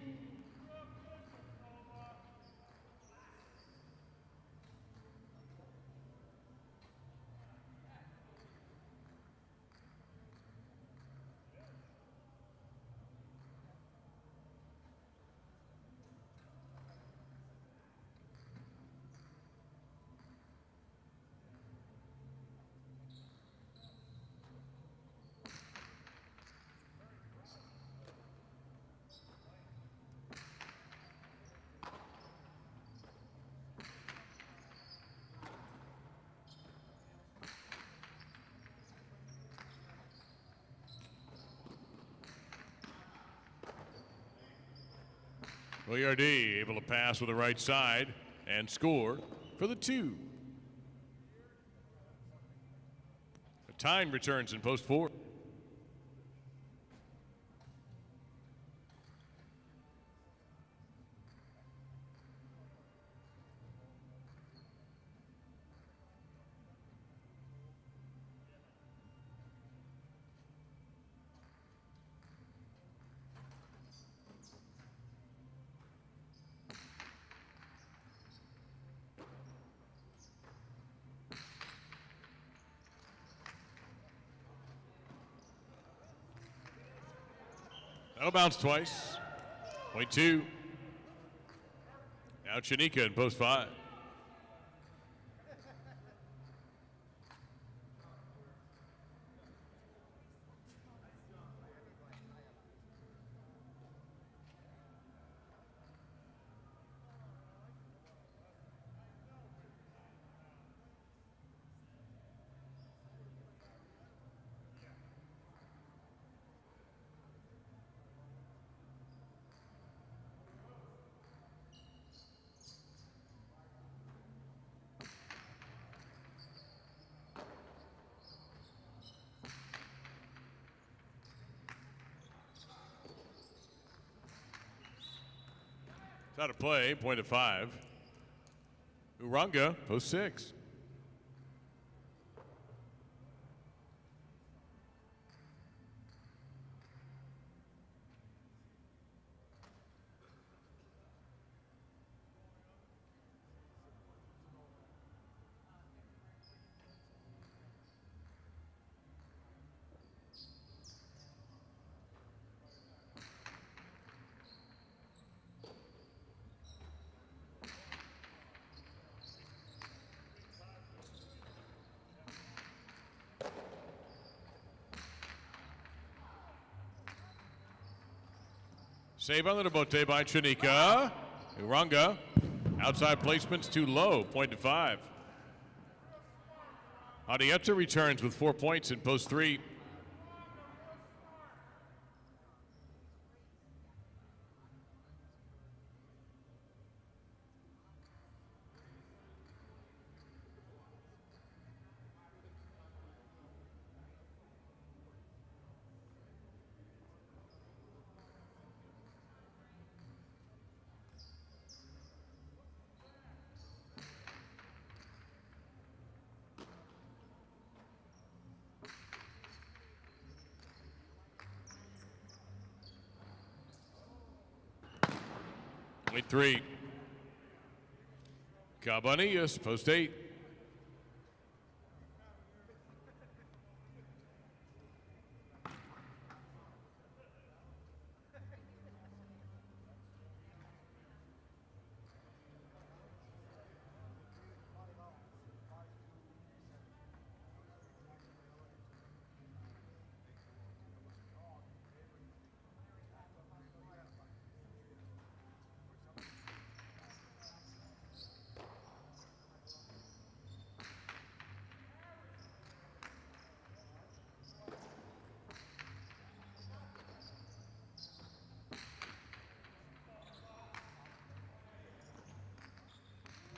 S2: Warrior D able to pass with the right side and score for the 2. The time returns in post 4. That'll bounce twice. Point 2. Now Chanika in post 5. It's out of play, point of 5. Uranga, post 6. Save on the bote by Chanika. Uranga. Outside placement's too low, point to 5. Adieta returns with 4 points in post 3. Point 3. Cabanillas, post 8.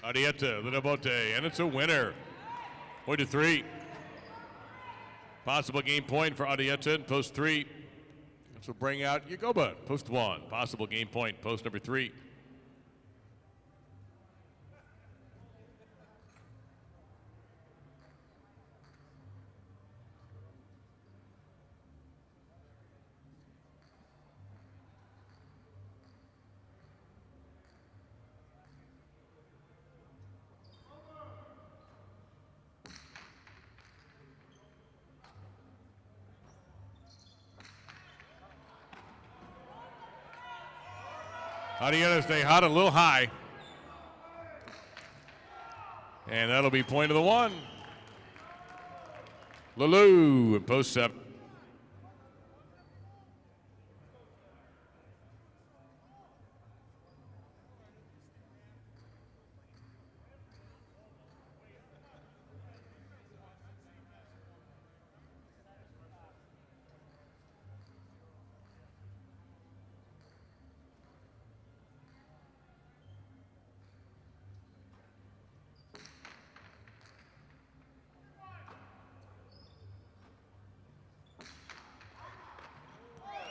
S2: Arrieta, Linabote, and it's a winner. Point to 3. Possible game point for Arrieta in post 3. This will bring out Yagoba, post 1. Possible game point, post number 3. Arrieta stay hot, a little high. And that'll be point of the 1. Lulu in post 7.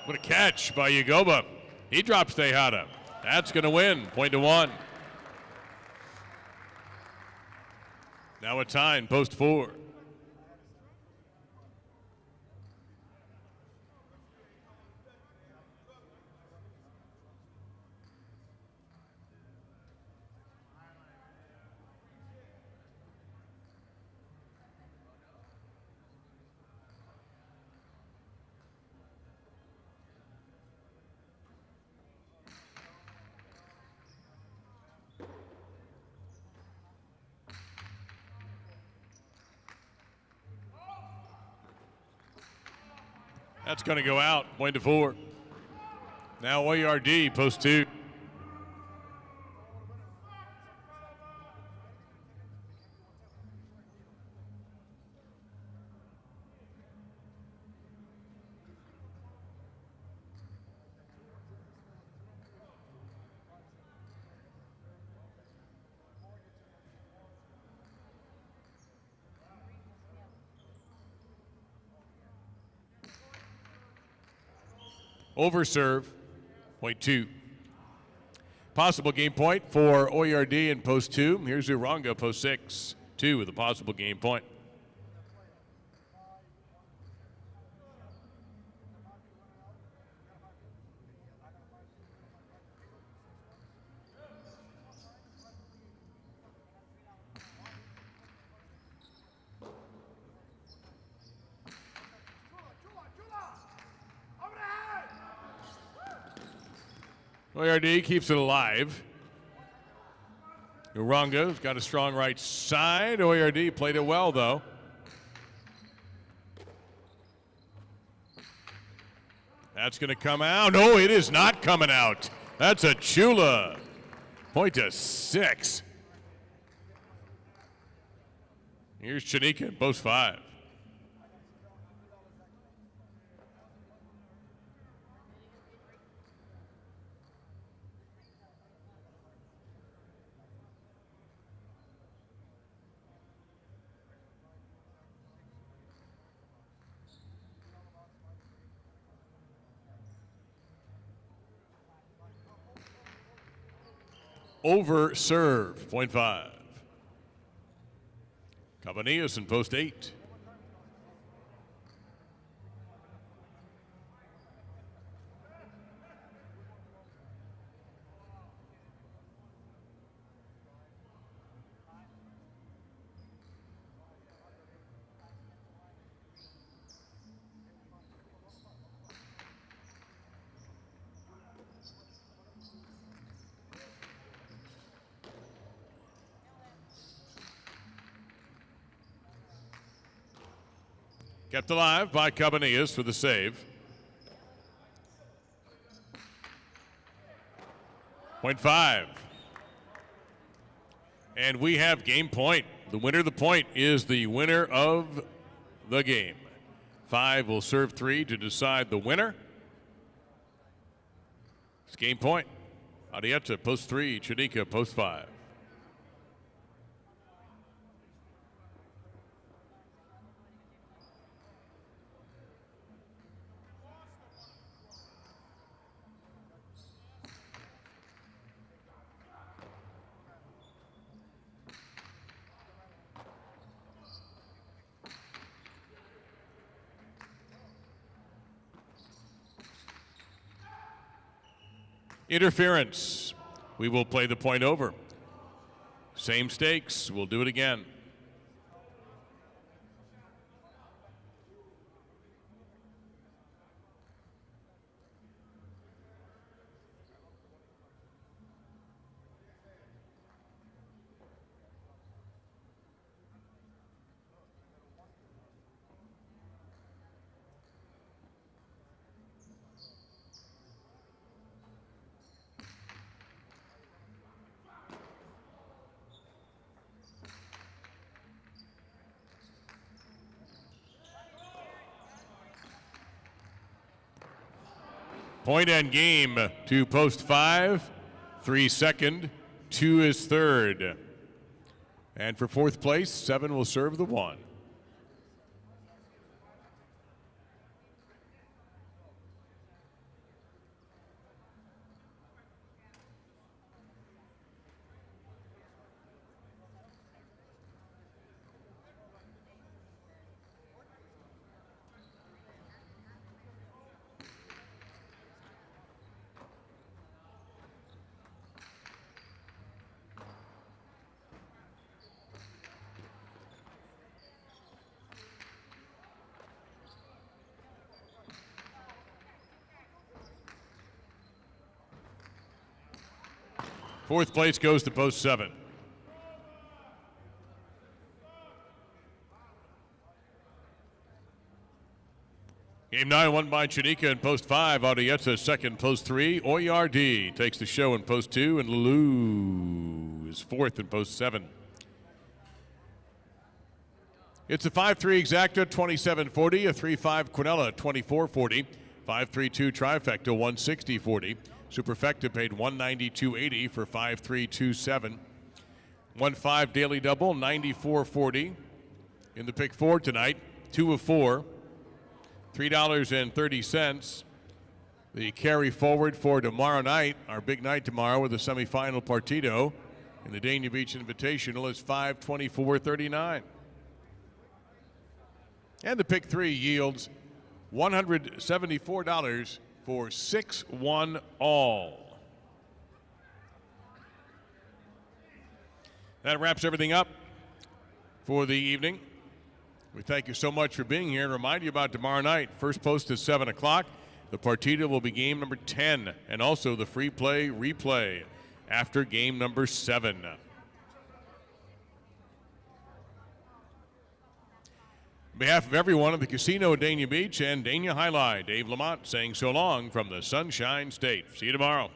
S2: What a catch by Yagoba. He drops Tejada. That's going to win. Point to 1. Now a time, post 4. That's going to go out. Point to 4. Now ORD, post 2. Over serve, point 2. Possible game point for ORD in post 2. Here's Uranga, post 6. 2 with a possible game point. ORD keeps it alive. Uranga's got a strong right side. ORD played it well, though. That's going to come out. No, it is not coming out. That's a Chula. Point to 6. Here's Chanika in post 5. Over serve, point 5. Cabanillas in post 8. Kept alive by Cabanillas for the save. Point 5. And we have game point. The winner of the point is the winner of the game. 5 will serve 3 to decide the winner. It's game point. Adieta, post 3. Chanika, post 5. Interference. We will play the point over. Same stakes. We'll do it again. Point and game to post 5, 3 second, 2 is third. And for fourth place, 7 will serve the 1. Fourth place goes to post 7. Game 9 won by Chanika in post 5. Audietza second, post 3. Oyardi takes the show in post 2. And Lulu is fourth in post 7. It's a 5-3 exacta, 27.40. A 3-5 Quinella, 24.40. 5-3-2 trifecta, 160.40. Superfecta paid $192.80 for 5-3-2-7. 1-5 daily double, $94.40. In the pick 4 tonight, 2 of 4, $3.30. The carry forward for tomorrow night, our big night tomorrow with the semifinal partido in the Dania Beach Invitational is $524.39. And the pick 3 yields $174 for 6-1 all. That wraps everything up for the evening. We thank you so much for being here and remind you about tomorrow night. First post is 7 o'clock. The partida will be game number 10 and also the free play replay after game number 7. On behalf of everyone at the casino at Dania Beach and Dania Alai, Dave Lamont saying so long from the Sunshine State. See you tomorrow.